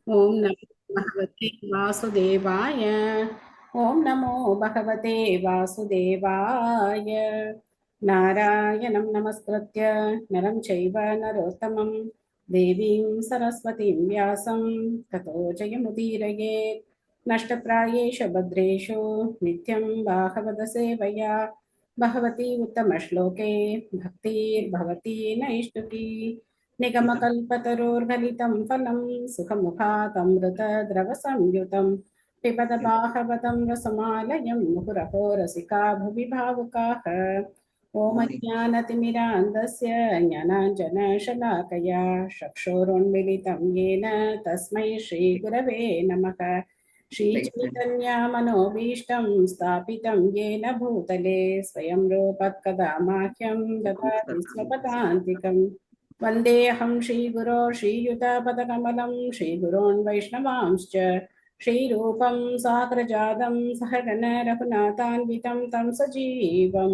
ॐ नमो भगवते वासुदेवाय। ॐ नमो भगवते वासुदेवाय। नारायणं नमस्कृत्य नरं चैव नरोत्तमं देवीं सरस्वतीं व्यासं ततो जयमुदीरयेत्। नष्टप्रायेषु भद्रेषु नित्यं भागवतसेवया भगवती उत्तमश्लोके भक्तिर्भवती नैष्टुकी। निगमकल्पतरोर्गलितं फलं सुखमुखातमृतद्रवसंयुतं पिबत बाहवतं रसमालयं मुहुरहो रसिका भुवि भावुकाः। ॐ अज्ञानतिमिरान्धस्य ज्ञानाञ्जनशलाकया चक्षुरुन्मिलितं येन तस्मै श्रीगुरवे नमः। श्रीचैतन्यमनोभीष्टं स्थापितं येन भूतले स्वयं रूपः कदा माह्यं ददाति स्वपदान्तिकम्। वन्देऽहं श्रीगुरो श्रीयुतापदकमलं श्रीगुरोन् वैष्णवांश्च श्रीरूपं साग्रजातं सहगण रघुनाथान्वितं तं सजीवं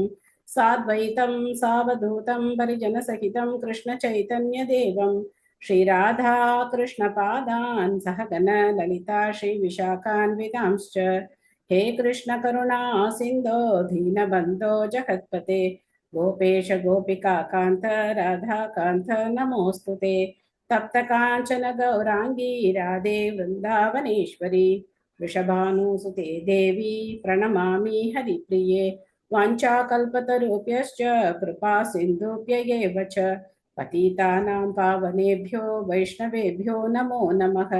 साद्वैतं सावधूतं परिजनसहितं कृष्णचैतन्यदेवं श्रीराधा कृष्णपादान् सहगण ललिता श्रीविशाखान्वितांश्च। हे कृष्णकरुणा सिन्धो दीनबन्धो जगत्पते गोपेश गोपिकान्त राधाकान्त नमोऽस्तु ते। तप्तकाञ्चन गौराङ्गी राधे वृन्दावनेश्वरी वृषभानुसुते देवी प्रणमामि हरिप्रिये। वाञ्छाकल्पतरुभ्यश्च कृपा सिन्धुभ्य एव च पतितानां पावनेभ्यो वैष्णवेभ्यो नमो नमः।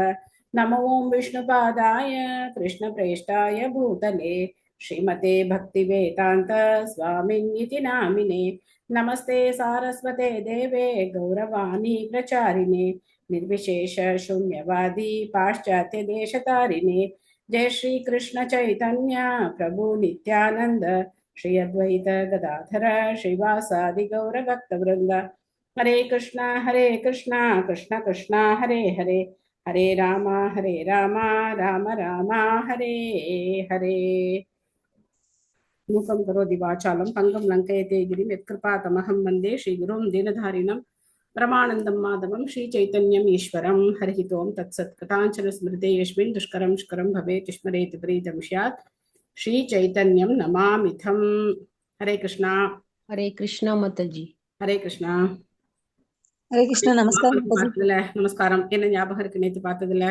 नमो विष्णुपादाय कृष्णप्रेष्ठाय भूतले श्रीमते भक्तिवेदान्त स्वामिन्निति नामिने। नमस्ते सारस्वते देवे गौरवाणी प्रचारिणे निर्विशेष शून्यवादी पाश्चात्य देशतारिणे। जय श्री कृष्ण चैतन्य प्रभु नित्यानंद श्री अद्वैत गदाधर श्रीवासादि गौर भक्तवृंद। हरे कृष्णा कृष्ण कृष्णा हरे हरे हरे रामा राम राम हरे हरे। मूकं करोति वाचालं पङ्गं लङ्कयते गिरिं यत्कृपातमहं वन्दे श्रीगुरुं दीनधारिणं परमानन्दं माधवं श्रीचैतन्यम् ईश्वरं। हरिः ओं तत्सत्। कथाञ्चन स्मृते यस्मिन् दुष्करं शुकरं भवेत् स्मरेत् प्रीतं स्यात् श्रीचैतन्यं नमामिथं। हरे कृष्णा। हरे कृष्णा माताजी। हरे कृष्णा। ஹரே கிருஷ்ணா. நமஸ்காரம் மாதாஜி. பார்த்ததுல நமஸ்காரம். என்ன ஞாபகம் இருக்கு நேத்து பார்த்ததுல?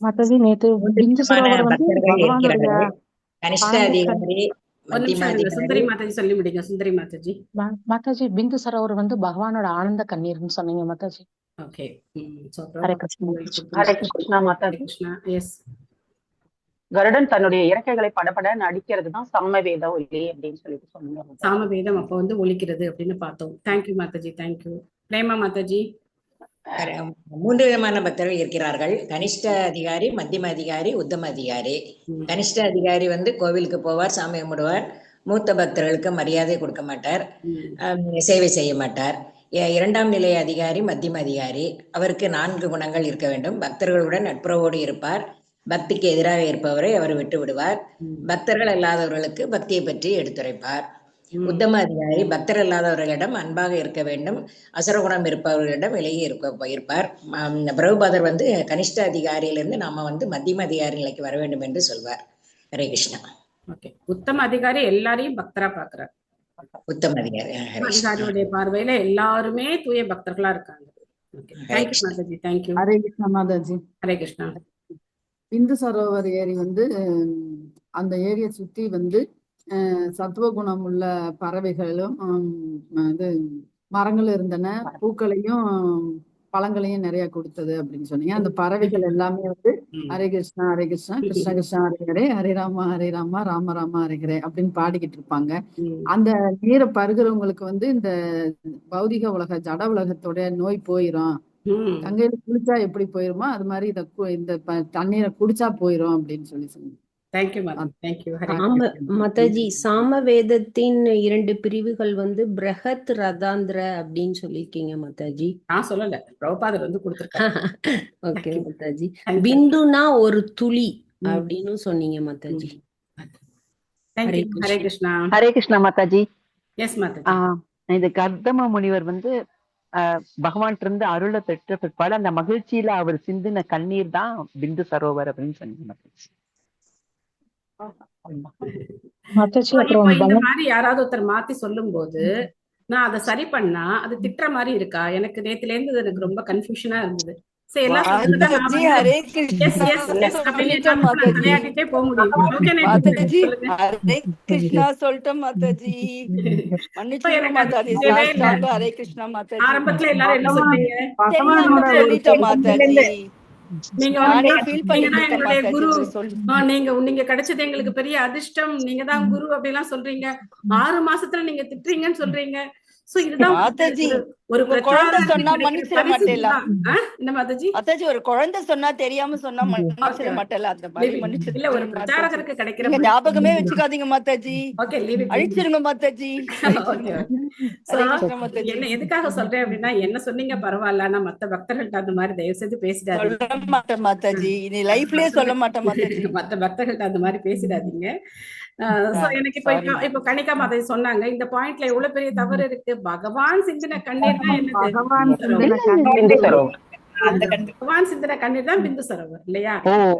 மாதாஜி, நேத்து பிந்து சரோவர் வந்து பகவானுடைய கனிஷ்ட ஆனந்த அதிகாரி ஒரு நிமிஷம் இருங்க. மத்தியமாதிகாரி சுந்தரி மாதாஜி சொல்லி முடிங்க. சுந்தரி மாதாஜி. மாதாஜி, பிந்து சரோவர் வந்து பகவானோட ஆனந்த கண்ணீர்னு சொன்னீங்க மாதாஜி. ஓகே. ஹரே கிருஷ்ணா. ஹரே கிருஷ்ணா ஹரே மாதாஜி. கிருஷ்ணா. எஸ். கருடன் தன்னுடைய இறக்கைகளை படபட அடிக்கிறதுதான் சாமவேத ஒலி அப்படின்னு சொல்லிட்டு சொன்னாங்க. சாமவேதம் அப்ப வந்து ஒலிக்கிறது அப்படின்னு பார்த்தோம். தேங்க்யூ மாதாஜி. தேங்க்யூ. பிரேமா மாதாஜி. மூன்று விதமான பக்தர்கள் இருக்கிறார்கள். கனிஷ்ட அதிகாரி, மத்தியம அதிகாரி, உத்தம அதிகாரி. கனிஷ்ட அதிகாரி வந்து கோவிலுக்கு போவார், சாமி கும்பிடுவார், மூத்த பக்தர்களுக்கு மரியாதை கொடுக்க மாட்டார், சேவை செய்ய மாட்டார். இரண்டாம் நிலை அதிகாரி மத்தியம அதிகாரி. அவருக்கு 4 குணங்கள் இருக்க வேண்டும். பக்தர்களுடன் நட்புறவோடு இருப்பார், பக்திக்கு எதிராக இருப்பவரை அவர் விட்டு விடுவார், பக்தர்கள் அல்லாதவர்களுக்கு பக்தியை பற்றி எடுத்துரைப்பார். உத்தம அதிகாரி பக்தர் அல்லாதவர்களிடம் அன்பாக இருக்க வேண்டும், அசுரகுணம் இருப்பவர்களிடம் விலகி இருப்பார். பிரபுபாதர் வந்து கனிஷ்ட அதிகாரியிலிருந்து நாம வந்து மத்தியம அதிகாரி நிலைக்கு வர வேண்டும் என்று சொல்வார். ஹரே கிருஷ்ணா. ஓகே. உத்தம அதிகாரி எல்லாரையும் பக்தரா பாக்குறார். உத்தம அதிகாரி அதிகாரியுடைய பார்வையில எல்லாருமே தூய பக்தர்களா இருக்காங்க. தேங்க்யூ மாதாஜி. தேங்க்யூ. ஹரே கிருஷ்ணா மாதாஜி. ஹரே கிருஷ்ணா. பிந்து சரோவர் ஏரி வந்து அந்த ஏரியை சுத்தி வந்து சத்துவகுணம் உள்ள பறவைகளும் இது மரங்களும் இருந்தன, பூக்களையும் பழங்களையும் நிறைய கொடுத்தது அப்படின்னு சொன்னீங்க. அந்த பறவைகள் எல்லாமே வந்து ஹரே கிருஷ்ணா ஹரே கிருஷ்ணா கிருஷ்ண கிருஷ்ணா ஹரே ஹரே ஹரே ராமா ராம ராமா ஹரே ஹரே அப்படின்னு பாடிக்கிட்டு இருப்பாங்க. அந்த நீரை பருகிறவங்களுக்கு வந்து இந்த பௌதிக உலக ஜட உலகத்தோட நோய் போயிரும். கங்கையில குளிச்சா எப்படி போயிருமோ அது மாதிரி இந்த தண்ணீரை குடிச்சா போயிரும் அப்படின்னு சொல்லி சொன்னீங்க. மாதாஜி, சாமவேதத்தின் 2 பிரிவுகள் வந்து பிரகத் ரதாந்திர அப்படின்னு சொல்லிருக்கீங்க மாதாஜி. நான் சொல்லல, பிரபுபாதர் வந்து கொடுத்திருக்காங்க. ஓகே மாதாஜி. பிந்துனா ஒரு துளி அப்படின்னு சொன்னீங்க மாதாஜி. ஹரே கிருஷ்ணா. ஹரே கிருஷ்ணா மாதாஜி. எஸ் மாதாஜி. இது கர்தம முனிவர் வந்து பகவான் இருந்து அருளை பெற்ற பிற்பாடு அந்த மகிழ்ச்சியில அவர் சிந்தின கண்ணீர் தான் பிந்து சரோவர் அப்படின்னு சொன்னீங்க மாதாஜி. இப்போ இந்த மாதிரி யாராவது ஒருத்தர் மாத்தி சொல்லும் போது நான் அதை சரி பண்ணா அது திட்டுற மாதிரி இருக்கா? எனக்கு நேத்துல இருந்து எனக்கு ரொம்ப கன்ஃபியூஷனா இருந்தது. சரி, எல்லாம் சொல்றதை நான் மாதாஜி வந்து Hare yes, Krishna yes, yes அப்படின்னு சொல்லிட்டோம் நான் மாதாஜி. விளையாடிட்டே போக முடியும். ஓகே, மாதாஜி சொல்லுங்க. ஹரே கிருஷ்ணா சொல்லிட்டோம் மாதாஜி. இப்போ மன்னிச்சிருங்க எனக்கு அது மாதாஜி. புரியவே லாஸ்ட் இல்லை. சாங் ஹரே கிருஷ்ணா மாதாஜி. ஆரம்பத்துல எல்லாரும் என்ன சொன்னீங்க? தெரியாம பகவானோட ஒரு சொல்லிட்டோம் மாதாஜி. நீங்க நானே வந்து ஃபீல் நீங்க தான் பண்ணிக்கிட்டேன் எங்களுடைய மாதாஜி குரு, நீங்க சொல்லி. நீங்க கிடைச்சது எங்களுக்கு பெரிய அதிர்ஷ்டம், நீங்க தான் குரு அப்படிலாம் சொல்றீங்க. 6 மாசத்துல நீங்க திட்டுறீங்கன்னு சொல்றீங்க. சோ இதுதான் மாதாஜி ஒரு உங்க குழந்தை பிரச்சாரத்துக்கு சொன்னா கிடைக்கிற மன்னிச்சிட பரிசு மாட்டேலா. இதுதான். என்ன மாதாஜி? மாதாஜி ஒரு குழந்தை சொன்னா தெரியாம சொன்னா ஓகே, மன்னிச்சிட மாட்டேல. அந்த மாதிரி இல்ல ஒரு மன்னிச்சிருங்க மாதாஜி. பிரச்சாரகருக்கு கிடைக்கிற நீங்க பரிசு ஞாபகமே இதுதான். வச்சுக்காதீங்க மாதாஜி. Okay, leave it. அழிச்சிருங்க மாதாஜி. ஓகே, அழிச்சிருங்க. சோ ஹரே கிருஷ்ணா மாதாஜி. என்ன எதுக்காக சொல்றேன் அப்படின்னா, என்ன சொன்னீங்க பரவாயில்ல, ஆனா மத்த பக்தர்கள்ட்ட அந்த மாதிரி தயவு செய்து பேசிடாதீங்க. சொல்ல மாட்டேன் மாதாஜி. நீ லைஃப்லயே சொல்ல மாட்டேன் மாதாஜி. மத்த பக்தர்கள்ட்ட அந்த மாதிரி பேசிடாதீங்க. சோ எனக்கு இப்போ கணிகா மாதாஜி சொன்னாங்க, இந்த பாயிண்ட்ல எவ்வளவு பெரிய தவறு இருக்கு. பகவான் சிந்தின கண்ணீர் தான் என்னது? பகவான் பிந்து சிந்தின சரோவர். பிந்து சரோவர். பகவான் சிந்தின கண்ணீர் தான் பிந்து சரோவர் இல்லையா?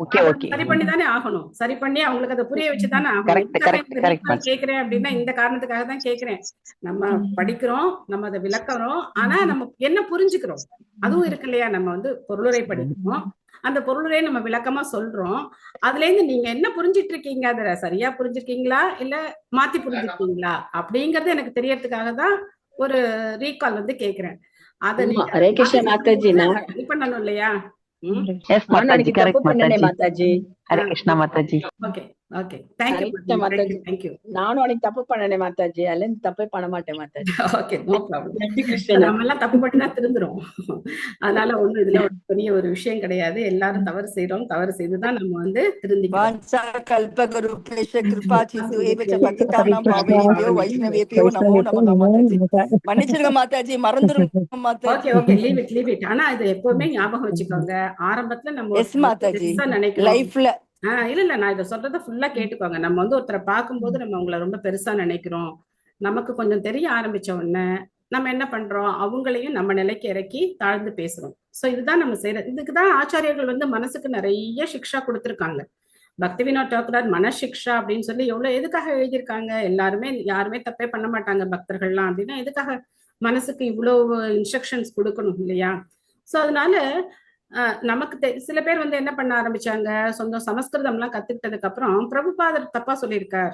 Okay okay. சரி பண்ணி தானே ஆகணும். சரி பண்ணி அவங்களுக்கு அதை புரிய வச்சுதானே ஆகணும். Correct correct correct. நான் கேக்குறேன் அப்படின்னா இந்த காரணத்துக்காக தான் கேக்குறேன். நம்ம படிக்கிறோம், நம்ம அதை விளக்குறோம், ஆனா நம்ம என்ன புரிஞ்சுக்கிறோம் அதுவும் இருக்கு இல்லையா? நம்ம வந்து பொருளுரை படிக்கிறோம், அந்த பொருளுரை நம்ம விளக்கமா சொல்றோம். அதுல இருந்து நீங்க என்ன புரிஞ்சிட்டு இருக்கீங்க, அதை சரியா புரிஞ்சிருக்கீங்களா இல்ல மாத்தி புரிஞ்சிருக்கீங்களா அப்படிங்கறது எனக்கு தெரியறதுக்காக தான் ஒரு ரீகால் வந்து கேக்குறேன். அத நீங்க ஹரே கிருஷ்ணா மாதாஜி. இது பண்ணணும் இல்லையா? எஸ் மாதாஜி, தப்பு கரெக்ட் பண்ணனே மாதாஜி. மாதாஜி. ஹரே கிருஷ்ணா மாதாஜி. ஓகே ஓகே, தேங்க்யூ கரெக்ட் மாதாஜி. தேங்க்யூ. நானும் அன்னைக்கு தப்பு பண்ணனே மாதாஜி. அதுல இருந்து தப்பே பண்ண மாட்டேன் மாதாஜி. Okay, no problem. நன்றி கிருஷ்ணா. நம்ம எல்லாம் தப்பு பண்ணினா திருந்துரும். அதனால ஒண்ணும் இதுல ஒரு பெரிய ஒரு விஷயம் கிடையாது. எல்லாரும் தவறு செய்யறோம், தவறு செய்துதான் நம்ம வந்து திருந்திக்கிறோம். வாஞ்சா கல்பகரூபேஷ கிருபா சிந்து ஏவச்ச பக்திதானாம் பாவனேபியோ வைஷ்ணவேபியோ நமோ நமக மாதாஜி. மன்னிச்சிருங்க மாதாஜி. மறந்துருங்க மாதாஜி. Okay okay, leave it. ஆனா இது எப்பவுமே ஞாபகம் வச்சுக்கோங்க. ஆரம்பத்துல நம்ம எஸ் மாதாஜி. பெருசா நினைக்கிறோம். லைஃப்ல இல்ல நான் இதை சொல்றத ஃபுல்லா கேட்டுக்கோங்க. நம்ம வந்து ஒருத்தரை பார்க்கும்போது நம்ம அவங்கள ரொம்ப பெருசா நினைக்கிறோம். நமக்கு கொஞ்சம் தெரிய ஆரம்பிச்ச உடனே நம்ம என்ன பண்றோம், அவங்களையும் நம்ம நிலைக்கு இறக்கி தாழ்ந்து பேசுறோம். சோ இதுதான் நம்ம செய்யறது. இதுக்குதான் ஆச்சாரியர்கள் வந்து மனசுக்கு நிறைய சிக்ஷா கொடுத்திருக்காங்க. பக்தி வினோத் தாக்கூர் மனசிக்ஷா அப்படின்னு சொல்லி எதுக்காக எழுதியிருக்காங்க? யாருமே தப்பே பண்ண மாட்டாங்க பக்தர்கள்லாம் அப்படின்னா எதுக்காக மனசுக்கு இவ்வளவு இன்ஸ்ட்ரக்ஷன்ஸ் கொடுக்கணும் இல்லையா? சோ அதனால நமக்கு சில பேர் வந்து என்ன பண்ண ஆரம்பிச்சாங்க, சொந்தம் சமஸ்கிருதம் எல்லாம் கத்துக்கிட்டதுக்கு அப்புறம் பிரபுபாதர் தப்பா சொல்லியிருக்கார்,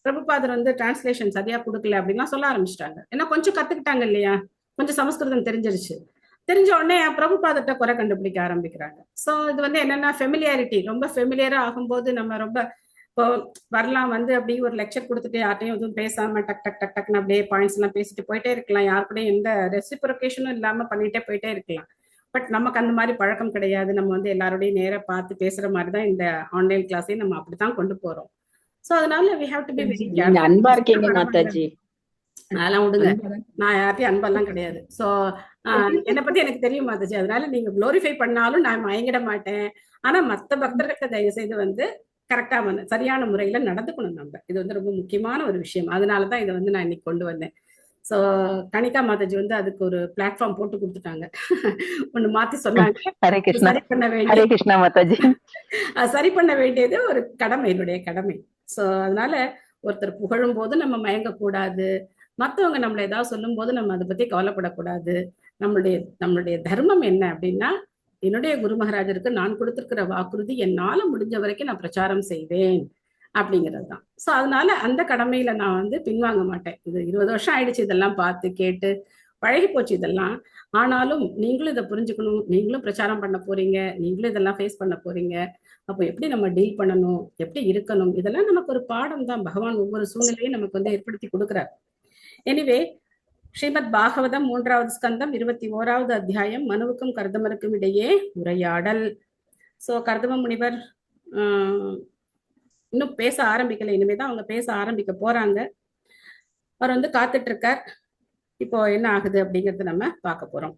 பிரபுபாதர் வந்து டிரான்ஸ்லேஷன் சரியா கொடுக்கல அப்படின்லாம் சொல்ல ஆரம்பிச்சிட்டாங்க. ஏன்னா கொஞ்சம் கத்துக்கிட்டாங்க இல்லையா, கொஞ்சம் சமஸ்கிருதம் தெரிஞ்சிருச்சு. தெரிஞ்ச உடனே பிரபுபாதர்கிட்ட குறை கண்டுபிடிக்க ஆரம்பிக்கிறாங்க. சோ இது வந்து என்னன்னா ஃபெமிலியாரிட்டி, ரொம்ப ஃபெமிலியரா ஆகும்போது நம்ம ரொம்ப இப்போ வரலாம் வந்து அப்படியே ஒரு லெக்சர் கொடுத்துட்டு யார்ட்டையும் எதுவும் பேசாம டக் டக் டக் டக்னு அப்படியே பாயிண்ட்ஸ் எல்லாம் பேசிட்டு போயிட்டே இருக்கலாம். யாரு கூடயும் எந்த ரெசிப்ரோகேஷனும் இல்லாம பண்ணிட்டே போயிட்டே இருக்கலாம். பட் நமக்கு அந்த மாதிரி பழக்கம் கிடையாது. நம்ம வந்து எல்லாரோடையும் நேரா பார்த்து பேசுற மாதிரி தான் இந்த ஆன்லைன் கிளாஸையும் நம்ம அப்படித்தான் கொண்டு போறோம். சோ அதனால we have to be very நீங்க careful. அன்பா இருக்கீங்க மாதாஜி. அதெல்லாம் விடுங்க, நான் யார்ட்டையும் அன்பெல்லாம் கிடையாது. சோ என்னை பத்தி எனக்கு தெரியும் மாதாஜி. அதனால நீங்க குளோரிஃபை பண்ணாலும் நான் மயங்கிட மாட்டேன். ஆனா மத்த பக்தர்கிட்ட தயவு செய்து வந்து கரெக்டா சரியான முறையில நடந்துக்கணும். நம்ம இது வந்து ரொம்ப முக்கியமான ஒரு விஷயம். அதனாலதான் இதை வந்து நான் இன்னைக்கு கொண்டு வந்தேன். சோ கணிகா மாதாஜி வந்து அதுக்கு ஒரு பிளாட்ஃபார்ம் போட்டு கொடுத்துட்டாங்க. ஒண்ணு மாத்தி சொன்னாங்க. ஹரே கிருஷ்ணா. சரி பண்ண ஹரே வேண்டிய கிருஷ்ணா மாதாஜி. சரி பண்ண வேண்டியது ஒரு கடமை, என்னுடைய கடமை. சோ அதனால ஒருத்தர் புகழும் போது நம்ம மயங்க கூடாது, மத்தவங்க நம்மள ஏதாவது சொல்லும் போது நம்ம அதை பத்தி கவலைப்படக்கூடாது. நம்மளுடைய தர்மம் என்ன அப்படின்னா, என்னுடைய குரு மகாராஜருக்கு நான் கொடுத்திருக்கிற வாக்குறுதி என்னால முடிஞ்ச வரைக்கும் நான் பிரச்சாரம் செய்வேன் அப்படிங்கிறது தான். சோ அதனால அந்த கடமையில நான் வந்து பின்வாங்க மாட்டேன். இது 20 வருஷம் ஆயிடுச்சு இதெல்லாம் பார்த்து கேட்டு பழகி போச்சு இதெல்லாம். ஆனாலும் நீங்களும் இதை புரிஞ்சுக்கணும், நீங்களும் பிரச்சாரம் பண்ண போறீங்க, நீங்களும் இதெல்லாம் ஃபேஸ் பண்ண போறீங்க. அப்போ எப்படி நம்ம டீல் பண்ணணும், எப்படி இருக்கணும், இதெல்லாம் நமக்கு ஒரு பாடம் தான். பகவான் ஒவ்வொரு சூழ்நிலையும் நமக்கு வந்து ஏற்படுத்தி கொடுக்குறார். எனிவே, ஸ்ரீமத் பாகவதம் 3வது ஸ்கந்தம் 21வது அத்தியாயம் மனுவுக்கும் கர்தமருக்கும் இடையே உரையாடல். சோ கர்தம முனிவர் இன்னும் பேச ஆரம்பிக்கல, இனிமேதான் அவங்க பேச ஆரம்பிக்க போறாங்க. அவர் வந்து காத்துட்டு இருக்கார். இப்போ என்ன ஆகுது அப்படிங்கறது நம்ம பார்க்க போறோம்.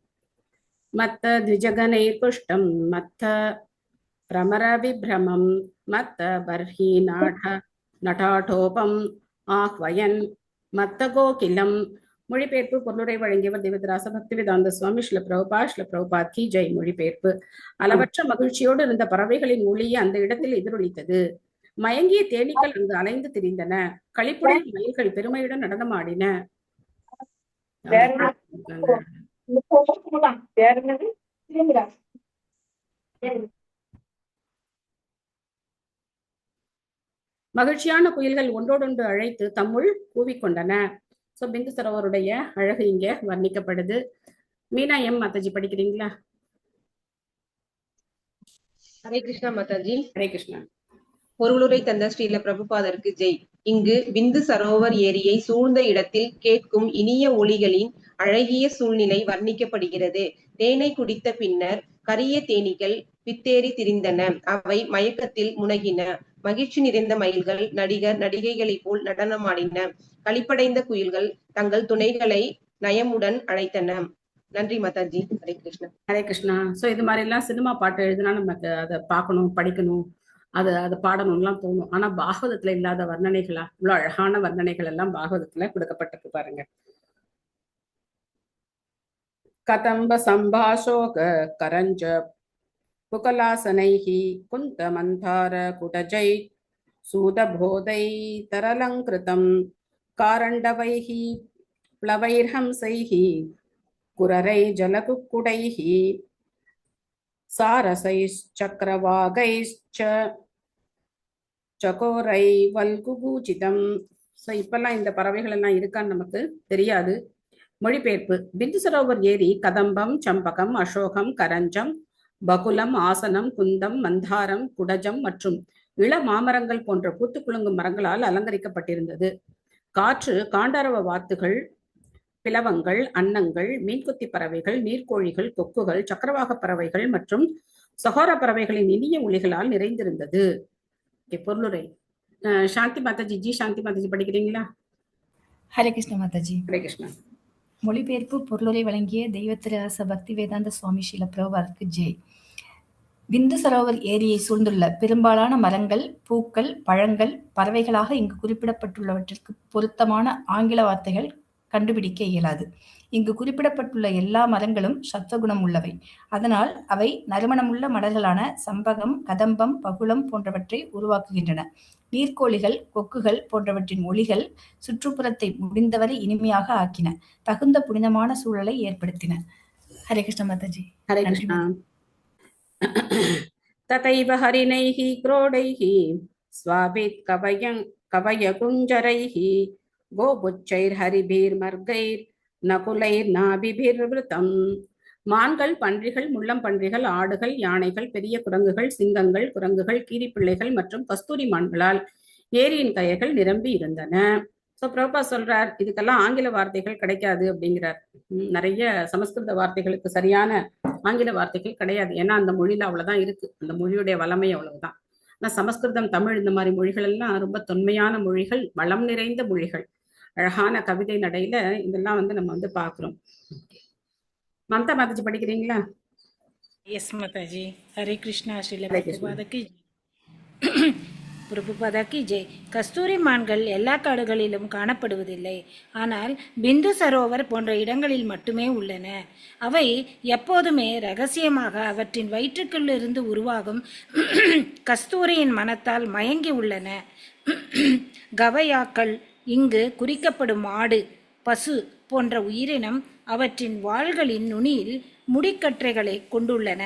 மத்த திஜகனை புஷ்டம் மத்த பிரமர விப்ரமம் மத்த பர்ஹி நடாடோபம் ஆஹ்வயன் மத்த கோகிலம் மொழிபெயர்ப்பு பொருளுரை வழங்கியவர் தேவதராச பக்திவேதாந்த சுவாமி ஸ்ரீல பிரபுபாத் கி ஜெய். மொழிபெயர்ப்பு. அளவற்ற மகிழ்ச்சியோடு இருந்த பறவைகளின் ஒளியை அந்த இடத்தில் எதிரொலித்தது. மயங்கிய தேனீக்கள் அங்கு அலைந்து திரிந்தன. களிப்புடன் மயில்கள் பெருமையுடன் நடனமாடின. மகிழ்ச்சியான குயில்கள் ஒன்றோடொன்று அழைத்து தம்முள் கூவிக்கொண்டன. சோ பிந்து சரோவருடைய அழகு இங்க வர்ணிக்கப்படுது. மீனா எம் மாதாஜி படிக்கிறீங்களா? ஹரே கிருஷ்ணா மாதாஜி. ஹரே கிருஷ்ணா. பொருளுரை தந்த ஸ்ரீல பிரபுபாதருக்கு ஜெய். இங்கு பிந்து சரோவர் ஏரியை சூழ்ந்த இடத்தில் கேட்கும் இனிய ஒலிகளின் அழகிய சூழ்நிலை வர்ணிக்கப்படுகிறது. தேனை குடித்த பின்னர் கரிய தேனீக்கள் பித்தேறி திரிந்தன. அவை மயக்கத்தில் முனகின. மகிழ்ச்சி நிறைந்த மயில்கள் நடிகர் நடிகைகளைப் போல் நடனமாடின. களிப்படைந்த குயில்கள் தங்கள் துணைகளை நயமுடன் அழைத்தன. நன்றி மாதாஜி. ஹரே கிருஷ்ணா. ஹரே கிருஷ்ணா. சோ இது மாதிரி எல்லாம் சினிமா பாட்டு எழுதுனா நமக்கு அதை பார்க்கணும், படிக்கணும், அதை பாடணும்லாம் தோணும். ஆனா பாகவதத்துல இல்லாத வர்ணனைகளா, இவ்வளவு அழகான வர்ணனைகள் எல்லாம் பாகவதத்துல கொடுக்கப்பட்டிருக்கு பாருங்க. கதம்ப சம்பாஷோக கரஞ்ச புகலாசனைஹி குந்த மந்தார குடஜை சூதபோதை தரலங்கிருதம் காரண்டவைஹி பிளவைர்ஹம்சைஹி குரரை ஜலகுக்குடைஹி சாரசைச்சக்கரவாகைச்ச சகோரை வல்குகூச்சிதம். ஸோ இப்பெல்லாம் இந்த பறவைகள் எல்லாம் இருக்கான்னு நமக்கு தெரியாது. மொழிபெயர்ப்பு. பிந்து சரோவர் ஏரி கதம்பம், சம்பகம், அசோகம், கரஞ்சம், பகுலம், ஆசனம், குந்தம், மந்தாரம், குடஜம் மற்றும் இள மாமரங்கள் போன்ற பூத்து குலுங்கும் மரங்களால் அலங்கரிக்கப்பட்டிருந்தது. காற்று காண்டாரவ வாத்துகள், பிளவங்கள், அன்னங்கள், மீன்குத்தி பறவைகள், நீர்க்கோழிகள், கொக்குகள், சக்கரவாக பறவைகள் மற்றும் சகோர பறவைகளின் இனிய ஒலிகளால் நிறைந்திருந்தது. பொருளுரை. சாந்தி மாதாஜி சாந்தி மாதாஜி படிக்கிறீங்களா? ஹரே கிருஷ்ண மாதாஜி. ஹரே கிருஷ்ணா. மொழிபெயர்ப்பு பொருளுரை வழங்கிய தெய்வத்திராச பக்தி வேதாந்த சுவாமி ஸ்ரீல பிரபுபாதருக்கு ஜெய். பிந்து சரோவர் ஏரியை சூழ்ந்துள்ள பெரும்பாலான மரங்கள், பூக்கள், பழங்கள், பறவைகளாக இங்கு குறிப்பிடப்பட்டுள்ளவற்றிற்கு பொருத்தமான ஆங்கில வார்த்தைகள் கண்டுபிடிக்க இயலாது. இங்கு குறிப்பிடப்பட்டுள்ள எல்லா மரங்களும் சத்துவகுணம் உள்ளவை. அதனால் அவை நறுமணமுள்ள மலர்களான சம்பகம், கதம்பம், பகுளம் போன்றவற்றை உருவாக்குகின்றன. நீர்க்கோழிகள், கொக்குகள் போன்றவற்றின் ஒலிகள் சுற்றுப்புறத்தை முடிந்தவரை இனிமையாக ஆக்கின. தகுந்த புனிதமான சூழலை ஏற்படுத்தின. ஹரே கிருஷ்ண மாதாஜி. ஹரே கிருஷ்ணா. ததைவ ஹரிணைஹி க்ரோடைஹி ஸ்வாபித் கவயகுஞ்சரைஹி கோபுச்சைர் ஹரிபீர் மர்கைர் நகுலைர் நாபிபிர்விருத்தம். மான்கள், பன்றிகள், முள்ளம் பன்றிகள், ஆடுகள், யானைகள், பெரிய குரங்குகள், சிங்கங்கள், குரங்குகள், கீரிப்பிள்ளைகள் மற்றும் கஸ்தூரி மான்களால் ஏரியின் கயர்கள் நிரம்பி இருந்தன. சோ பிரபா சொல்றார், இதுக்கெல்லாம் ஆங்கில வார்த்தைகள் கிடைக்காது அப்படிங்கிறார். நிறைய சமஸ்கிருத வார்த்தைகளுக்கு சரியான ஆங்கில வார்த்தைகள் கிடையாது. ஏன்னா அந்த மொழியில அவ்வளவுதான் இருக்கு, அந்த மொழியுடைய வளமை அவ்வளவுதான். ஆனா சமஸ்கிருதம், தமிழ் இந்த மாதிரி மொழிகள் எல்லாம் ரொம்ப தொன்மையான மொழிகள், வளம் நிறைந்த மொழிகள், அழகான கவிதை நடையில இதெல்லாம் நம்ம பாக்குறோம். மம்தா மாதாஜி படிக்கிறீங்களா? எஸ் மாதாஜி. ஹரே கிருஷ்ணா. ஸ்ரீல பிரபுபாதக்கு ஜெய். கஸ்தூரி மான்கள் எல்லா காடுகளிலும் காணப்படுவதில்லை. ஆனால் பிந்து சரோவர் போன்ற இடங்களில் மட்டுமே உள்ளன. அவை எப்போதுமே ரகசியமாக அவற்றின் வயிற்றுக்குள்ளிருந்து உருவாகும் கஸ்தூரியின் மனத்தால் மயங்கி உள்ளன. கவையாக்கள், இங்கு குறிக்கப்படும் ஆடு, பசு போன்ற உயிரினம் அவற்றின் வாள்களின் நுனியில் முடிக்கற்றைகளை கொண்டுள்ளன.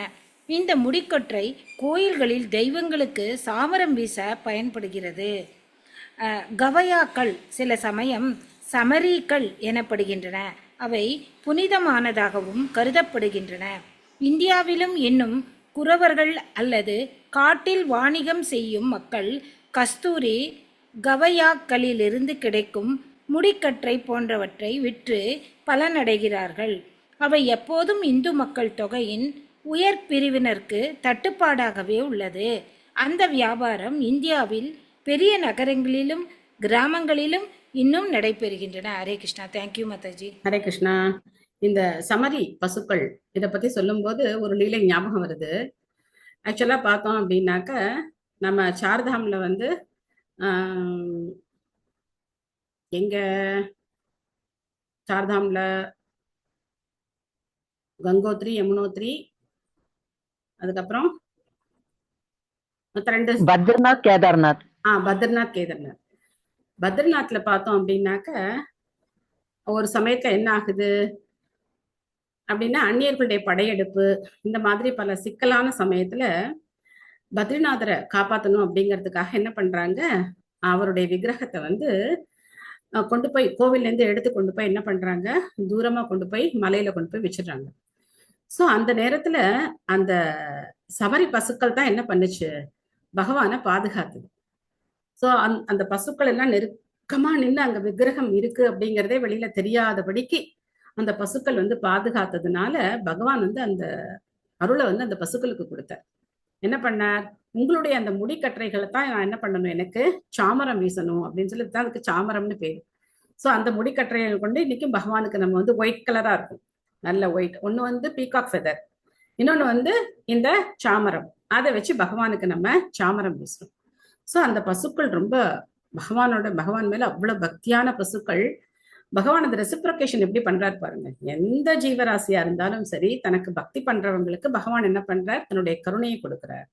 இந்த முடிக்கொற்றை கோயில்களில் தெய்வங்களுக்கு சாமரம் வீச பயன்படுகிறது. கவையாக்கள் சில சமயம் சமரீக்கள் எனப்படுகின்றன. அவை புனிதமானதாகவும் கருதப்படுகின்றன. இந்தியாவிலும் இன்னும் குறவர்கள் அல்லது காட்டில் வாணிகம் செய்யும் மக்கள் கஸ்தூரி, கவையாக்களிலிருந்து கிடைக்கும் முடிக்கற்றை போன்றவற்றை விற்று பலனடைகிறார்கள். அவை எப்போதும் இந்து மக்கள் தொகையின் உயர் பிரிவினருக்கு தட்டுப்பாடாகவே உள்ளது. அந்த வியாபாரம் இந்தியாவில் பெரிய நகரங்களிலும் கிராமங்களிலும் இன்னும் நடைபெறுகின்றன. ஹரே கிருஷ்ணா. தேங்க்யூ மாதாஜி. ஹரே கிருஷ்ணா. இந்த சமரி பசுக்கள் இதை பத்தி சொல்லும் போது ஒரு லீலை ஞாபகம் வருது. ஆக்சுவலா பார்த்தோம் அப்படின்னாக்க நம்ம சார்தாம்ல எங்க சார்தாம்ல கங்கோத்ரி, யமுனோத்ரி, அதுக்கப்புறம் மற்ற 2 பத்ரிநாத், கேதார்நாத். பத்ரிநாத், கேதார்நாத். பத்ரிநாத்ல பார்த்தோம் அப்படின்னாக்க ஒரு சமயத்துல என்ன ஆகுது அப்படின்னா, அந்நியர்களுடைய படையெடுப்பு இந்த மாதிரி பல சிக்கலான சமயத்துல பத்ரிநாதரை காப்பாற்றணும் அப்படிங்கிறதுக்காக என்ன பண்றாங்க, அவருடைய விக்கிரகத்தை வந்து கொண்டு போய் கோவில்ல இருந்து எடுத்து கொண்டு போய் என்ன பண்றாங்க, தூரமா கொண்டு போய் மலையில கொண்டு போய் வச்சிடுறாங்க. சோ அந்த நேரத்துல அந்த சபரி பசுக்கள் தான் என்ன பண்ணுச்சு, பகவானை பாதுகாத்துது. சோ அந்த பசுக்கள் எல்லாம் நெருக்கமா நின்று அங்க விக்கிரகம் இருக்கு அப்படிங்கிறதே வெளியில தெரியாதபடிக்கு அந்த பசுக்கள் வந்து பாதுகாத்ததுனால பகவான் வந்து அந்த அருளை வந்து அந்த பசுக்களுக்கு கொடுத்தார். என்ன பண்ணார், உங்களுடைய அந்த முடிக்கற்றைகளை தான் நான் என்ன பண்ணணும், எனக்கு சாமரம் வீசணும் அப்படின்னு சொல்லி தான் அதுக்கு சாமரம்னு பேரு. சோ அந்த முடிக்கற்றையை கொண்டு இன்னைக்கும் பகவானுக்கு நம்ம வந்து ஒயிட் கலரா இருக்கும், நல்ல ஒயிட். ஒண்ணு வந்து பீகாக் ஃபெதர், இன்னொன்னு வந்து இந்த சாமரம். அதை வச்சு பகவானுக்கு நம்ம சாமரம் வீசுறோம். சோ அந்த பசுக்கள் ரொம்ப பகவான் மேல அவ்வளவு பக்தியான பசுக்கள். பகவான் அந்த ரெசிப்ரோகேஷன் எப்படி பண்றாரு பாருங்க. எந்த ஜீவராசியா இருந்தாலும் சரி, தனக்கு பக்தி பண்றவங்களுக்கு பகவான் என்ன பண்றார், தன்னுடைய கருணையை கொடுக்கிறார்.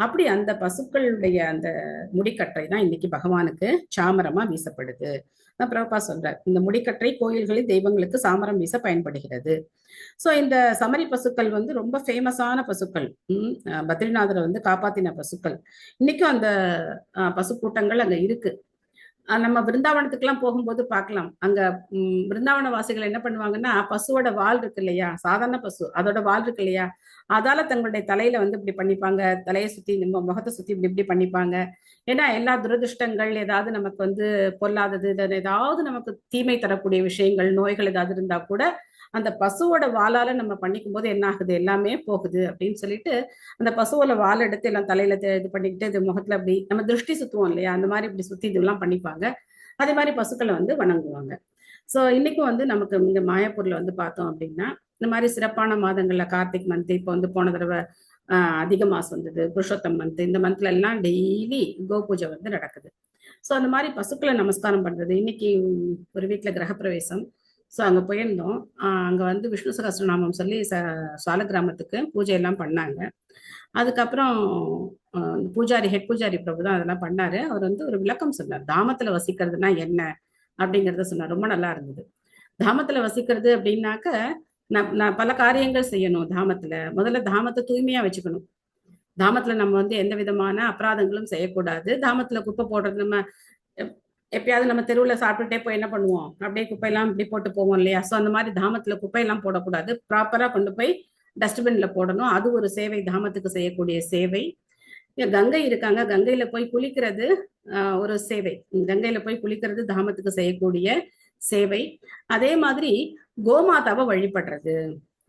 அப்படி அந்த பசுக்களுடைய அந்த முடிக்கற்றை தான் இன்னைக்கு பகவானுக்கு சாமரமா வீசப்படுது. பிரபுபா சொல்றார், இந்த முடிக்கற்றை கோயில்களில் தெய்வங்களுக்கு சாமரம் வீச பயன்படுகிறது. சோ இந்த சமரி பசுக்கள் வந்து ரொம்ப ஃபேமஸான பசுக்கள். பத்ரிநாதரை வந்து காப்பாத்தின பசுக்கள். இன்னைக்கும் அந்த பசு கூட்டங்கள் அங்க இருக்கு. நம்ம பிருந்தாவனத்துக்கு எல்லாம் போகும்போது பார்க்கலாம், அங்க பிருந்தாவன வாசிகள் என்ன பண்ணுவாங்கன்னா, பசுவோட வால் இருக்கு இல்லையா, சாதாரண பசு, அதோட வால் இருக்கு இல்லையா, அதால தங்களுடைய தலையில வந்து இப்படி பண்ணிப்பாங்க, தலையை சுத்தி முகத்தை சுத்தி இப்படி பண்ணிப்பாங்க. ஏன்னா எல்லா துரதிருஷ்டங்கள், ஏதாவது நமக்கு வந்து பொல்லாதது, ஏதாவது நமக்கு தீமை தரக்கூடிய விஷயங்கள், நோய்கள் ஏதாவது இருந்தா கூட அந்த பசுவோட வாளால நம்ம பண்ணிக்கும் போது என்ன ஆகுது, எல்லாமே போகுது அப்படின்னு சொல்லிட்டு அந்த பசுவோட வால் எடுத்து எல்லாம் தலையில இது பண்ணிக்கிட்டு இது முகத்துல அப்படி நம்ம திருஷ்டி சுத்துவோம் இல்லையா, அந்த மாதிரி இப்படி சுத்தி இதெல்லாம் பண்ணிப்பாங்க. அதே மாதிரி பசுக்களை வந்து வணங்குவாங்க. சோ இன்னைக்கும் வந்து நமக்கு இங்க மாயாப்பூர்ல வந்து பார்த்தோம் அப்படின்னா, இந்த மாதிரி சிறப்பான மாதங்கள்ல கார்த்திக் மந்த், இப்போ வந்து போன தடவை அதிக மாசம் வந்தது, புருஷோத்தம் மந்த், இந்த மந்த்ல எல்லாம் டெய்லி கோ பூஜை வந்து நடக்குது. சோ அந்த மாதிரி பசுக்களை நமஸ்காரம் பண்றது. இன்னைக்கு ஒரு வீட்டுல கிரகப்பிரவேசம், ஸோ அங்கே போயிருந்தோம். அங்கே வந்து விஷ்ணு சகஸ்ரநாமம் சொல்லி சால கிராமத்துக்கு பூஜை எல்லாம் பண்ணாங்க. அதுக்கப்புறம் பூஜாரி, ஹெட் பூஜாரி பிரபு தான் அதெல்லாம் பண்ணாரு. அவர் வந்து ஒரு விளக்கம் சொன்னார், தாமத்துல வசிக்கிறதுனா என்ன அப்படிங்கிறத சொன்னார். ரொம்ப நல்லா இருந்தது. தாமத்துல வசிக்கிறது அப்படின்னாக்க நான் பல காரியங்கள் செய்யணும் தாமத்துல. முதல்ல தாமத்தை தூய்மையா வச்சுக்கணும். தாமத்துல நம்ம வந்து எந்த விதமான அபராதங்களும் செய்யக்கூடாது. தாமத்துல குப்பை போடுறது, நம்ம எப்பயாவது நம்ம தெருவுல சாப்பிட்டுட்டே போய் என்ன பண்ணுவோம், அப்படியே குப்பையெல்லாம் இப்படி போட்டு போவோம் இல்லையா. சோ அந்த மாதிரி தாமத்துல குப்பையெல்லாம் போடக்கூடாது, ப்ராப்பரா கொண்டு போய் டஸ்ட்பின்ல போடணும். அது ஒரு சேவை, தாமத்துக்கு செய்யக்கூடிய சேவை. கங்கை இருக்காங்க, கங்கையில போய் குளிக்கிறது ஒரு சேவை. கங்கையில போய் குளிக்கிறது தாமத்துக்கு செய்யக்கூடிய சேவை. அதே மாதிரி கோமாதாவை வழிபடுறது,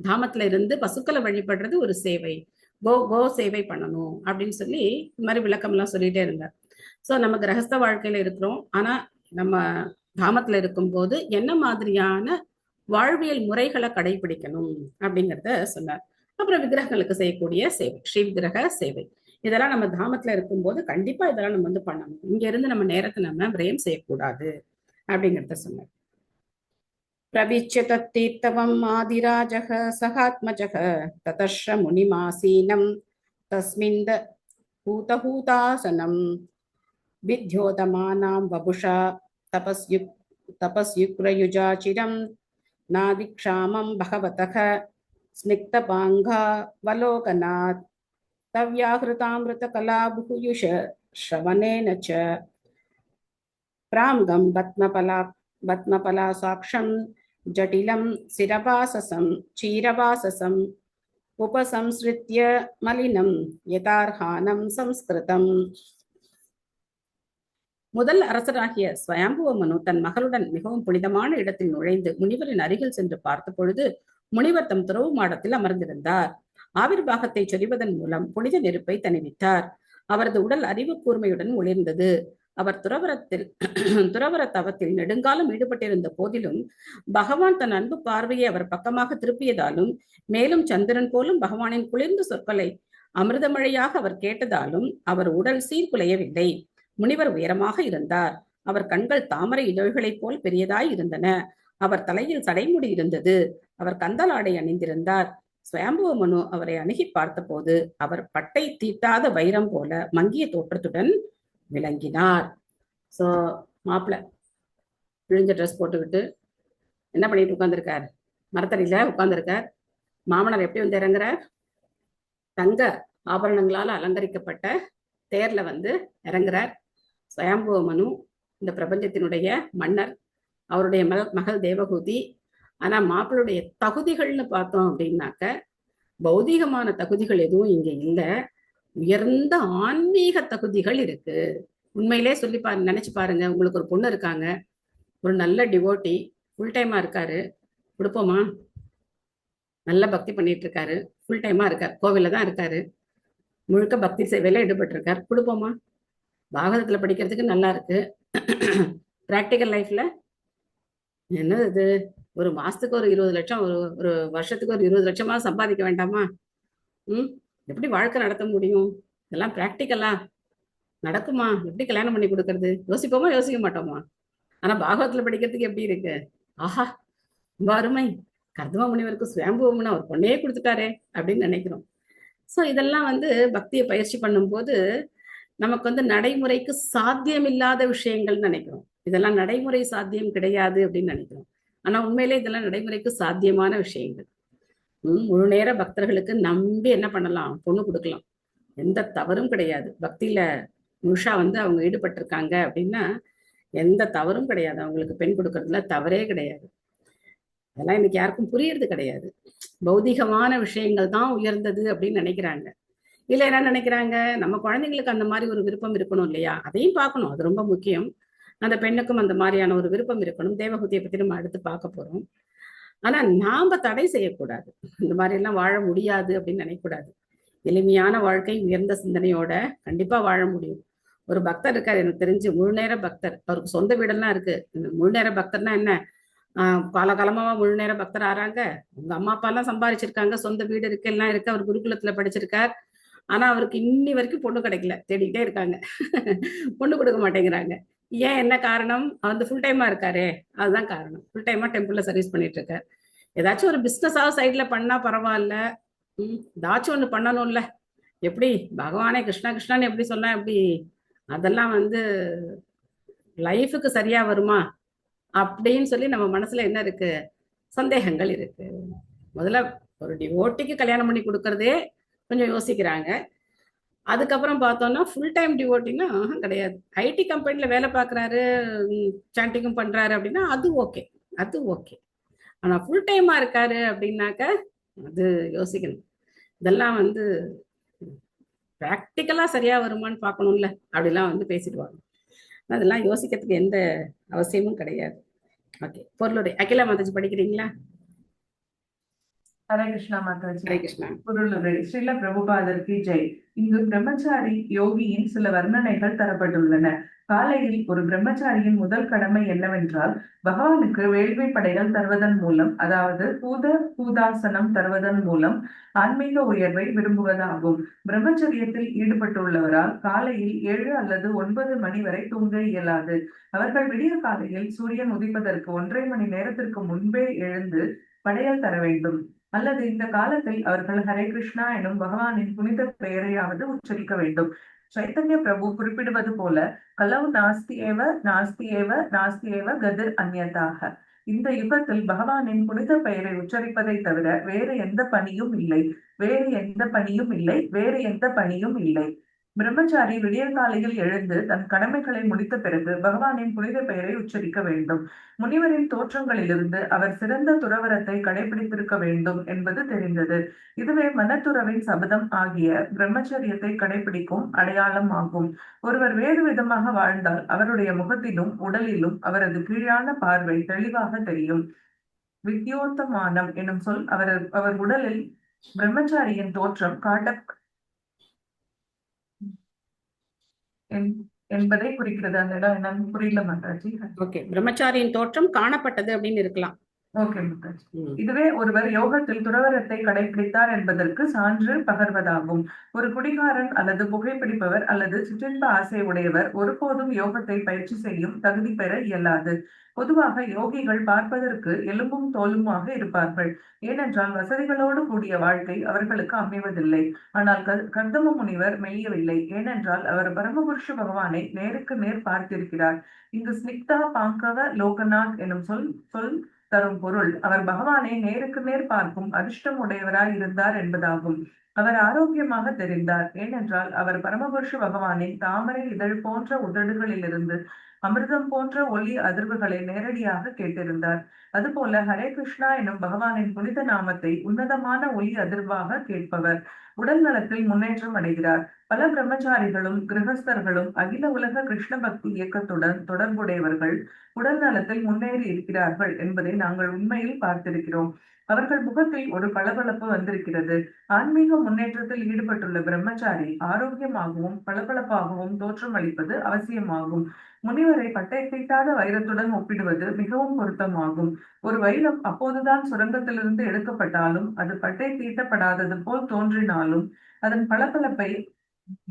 தாமத்துல இருந்து பசுக்களை வழிபடுறது ஒரு சேவை. கோ சேவை பண்ணணும் அப்படின்னு சொல்லி இந்த மாதிரி விளக்கம் எல்லாம் சொல்லிட்டே இருந்தார். சோ நம்ம கிரகஸ்த வாழ்க்கையில இருக்கிறோம், ஆனா நம்ம தாமத்துல இருக்கும்போது என்ன மாதிரியான வாழ்வியல் முறைகளை கடைபிடிக்கணும் அப்படிங்கிறத சொன்னார். அப்புறம் விக்கிரகங்களுக்கு செய்யக்கூடிய சேவை, ஸ்ரீ விக்கிரக சேவை, இதெல்லாம் நம்ம தாமத்துல இருக்கும்போது கண்டிப்பா இதெல்லாம் நம்ம வந்து பண்ணணும். இங்க இருந்து நம்ம நேரத்தை நம்ம விரயம் செய்யக்கூடாது அப்படிங்கிறத சொன்னார். பிரவிச்ய தத்தீர்த்தவம் ஆதிராஜக சகாத்மஜக ததர்ஷ முனிமாசீனம் தஸ்மிந்த பூதஹூதாசனம் வித்யோதமானாம் வபுஷா தபஸ்யுக்ரயுஜாச்சிரம் நாதிக்ஷாமம் பகவதக ஸ்னிக்தபாங்கா வலோகநாத் தவ்யாஹிருதாமிருத கலாபுயுஷ ஸ்ரவணேன ச பிராம்கம் பத்மபலா சாக்ஷம் ஜடிலம் சிரவாசசம் சீரவாசசம் உபசம்ஸ்ருத்ய மலினம் யதார்ஹானம் சம்ஸ்கிருதம். முதல் அரசராகிய ஸ்வயம்புவ மனு தன் மகளுடன் மிகவும் புனிதமான இடத்தில் நுழைந்து முனிவரின் அருகில் சென்று பார்த்த பொழுது முனிவர் தம் துறவு மாடத்தில் அமர்ந்திருந்தார். ஆவிர்வாகத்தை சொரிவதன் மூலம் புனித நெருப்பை தணிவித்தார். அவரது உடல் அறிவு கூர்மையுடன் ஒளிர்ந்தது. அவர் துறவர தவத்தில் நெடுங்காலம் ஈடுபட்டிருந்த போதிலும் பகவான் தன் அன்பு பார்வையை அவர் பக்கமாக திருப்பியதாலும், மேலும் சந்திரன் போலும் பகவானின் குளிர்ந்த சொற்களை அமிர்தமழையாக அவர் கேட்டதாலும் அவர் உடல் சீர்குலையவில்லை. முனிவர் உயரமாக இருந்தார். அவர் கண்கள் தாமரை இதழ்களைப் போல் பெரியதாய் இருந்தன. அவர் தலையில் சடைமுடி இருந்தது. அவர் கந்தலாடை அணிந்திருந்தார். ஸ்வயம்புவ மனு அவரை அணுகி பார்த்தபோது அவர் பட்டை தீட்டாத வைரம் போல மங்கிய தோற்றத்துடன் விளங்கினார். சோ மாப்பிள்ள கிழிஞ்ச ட்ரெஸ் போட்டுக்கிட்டு என்ன பண்ணிட்டு உட்கார்ந்துருக்கார்? மரத்தடியில உட்கார்ந்துருக்கார். மாமனார் எப்படி வந்து இறங்குறார்? தங்க ஆபரணங்களால் அலங்கரிக்கப்பட்ட தேர்ல வந்து இறங்குறார். ஸ்வயம்புவ மனு இந்த பிரபஞ்சத்தினுடைய மன்னர், அவருடைய மகள் தேவகூதி. ஆனா மாப்பிளுடைய தகுதிகள்னு பார்த்தோம் அப்படின்னாக்க பௌதீகமான தகுதிகள் எதுவும் இங்க இல்லை, உயர்ந்த ஆன்மீக தகுதிகள் இருக்கு. உண்மையிலே சொல்லி நினைச்சு பாருங்க, உங்களுக்கு ஒரு பொண்ணு இருக்காங்க, ஒரு நல்ல டிவோட்டி, ஃபுல் டைமா இருக்காரு, கொடுப்போமா? நல்ல பக்தி பண்ணிட்டு இருக்காரு, ஃபுல் டைமா இருக்காரு, கோவில்ல தான் இருக்காரு, முழுக்க பக்தி சேவையில ஈடுபட்டு இருக்காரு, கொடுப்போமா? பாகவதத்துல படிக்கிறதுக்கு நல்லா இருக்கு, பிராக்டிக்கல் லைஃப்ல என்னது இது, ஒரு மாசத்துக்கு ஒரு 20 லட்சம், ஒரு வருஷத்துக்கு ஒரு 20 லட்சமா சம்பாதிக்க வேண்டாமா? எப்படி வாழ்க்கை நடத்த முடியும்? இதெல்லாம் பிராக்டிக்கலா நடக்குமா? எப்படி கல்யாணம் பண்ணி கொடுக்கறது? யோசிப்போமா? யோசிக்க மாட்டோமா? ஆனா பாகவத்துல படிக்கிறதுக்கு எப்படி இருக்கு? ஆஹா, ரொம்ப அருமை, கர்தம முனிவருக்கு சுயம்புவ முனி அவர் பொண்ணையே கொடுத்துட்டாரே அப்படின்னு நினைக்கிறோம். சோ இதெல்லாம் வந்து பக்தியை பயிற்சி பண்ணும்போது நமக்கு வந்து நடைமுறைக்கு சாத்தியம் இல்லாத விஷயங்கள் நினைக்கிறோம். இதெல்லாம் நடைமுறை சாத்தியம் கிடையாது அப்படின்னு நினைக்கிறோம். ஆனா உண்மையிலே இதெல்லாம் நடைமுறைக்கு சாத்தியமான விஷயங்கள். முழு நேர பக்தர்களுக்கு நம்பி என்ன பண்ணலாம்? பொண்ணு கொடுக்கலாம், எந்த தவறும் கிடையாது. பக்தியில முழுஷா வந்து அவங்க ஈடுபட்டிருக்காங்க அப்படின்னா எந்த தவறும் கிடையாது. அவங்களுக்கு பெண் கொடுக்கறதுல தவறே கிடையாது. அதெல்லாம் இன்னைக்கு யாருக்கும் புரியறது கிடையாது. பௌதிகமான விஷயங்கள் தான் உயர்ந்தது அப்படின்னு நினைக்கிறாங்க. இல்ல என்ன நினைக்கிறாங்க, நம்ம குழந்தைங்களுக்கு அந்த மாதிரி ஒரு விருப்பம் இருக்கணும் இல்லையா, அதையும் பார்க்கணும், அது ரொம்ப முக்கியம். அந்த பெண்ணுக்கும் அந்த மாதிரியான ஒரு விருப்பம் இருக்கணும். தேவகூதியை பத்தி நம்ம அடுத்து பார்க்க போறோம். ஆனா நாம தடை செய்யக்கூடாது. இந்த மாதிரி எல்லாம் வாழ முடியாது அப்படின்னு நினைக்கக்கூடாது. எளிமையான வாழ்க்கை, உயர்ந்த சிந்தனையோட கண்டிப்பா வாழ முடியும். ஒரு பக்தர் இருக்காரு, எனக்கு தெரிஞ்சு முழு நேர பக்தர், அவருக்கு சொந்த வீடெல்லாம் இருக்கு. முழு நேர பக்தர்னா என்ன, காலகாலமா முழு நேர பக்தர் ஆறாங்க. உங்க அம்மா அப்பா எல்லாம் சம்பாதிச்சிருக்காங்க, சொந்த வீடு இருக்கு, எல்லாம் இருக்கு, அவர் குருகுலத்துல படிச்சிருக்கார். ஆனா அவருக்கு இன்னி வரைக்கும் பொண்ணு கிடைக்கல, தேடிக்கிட்டே இருக்காங்க, பொண்ணு கொடுக்க மாட்டேங்கிறாங்க. ஏன், என்ன காரணம்? வந்து ஃபுல் டைமா இருக்காரு, அதுதான் காரணம். ஃபுல் டைமா டெம்பிள்ல சர்வீஸ் பண்ணிட்டு இருக்காரு. ஏதாச்சும் ஒரு பிசினஸாவது சைட்ல பண்ணா பரவாயில்ல, ஏதாச்சும் ஒண்ணு பண்ணணும்ல. எப்படி பகவானே கிருஷ்ணா கிருஷ்ணான்னு எப்படி சொன்னா எப்படி? அதெல்லாம் வந்து லைஃபுக்கு சரியா வருமா அப்படின்னு சொல்லி நம்ம மனசுல என்ன இருக்கு? சந்தேகங்கள் இருக்கு. முதல்ல ஒரு டிவோட்டிக்கு கல்யாணம் பண்ணி கொடுக்கறதே கொஞ்சம் யோசிக்கிறாங்க. அதுக்கப்புறம் பார்த்தோம்னா ஃபுல் டைம் டிவோட்டினா கிடையாது. ஐடி கம்பெனில வேலை பார்க்குறாரு, சாண்டிங்கும் பண்றாரு அப்படின்னா அது ஓகே, அது ஓகே. ஆனா ஃபுல் டைமா இருக்காரு அப்படின்னாக்க அது யோசிக்கணும். இதெல்லாம் வந்து பிராக்டிக்கலா சரியா வருமானு பார்க்கணும்ல, அப்படிலாம் வந்து பேசிடுவாங்க. அதெல்லாம் யோசிக்கிறதுக்கு எந்த அவசியமும் கிடையாது. ஓகே, பொருளுரை. அகிலா மாதாஜி படிக்கிறீங்களா? ஹரே கிருஷ்ணா மாதாஜி. ஹரே கிருஷ்ணா. பொருளுரை. ஸ்ரீல பிரபுபாதருக்கு ஜெய். இங்கு பிரம்மச்சாரி யோகியின் சில வர்ணனைகள் தரப்பட்டுள்ளன. காலையில் ஒரு பிரம்மச்சாரியின் முதல் கடமை என்னவென்றால் பகவானுக்கு வேள்வி படைகள் தருவதன் மூலம், அதாவது பூதாசனம் தருவதன் மூலம் ஆன்மீக உயர்வை விரும்புவதாகும். பிரம்மச்சரியத்தில் ஈடுபட்டுள்ளவரால் காலையில் 7 அல்லது 9 மணி வரை தூங்க இயலாது. அவர்கள் விடிய காலையில் சூரியன் உதிப்பதற்கு 1.5 மணி நேரத்திற்கு முன்பே எழுந்து படையல் தர வேண்டும். அல்லது இந்த காலத்தில் அவர்கள் ஹரே கிருஷ்ணா எனும் பகவானின் புனித பெயரையாவது உச்சரிக்க வேண்டும். சைத்தன்ய பிரபு குறிப்பிடுவது போல கலவு நாஸ்தி ஏவ நாஸ்தி ஏவ நாஸ்தி ஏவ கதிர் அந்யதாக. இந்த யுகத்தில் பகவானின் புனித பெயரை உச்சரிப்பதை தவிர வேறு எந்த பணியும் இல்லை, வேறு எந்த பணியும் இல்லை, வேறு எந்த பணியும் இல்லை. பிரம்மச்சாரி விடியற் காலையில் எழுந்து தன் கடமைகளை முடித்த பிறகு பகவானின் புனித பெயரை உச்சரிக்க வேண்டும். முனிவரின் தோற்றங்களிலிருந்து அவர் சிறந்த துறவரத்தை கடைபிடித்திருக்க வேண்டும் என்பது தெரிந்தது. இதுவே மனத்துறவின் சபதம் ஆகிய பிரம்மச்சரியத்தை கடைபிடிக்கும் அடையாளம் ஆகும். ஒருவர் வேறு விதமாக வாழ்ந்தால் அவருடைய முகத்திலும் உடலிலும் அவரது கீழான பார்வை தெளிவாக தெரியும். வித்யோத்தமானம் எனும் சொல் அவர் உடலில் பிரம்மச்சாரியின் தோற்றம் என்பதை குறிக்கிறது. அந்த இடம் என்னன்னு புரியல மாதாஜி. ஓகே, பிரம்மச்சாரியின் தோற்றம் காணப்பட்டது அப்படின்னு இருக்கலாம். ஓகே முத்தாஜி. இதுவே ஒருவர் யோகத்தில் துறவரத்தை கடைபிடித்தார் என்பதற்கு சான்று பகர்வதாகும். ஒரு குடிகாரன் அல்லது புகைப்பிடிப்பவர் அல்லது சிற்றின்ப ஆசை உடையவர் ஒருபோதும் யோகத்தை பயிற்சி செய்யும் தகுதி பெற இயலாது. பொதுவாக யோகிகள் பார்ப்பதற்கு எலும்பும் தோலுமாக இருப்பார்கள். ஏனென்றால் வசதிகளோடு கூடிய வாழ்க்கை அவர்களுக்கு அமைவதில்லை. ஆனால் கர்தம முனிவர் மெய்யவில்லை. ஏனென்றால் அவர் பரமபுருஷ பகவானை நேருக்கு நேர் பார்த்திருக்கிறார். இங்கு ஸ்னிக்தா பாங்கவ லோகநாத் எனும் சொல் தரும் பொருள் அவர் பகவானை நேருக்கு நேர் பார்க்கும் அதிர்ஷ்டம் உடையவராய் இருந்தார் என்பதாகும். அவர் ஆரோக்கியமாக தெரிந்தார். ஏனென்றால் அவர் பரமபுருஷ பகவானின் தாமரை இதழ் போன்ற உதடுகளிலிருந்து அமிர்தம் போன்ற ஒளி அதிர்வுகளை நேரடியாக கேட்டிருந்தார். அதுபோல ஹரே கிருஷ்ணா எனும் பகவானின் புனித நாமத்தை உன்னதமான ஒளி அதிர்வாக கேட்பவர் உடல் நலத்தில் முன்னேற்றம் அடைகிறார். பல பிரம்மச்சாரிகளும் கிரகஸ்தர்களும் அகில உலக கிருஷ்ண பக்தி இயக்கத்துடன் தொடர்புடையவர்கள் உடல் நலத்தில் முன்னேறி இருக்கிறார்கள் என்பதை நாங்கள் உண்மையில் பார்த்திருக்கிறோம். அவர்கள் முகத்தில் ஒரு பளபளப்பு வந்திருக்கிறது. ஆன்மீக முன்னேற்றத்தில் ஈடுபட்டுள்ள பிரம்மச்சாரி ஆரோக்கியமாகவும் பளபளப்பாகவும் தோற்றம் அளிப்பது அவசியமாகும். முனிவரை பட்டை தீட்டாத வைரத்துடன் ஒப்பிடுவது மிகவும் பொருத்தமாகும். ஒரு வைரம் அப்போதுதான் சுரங்கத்திலிருந்து எடுக்கப்பட்டாலும் அது பட்டை தீட்டப்படாதது போல் தோன்றினாலும் அதன் பளபளப்பை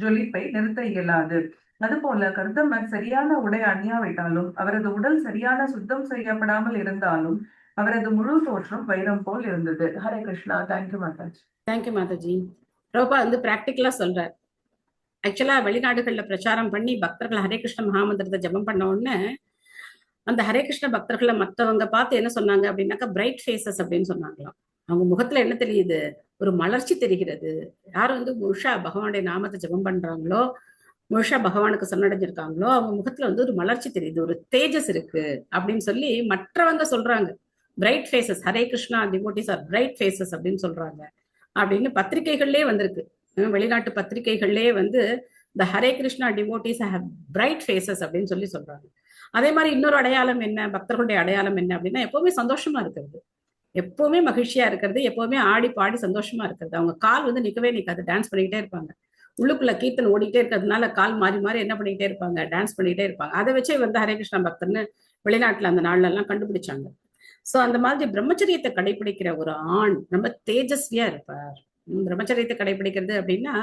ஜொலிப்பை நிறுத்த இயலாது. அதுபோல கர்தமர் சரியான உடை அணியாவிட்டாலும் அவரது உடல் சரியான சுத்தம் செய்யப்படாமல் இருந்தாலும் அவரது முழு தோற்றம் வைரம் போல் இருந்தது. ஹரே கிருஷ்ணா. தேங்க்யூ மாதாஜி. தேங்க்யூ மாதாஜி. பிரபா வந்து பிராக்டிக்கலா சொல்றார். ஆக்சுவலா வெளிநாடுகள்ல பிரச்சாரம் பண்ணி பக்தர்கள் ஹரே கிருஷ்ண மகாமந்திரத்தை ஜபம் பண்ண உடனே அந்த ஹரே கிருஷ்ண பக்தர்களை மற்றவங்க பார்த்து என்ன சொன்னாங்க அப்படின்னாக்கா பிரைட் ஃபேஸஸ் அப்படின்னு சொன்னாங்களாம். அவங்க முகத்துல என்ன தெரியுது? ஒரு மலர்ச்சி தெரிகிறது. யார் வந்து முழுஷா பகவானுடைய நாமத்தை ஜபம் பண்றாங்களோ, முழுஷா பகவானுக்கு சரணடைஞ்சிருக்காங்களோ, அவங்க முகத்துல வந்து ஒரு மலர்ச்சி தெரியுது, ஒரு தேஜஸ் இருக்கு அப்படின்னு சொல்லி மற்றவங்க சொல்றாங்க. Bright faces, Hare Krishna devotees are bright faces அப்படின்னு சொல்றாங்க அப்படின்னு பத்திரிகைகள்லயே வந்திருக்கு. வெளிநாட்டு பத்திரிகைகள்லயே வந்து the Hare Krishna devotees have bright faces அப்படின்னு சொல்லி சொல்றாங்க. அதே மாதிரி இன்னொரு அடையாளம் என்ன, பக்தர்களுடைய அடையாளம் என்ன அப்படின்னா எப்பவுமே சந்தோஷமா இருக்கிறது, எப்பவுமே மகிழ்ச்சியா இருக்கிறது, எப்பவுமே ஆடி பாடி சந்தோஷமா இருக்கிறது. அவங்க கால் வந்து நிக்கவே நிக்காது, டான்ஸ் பண்ணிக்கிட்டே இருப்பாங்க. உள்ளுக்குள்ள கீர்த்தன் ஓடிக்கிட்டே இருக்கிறதுனால கால் மாறி மாறி என்ன பண்ணிக்கிட்டே இருப்பாங்க, டான்ஸ் பண்ணிக்கிட்டே இருப்பாங்க. அதை வச்சே வந்து ஹரே கிருஷ்ணா பக்தர்னு வெளிநாட்டுல அந்த நாள்ல எல்லாம் கண்டுபிடிச்சாங்க. சோ அந்த மாதிரி பிரம்மச்சரியத்தை கடைபிடிக்கிற ஒரு ஆண் ரொம்ப தேஜஸ்வியா இருப்பார். பிரம்மச்சரியத்தை கடைபிடிக்கிறது அப்படின்னா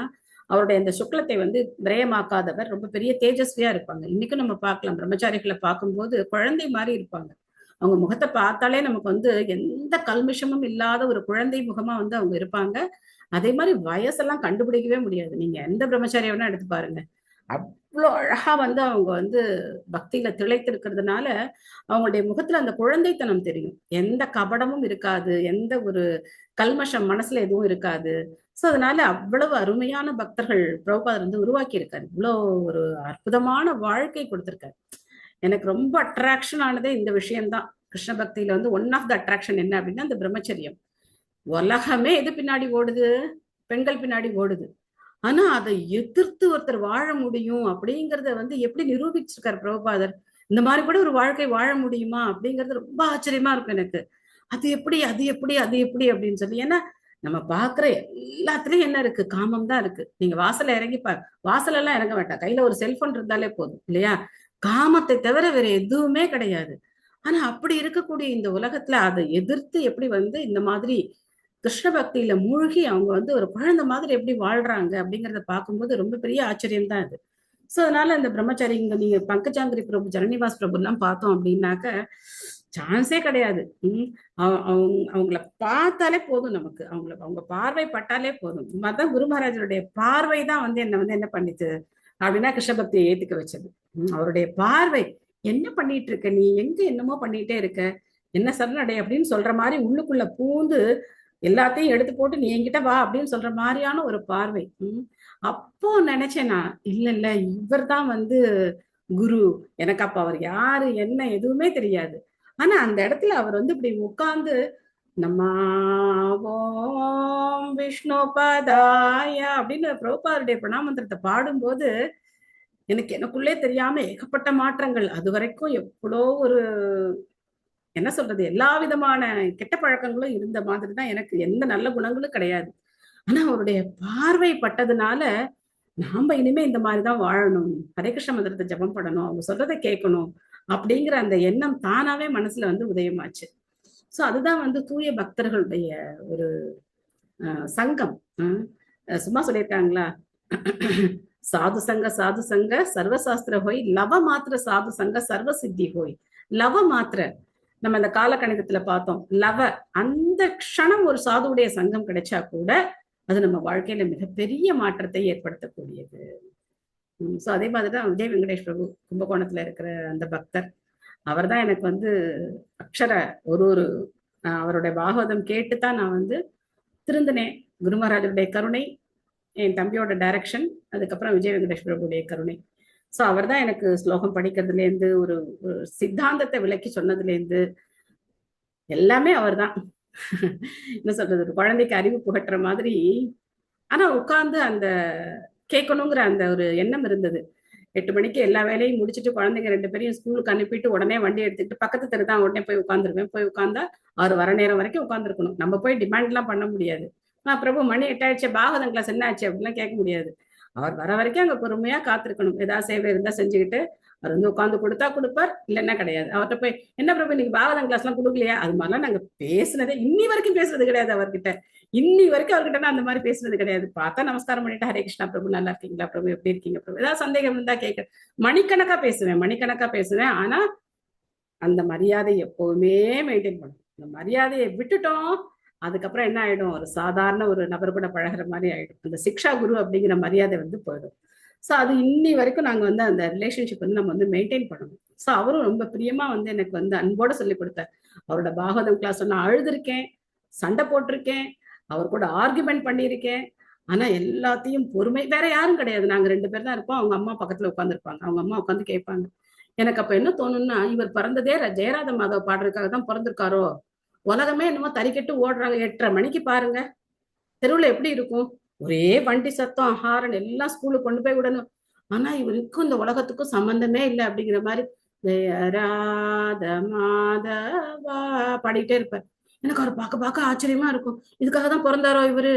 அவருடைய அந்த சுக்லத்தை வந்து விரயமாக்காதவர், ரொம்ப பெரிய தேஜஸ்வியா இருப்பாங்க. இன்னைக்கும் நம்ம பார்க்கலாம், பிரம்மச்சாரிகளை பார்க்கும்போது குழந்தை மாதிரி இருப்பாங்க. அவங்க முகத்தை பார்த்தாலே நமக்கு வந்து எந்த கல்மிஷமும் இல்லாத ஒரு குழந்தை முகமா வந்து அவங்க இருப்பாங்க. அதே மாதிரி வயசெல்லாம் கண்டுபிடிக்கவே முடியாது. நீங்க எந்த பிரம்மச்சாரியை வேணா எடுத்து பாருங்க, அவ்வளோ அழகா வந்து அவங்க வந்து பக்தியில திளைத்திருக்கிறதுனால அவங்களுடைய முகத்துல அந்த குழந்தைத்தனம் தெரியும். எந்த கபடமும் இருக்காது, எந்த ஒரு கல்மஷம் மனசுல எதுவும் இருக்காது. சோ அதனால அவ்வளவு அருமையான பக்தர்கள் பிரபுபாதர் வந்து உருவாக்கி இருக்காரு. இவ்வளோ ஒரு அற்புதமான வாழ்க்கை கொடுத்திருக்காரு. எனக்கு ரொம்ப அட்ராக்ஷன் ஆனதே இந்த விஷயம்தான். கிருஷ்ண பக்தியில வந்து ஒன் ஆஃப் த அட்ராக்ஷன் என்ன அப்படின்னா இந்த பிரம்மச்சரியம். உலகமே எது பின்னாடி ஓடுது? பெண்கள் பின்னாடி ஓடுது. ஆனா அதை எதிர்த்து ஒருத்தர் வாழ முடியும் அப்படிங்கறத வந்து எப்படி நிரூபிச்சிருக்காரு பிரபுபாதர். இந்த மாதிரி கூட ஒரு வாழ்க்கை வாழ முடியுமா அப்படிங்கிறது ரொம்ப ஆச்சரியமா இருக்கும் எனக்கு. அது எப்படி அது எப்படி அது எப்படி அப்படின்னு சொல்லி. ஏன்னா நம்ம பாக்குற எல்லாத்துலயும் என்ன இருக்கு? காமம் தான் இருக்கு. நீங்க வாசல்ல இறங்கி பாரு, வாசல் எல்லாம் இறங்க வேண்டாம், கையில ஒரு செல்போன் இருந்தாலே போதும் இல்லையா? காமத்தை தவிர வேற எதுவுமே கிடையாது. ஆனா அப்படி இருக்கக்கூடிய இந்த உலகத்துல அதை எதிர்த்து எப்படி வந்து இந்த மாதிரி கிருஷ்ண பக்தியில மூழ்கி அவங்க வந்து ஒரு குழந்தை மாதிரி எப்படி வாழ்றாங்க அப்படிங்கறத பார்க்கும்போது ரொம்ப பெரிய ஆச்சரியம் தான் அது. சோ அதனால இந்த பிரம்மச்சாரி இங்க நீங்க பங்கஜாங்கிரி பிரபு, ஜனனிவாஸ் பிரபு எல்லாம் பார்த்தோம் அப்படின்னாக்க சான்ஸே கிடையாது. அவங்கள பார்த்தாலே போதும் நமக்கு, அவங்க பார்வை பட்டாலே போதும். அதான் குரு மகாராஜருடைய பார்வை தான் வந்து என்ன பண்ணிச்சு அப்படின்னா கிருஷ்ண பக்தியை ஏத்துக்க வச்சது. அவருடைய பார்வை, என்ன பண்ணிட்டு இருக்க நீ, எங்க என்னமோ பண்ணிட்டே இருக்க, என்ன சரணடை அப்படின்னு சொல்ற மாதிரி உள்ளுக்குள்ள பூந்து எல்லாத்தையும் எடுத்து போட்டு நீ என்கிட்ட வா அப்படின்னு சொல்ற மாதிரியான ஒரு பார்வை. அப்போ நினைச்சேன் நான், இல்ல இவர் தான் வந்து குரு. எனக்கு அப்ப அவர் யாரு என்ன எதுவுமே தெரியாது. ஆனா அந்த இடத்துல அவர் வந்து இப்படி உட்கார்ந்து நமாவோம் விஷ்ணு பதாய அப்படின்னு பிரபுபாதருடைய பிரணாமந்திரத்தை பாடும்போது எனக்கு எனக்குள்ளே தெரியாம ஏகப்பட்ட மாற்றங்கள். அது வரைக்கும் எவ்வளோ ஒரு என்ன சொல்றது, எல்லா விதமான கெட்ட பழக்கங்களும் இருந்த மாதிரி தான், எனக்கு எந்த நல்ல குணங்களும் கிடையாது. ஆனா அவருடைய பார்வை பட்டதுனால நாம இனிமே இந்த மாதிரிதான் வாழணும், ஹரே கிருஷ்ண மந்திரத்தை ஜபம் பண்ணணும், அவங்க சொல்றதை கேட்கணும் அப்படிங்கிற அந்த எண்ணம் தானாவே மனசுல வந்து உதயமாச்சு. சோ அதுதான் வந்து தூய பக்தர்களுடைய ஒரு சங்கம். சும்மா சொல்லியிருக்காங்களா, சாது சங்க சர்வசாஸ்திர ஹோய், லவ மாத்திர சாது சங்க சர்வ சித்தி ஹோய். லவ மாத்திர நம்ம இந்த காலக்கணிதத்துல பார்த்தோம், லவ அந்த க்ஷணம் ஒரு சாதுவுடைய சங்கம் கிடைச்சா கூட அது நம்ம வாழ்க்கையில மிகப்பெரிய மாற்றத்தை ஏற்படுத்தக்கூடியது. சோ அதே மாதிரிதான் விஜய் வெங்கடேஷ் பிரபு, கும்பகோணத்துல இருக்கிற அந்த பக்தர், அவர் தான் எனக்கு வந்து அக்ஷர ஒரு அவருடைய பாகவதம் கேட்டுத்தான் நான் வந்து திருந்தினேன். குரு மகாராஜருடைய கருணை, என் தம்பியோட டைரக்ஷன், அதுக்கப்புறம் விஜய் வெங்கடேஷ் பிரபுடைய கருணை. சோ அவர் தான் எனக்கு ஸ்லோகம் படிக்கிறதுல இருந்து ஒரு சித்தாந்தத்தை விளக்கி சொன்னதுல இருந்து எல்லாமே அவர் தான். என்ன சொல்றது, ஒரு குழந்தைக்கு அறிவு புகட்டுற மாதிரி. ஆனா உட்கார்ந்து அந்த கேட்கணுங்கிற அந்த ஒரு எண்ணம் இருந்தது. 8 மணிக்கு எல்லா வேலையும் முடிச்சுட்டு குழந்தைங்க 2 பேரையும் ஸ்கூலுக்கு அனுப்பிட்டு உடனே வண்டி எடுத்துக்கிட்டு பக்கத்து தெரு தான், உடனே போய் உட்காந்துருவேன். போய் உட்கார்ந்தா அவர் வர நேரம் வரைக்கும் உட்காந்துருக்கணும். நம்ம போய் டிமாண்ட் எல்லாம் பண்ண முடியாது. பிரபு மணி 8 ஆயிடுச்சு, பாகவதம் கிளாஸ் என்ன ஆச்சு அப்படிலாம் கேட்க முடியாது. அவர் வர வரைக்கும் அங்க பொறுமையா காத்திருக்கணும். ஏதாவது சேவை இருந்தா செஞ்சுக்கிட்டு அவர் வந்து உட்காந்து கொடுத்தா கொடுப்பார், இல்லைன்னா கிடையாது. அவர்கிட்ட போய் என்ன பிரபு இன்னைக்கு பாகவதம் கிளாஸ் எல்லாம் கொடுக்கலையா, அது மாதிரிலாம் நாங்க பேசுனதே இன்னி வரைக்கும் பேசுறது கிடையாது அவர்கிட்ட. இன்னி வரைக்கும் அவர்கிட்ட நான் அந்த மாதிரி பேசுறது கிடையாது. பார்த்தா நமஸ்காரம் பண்ணிட்டு ஹரே கிருஷ்ணா பிரபு, நல்லா இருக்கீங்களா பிரபு, எப்படி இருக்கீங்க பிரபு, ஏதாவது சந்தேகம் இருந்தா கேட்க மணிக்கணக்கா பேசுவேன். ஆனா அந்த மரியாதை எப்பவுமே மெயின்டைன் பண்ணும். அந்த மரியாதையை விட்டுட்டோம், அதுக்கப்புறம் என்ன ஆயிடும், ஒரு சாதாரண ஒரு நபர் கூட பழகிற மாதிரி ஆயிடும். அந்த சிக்ஷா குரு அப்படிங்கிற மரியாதை வந்து போயிடும். ஸோ அது இன்னி வரைக்கும் நாங்க வந்து அந்த ரிலேஷன்ஷிப் வந்து நம்ம வந்து மெயின்டைன் பண்ணணும். ஸோ அவரும் ரொம்ப பிரியமா வந்து எனக்கு வந்து அன்போட சொல்லி கொடுத்தார். அவரோட பாகவதம் கிளாஸ் நான் அழுதுருக்கேன், சண்டை போட்டிருக்கேன், அவர் கூட ஆர்குமெண்ட் பண்ணியிருக்கேன். ஆனா எல்லாத்தையும் பொறுமை, வேற யாரும் கிடையாது, நாங்க 2 பேர் தான் இருப்போம். அவங்க அம்மா பக்கத்துல உட்காந்துருப்பாங்க, அவங்க அம்மா உட்காந்து கேட்பாங்க. எனக்கு அப்ப என்ன தோணும்னா, இவர் பிறந்ததே ஜெயராத மாதவ பாடுறதுக்காக தான் பிறந்திருக்காரோ, உலகமே என்னமோ தறிக்கெட்டு ஓடுறாங்க. 8:30 மணிக்கு பாருங்க தெருவுல எப்படி இருக்கும், ஒரே வண்டி சத்தம், ஹாரன், எல்லாம் ஸ்கூலுக்கு கொண்டு போய் விடணும். ஆனா இவருக்கும் இந்த உலகத்துக்கும் சம்பந்தமே இல்லை அப்படிங்கிற மாதிரி ஜெயராத மாதவா பாடிட்டே இருப்பார். எனக்கு அவர் பார்க்க ஆச்சரியமா இருக்கும். இதுக்காக தான் பிறந்தாரோ இவரு,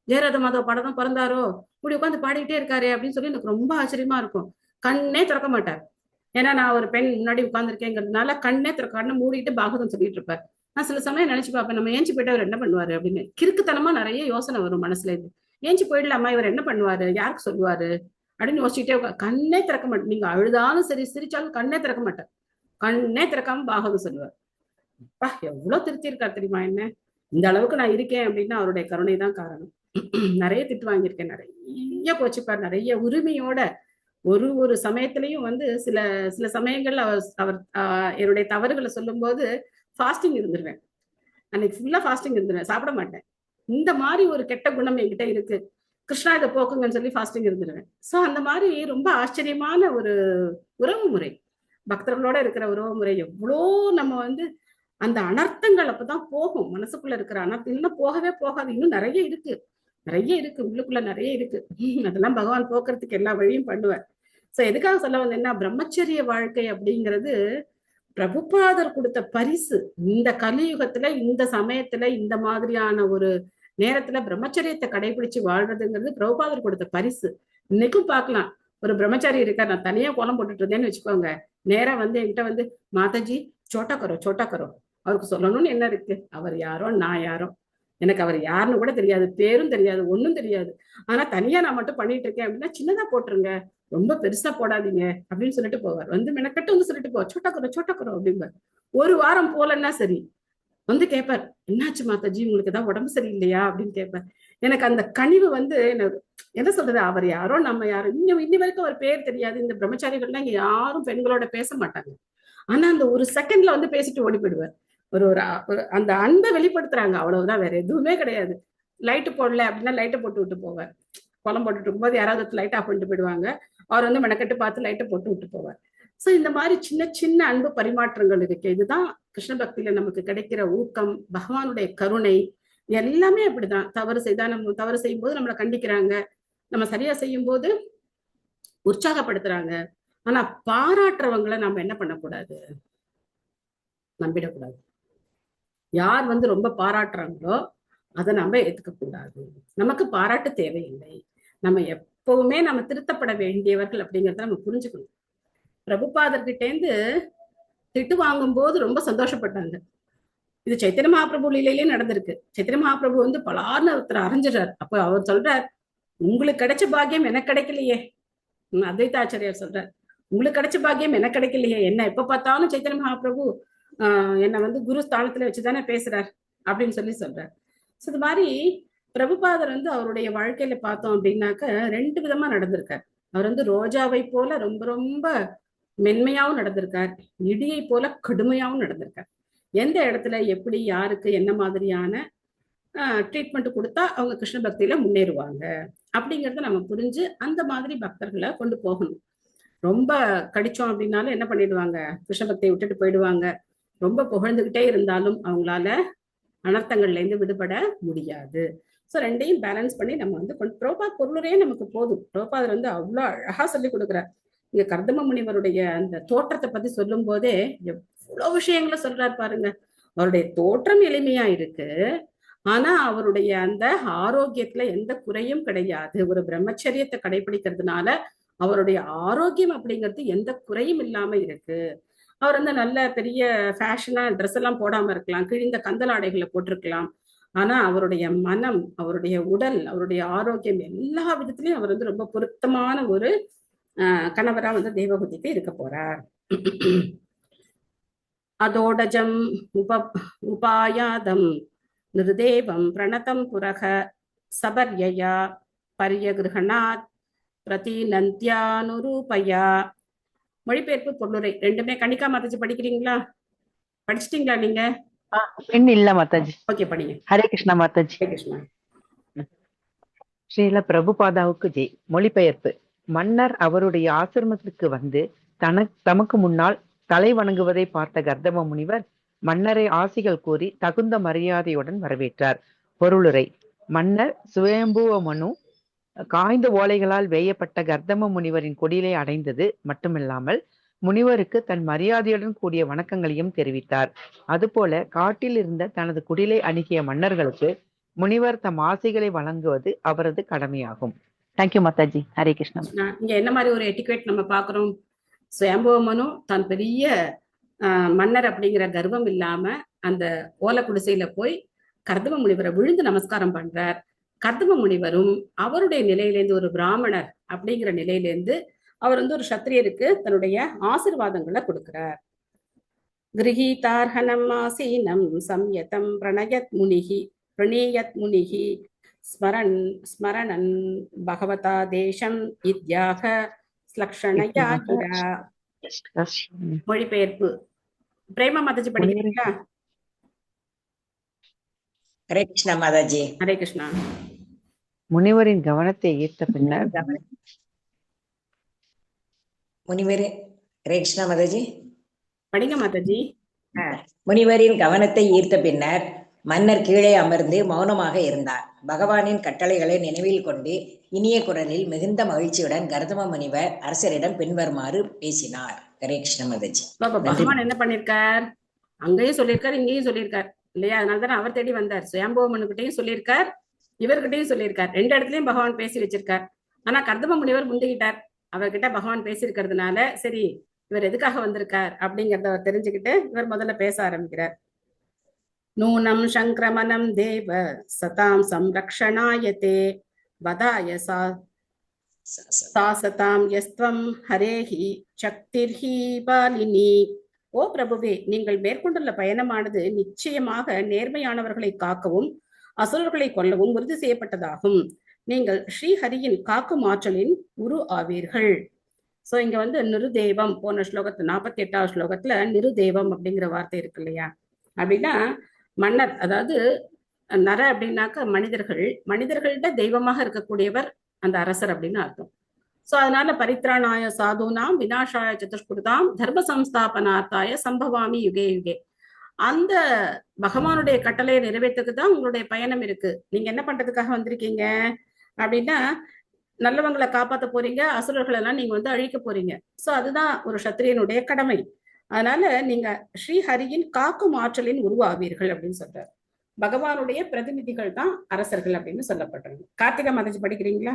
ஜெயராத மாதவ பாட தான் பிறந்தாரோ, இப்படி உட்காந்து பாடிக்கிட்டே இருக்காரு அப்படின்னு சொல்லி எனக்கு ரொம்ப ஆச்சரியமா இருக்கும். கண்ணே திறக்க மாட்டார். ஏன்னா நான் ஒரு பெண் முன்னாடி உட்கார்ந்துருக்கேங்கிறதுனால கண்ணே கண்ணை மூடிட்டு பாகவதம் சொல்லிட்டு இருப்பார். நான் சில சமயம் நினைச்சு பார்ப்பேன், நம்ம ஏஞ்சி போயிட்டு அவர் என்ன பண்ணுவாரு அப்படின்னு. கிறுக்குத்தனமா நிறைய யோசனை வரும் மனசுல இருந்து. ஏஞ்சி போயிடலாமா, இவர் என்ன பண்ணுவாரு, யாருக்கு சொல்லுவாரு அப்படின்னு யோசிச்சுட்டே கண்ணே திறக்க மாட்டேன். நீங்க அழுதாலும் சரி, சிரிச்சாலும் கண்ணே திறக்க மாட்டேன். கண்ணே திறக்காம பாகவதம் சொல்லுவார். அப்பா எவ்வளவு திருத்தி இருக்காரு தெரியுமா என்ன. இந்த அளவுக்கு நான் இருக்கேன் அப்படின்னா அவருடைய கருணை தான் காரணம். நிறைய திட்டு வாங்கியிருக்கேன், நிறைய கோச்சிப்பார், நிறைய உரிமையோட. ஒரு சமயத்திலையும் வந்து சில சமயங்கள்ல அவர் என்னுடைய தவறுகளை சொல்லும் போது ஃபாஸ்டிங் இருந்துருவேன். அன்னைக்கு ஃபுல்லா ஃபாஸ்டிங் இருந்துருவேன், சாப்பிட மாட்டேன். இந்த மாதிரி ஒரு கெட்ட குணம் என்கிட்ட இருக்கு, கிருஷ்ணா இதை போக்குங்கன்னு சொல்லி ஃபாஸ்டிங் இருந்துருவேன். சோ அந்த மாதிரி ரொம்ப ஆச்சரியமான ஒரு உறவு முறை, பக்தர்களோட இருக்கிற உறவு முறை. எவ்வளோ நம்ம வந்து அந்த அனர்த்தங்கள் அப்பதான் போகும், மனசுக்குள்ள இருக்கிற அனர்த்தம் இன்னும் போகவே போகாது. இன்னும் நிறைய இருக்கு உள்ளுக்குள்ள நிறைய இருக்கு. அதெல்லாம் பகவான் போக்குறதுக்கு எல்லா வழியும் பண்ணுவார். சோ எதுக்காக சொல்ல வந்தேன்னா, பிரம்மச்சரிய வாழ்க்கை அப்படிங்கிறது பிரபுபாதர் கொடுத்த பரிசு. இந்த கலியுகத்துல, இந்த சமயத்துல, இந்த மாதிரியான ஒரு நேரத்துல பிரம்மச்சரியத்தை கடைபிடிச்சு வாழ்றதுங்கிறது பிரபுபாதர் கொடுத்த பரிசு. இன்னைக்கும் பார்க்கலாம், ஒரு பிரம்மச்சாரி இருக்கார், நான் தனியா கோலம் போட்டுட்டு இருந்தேன்னு வச்சுக்கோங்க, நேரா வந்து என்கிட்ட வந்து மாதாஜி சோட்டா கரோ. அவருக்கு சொல்லணும்னு என்ன இருக்கு, அவர் யாரோ நான் யாரோ, எனக்கு அவர் யாருன்னு கூட தெரியாது, பேரும் தெரியாது, ஒன்னும் தெரியாது. ஆனா தனியா நான் மட்டும் பண்ணிட்டு இருக்கேன் அப்படின்னா, சின்னதா போட்டுருங்க, ரொம்ப பெருசா போடாதீங்க அப்படின்னு சொல்லிட்டு போவார். வந்து மெனக்கட்டு வந்து சொல்லிட்டு போவார், சோட்டா கரோ அப்படிம்பார். ஒரு வாரம் போலன்னா சரி வந்து கேட்பார், என்னாச்சு மாதாஜி உங்களுக்கு ஏதாவது உடம்பு சரியில்லையா அப்படின்னு கேட்பார். எனக்கு அந்த கனிவு வந்து என்ன சொல்றது, அவர் யாரோ நம்ம யாரோ, இன்னி வரைக்கும் அவர் பேர் தெரியாது. இந்த பிரம்மச்சாரிகள்லாம் இங்க யாரும் பெண்களோட பேச மாட்டாங்க. ஆனா அந்த ஒரு செகண்ட்ல வந்து பேசிட்டு ஓடி போயிடுவார். ஒரு அந்த அன்பை வெளிப்படுத்துறாங்க, அவ்வளவுதான், வேற எதுவுமே கிடையாது. லைட்டு போடல அப்படின்னா லைட்டை போட்டு விட்டு போவார். கோலம் போட்டுட்டு இருக்கும்போது யாராவது லைட் ஆஃப் பண்ணிட்டு போயிடுவாங்க, அவர் வந்து மெனக்கட்டு பார்த்து லைட்டை போட்டு விட்டு போவார். சோ இந்த மாதிரி சின்ன சின்ன அன்பு பரிமாற்றங்கள் இருக்கு. இதுதான் கிருஷ்ண பக்தியில நமக்கு கிடைக்கிற ஊக்கம், பகவானுடைய கருணை. எல்லாமே அப்படிதான். தவறு செய்யும் போது நம்மளை கண்டிக்கிறாங்க, நம்ம சரியா செய்யும் போது உற்சாகப்படுத்துறாங்க. ஆனா பாராட்டுறவங்களை நம்ம என்ன பண்ணக்கூடாது, நம்பிடக்கூடாது. யார் வந்து ரொம்ப பாராட்டுறாங்களோ அதை நம்ம ஏத்துக்க கூடாது. நமக்கு பாராட்டு தேவையில்லை, நம்ம எப்பவுமே நம்ம திருத்தப்பட வேண்டியவர்கள் அப்படிங்கிறத நம்ம இது சைத்தன்ய மகாபிரபு லீலையிலே நடந்திருக்கு. சைத்தன்ய மகாபிரபு வந்து பலார்னு ஒருத்தர் அரைஞ்சிடுறார். அப்ப அவர் சொல்றார், உங்களுக்கு கிடைச்ச பாக்கியம் எனக்கு கிடைக்கலையே. அத்வைதாச்சாரியார் சொல்றார், உங்களுக்கு கிடைச்ச பாக்கியம் எனக்கு கிடைக்கலையே. என்ன எப்ப பார்த்தாலும் சைத்தன்ய மகாபிரபு என்னை வந்து குரு ஸ்தானத்துல வச்சுதானே பேசுறார் அப்படின்னு சொல்றார். ஸோ இது மாதிரி பிரபுபாதர் வந்து அவருடைய வாழ்க்கையில பார்த்தோம் அப்படின்னாக்க 2 விதமா நடந்திருக்கார். அவர் வந்து ரோஜாவை போல ரொம்ப ரொம்ப மென்மையாவும் நடந்திருக்கார், இடியை போல கடுமையாவும் நடந்திருக்கார். எந்த இடத்துல எப்படி யாருக்கு என்ன மாதிரியான ட்ரீட்மெண்ட் கொடுத்தா அவங்க கிருஷ்ண பக்தியில முன்னேறுவாங்க அப்படிங்கறத நம்ம புரிஞ்சு அந்த மாதிரி பக்தர்களை கொண்டு போகணும். ரொம்ப கடிச்சோம் அப்படின்னாலும் என்ன பண்ணிடுவாங்க, கிருஷ்ண பக்தியை விட்டுட்டு போயிடுவாங்க. ரொம்ப புகழ்ந்துகிட்டே இருந்தாலும் அவங்களால அனர்த்தங்கள்ல இருந்து விடுபட முடியாது. ஸோ 2ஐயும் பேலன்ஸ் பண்ணி நம்ம வந்து பிரபுபாத் பொருளரே நமக்கு போதும். பிரபுபாதர் வந்து அவ்வளோ அழகா சொல்லி கொடுக்குறார். இங்க கர்தம முனிவருடைய அந்த தோற்றத்தை பத்தி சொல்லும் போதே எவ்வளவு விஷயங்களை சொல்றாரு பாருங்க. அவருடைய தோற்றம் எளிமையா இருக்கு, ஆனா அவருடைய அந்த ஆரோக்கியத்துல எந்த குறையும் கிடையாது. ஒரு பிரம்மச்சரியத்தை கடைபிடிக்கிறதுனால அவருடைய ஆரோக்கியம் அப்படிங்கிறது எந்த குறையும் இல்லாம இருக்கு. அவர் வந்து நல்ல பெரிய ஃபேஷனா ட்ரெஸ் எல்லாம் போடாம இருக்கலாம், கிழிந்த கந்தல் ஆடைகளை போட்டிருக்கலாம், ஆனா அவருடைய மனம், அவருடைய உடல், அவருடைய ஆரோக்கியம் எல்லா விதத்திலையும் அவர் வந்து ரொம்ப பொருத்தமான ஒரு கணவரா வந்து தேவகூதிக்கு இருக்க போறார். அதோடஜம் உபாயாதம் நிருதேவம் பிரணதம் புரக சபர்யா பரியகிருஹணாத் பிரதிநந்தியானுரூபயா. மொழிபெயர்ப்பு பொருளுரை 2மே கணிக்கா மாதாஜி படிக்கிறீங்களா? படிச்சிட்டீங்களா நீங்க? இல்ல மாதாஜி. ஓகே, படிங்க. ஹரே கிருஷ்ணா மாதாஜி. ஹரே கிருஷ்ணா. ஸ்ரீல பிரபுபாதாவுக்கு ஜெய். மொழிபெயர்ப்பு. மன்னர் அவருடைய ஆசிரமத்திற்கு வந்து தமக்கு முன்னால் தலை வணங்குவதை பார்த்த கர்தம முனிவர் மன்னரை ஆசிகள் கூறி தகுந்த மரியாதையுடன் வரவேற்றார். பொருளுரை. மன்னர் சுயம்புவ மனு காய்ந்த ஓலைகளால் வேயப்பட்ட கர்தம முனிவரின் குடிலை அடைந்தது மட்டுமில்லாமல் முனிவருக்கு தன் மரியாதையுடன் கூடிய வணக்கங்களையும் தெரிவித்தார். அதுபோல காட்டில் இருந்த தனது குடிலை அணுகிய மன்னர்களுக்கு முனிவர் தம் ஆசைகளை வழங்குவது அவரது கடமையாகும். தேங்க்யூ மாதாஜி. ஹரே கிருஷ்ணா. இங்க என்ன மாதிரி ஒரு எட்டிக்வேட் நம்ம பாக்குறோம்? சுயம்புவ மனு தான் பெரிய மன்னர் அப்படிங்கிற கர்வம் இல்லாம அந்த ஓலை குடிசையில போய் கர்தம முனிவரை விழுந்து நமஸ்காரம் பண்றார். கர்தம முனிவரும் அவருடைய நிலையிலேருந்து, ஒரு பிராமணர் அப்படிங்கிற நிலையிலேருந்து அவர் வந்து ஒரு சத்திரியருக்கு தன்னுடைய ஆசீர்வாதங்களை கொடுக்கிறார். கிரகீதார்ஹனம் ஆசீனம் சம்யதம் பிரணயத் முனிகி ஸ்மரணன் பகவதா தேசம் இத்யாக ஸ்லக்ஷணயா கிரா. மொழிபெயர்ப்பு. பிரேமா மாதாஜி படிக்கிறீங்களா? ஹரே கிருஷ்ணா மாதாஜி. ஹரே கிருஷ்ணா. முனிவரின் கவனத்தை ஈர்த்த பின்னர் ஹரே கிருஷ்ணா மாதாஜி. படிங்க மாதாஜி. முனிவரின் கவனத்தை ஈர்த்த பின்னர் மன்னர் கீழே அமர்ந்து மௌனமாக இருந்தார். பகவானின் கட்டளைகளை நினைவில் கொண்டு இனிய குரலில் மிகுந்த மகிழ்ச்சியுடன் கர்தம முனிவர் அரசரிடம் பின்வருமாறு பேசினார். ஹரே கிருஷ்ண மாதாஜி. பகவான் என்ன பண்ணிருக்கார்? அங்கேயும் சொல்லியிருக்கார், இங்கேயும் சொல்லியிருக்கார் இல்லையா? அதனாலதான் அவர் தேடி வந்தார். சுயம்புவ மனுக்கிட்டையும் சொல்லியிருக்கார், இவர்கிட்டையும் சொல்லியிருக்கார். 2 இடத்துலயும் பகவான் பேசி வச்சிருக்கார். ஆனா கர்தம முனிவர் முந்திக்கிட்டார். அவர்கிட்ட பகவான் பேசியிருக்கிறதுனால சரி இவர் எதுக்காக வந்திருக்கார் அப்படிங்கறத அவர் தெரிஞ்சுக்கிட்டு இவர் முதல்ல பேச ஆரம்பிக்கிறார். நூனம் சங்கிரமணம் தேவ சதாம் சம்ரக்ஷணாயதே வதாய சாசதாம் யஸ்த்வம் ஹரேஹி சக்திர்ஹி பாலினி. ஓ பிரபுவே, நீங்கள் மேற்கொண்டுள்ள பயணமானது நிச்சயமாக நேர்மையானவர்களை காக்கவும் அசுரர்களை கொல்லவும் உறுதி செய்யப்பட்டதாகும். நீங்கள் ஸ்ரீஹரியின் காக்கும் ஆற்றலின் உரு ஆவீர்கள். சோ இங்க வந்து நிருதேவம் போன ஸ்லோகத்துல 48வது ஸ்லோகத்துல நிருதேவம் அப்படிங்கிற வார்த்தை இருக்கு இல்லையா? அப்படின்னா மன்னர், அதாவது நர அப்படின்னாக்க மனிதர்கள்ட தெய்வமாக இருக்கக்கூடியவர் அந்த அரசர் அப்படின்னு அர்த்தம். சோ அதனால பரித்ராணாய சாதுனாம் விநாசாய சதுஷ்கிருதாம் தர்ம சம்ஸ்தாபனார்த்தாய சம்பவாமி யுகே யுகே. அந்த பகவானுடைய கட்டளையை நிறைவேற்றதுக்கு தான் உங்களுடைய பயணம் இருக்கு. நீங்க என்ன பண்றதுக்காக வந்திருக்கீங்க அப்படின்னா, நல்லவங்களை காப்பாற்ற போறீங்க, அசுரர்கள் எல்லாம் நீங்க வந்து அழிக்க போறீங்க. சோ அதுதான் ஒரு சத்திரியனுடைய கடமை. அதனால நீங்க ஸ்ரீஹரியின் காக்கும் ஆற்றலின் உருவாவீர்கள் அப்படின்னு சொல்றாரு. பகவானுடைய பிரதிநிதிகள் தான் அரசர்கள் அப்படின்னு சொல்லப்படுறாங்க. கார்த்திகா மாதாஜி படிக்கிறீங்களா?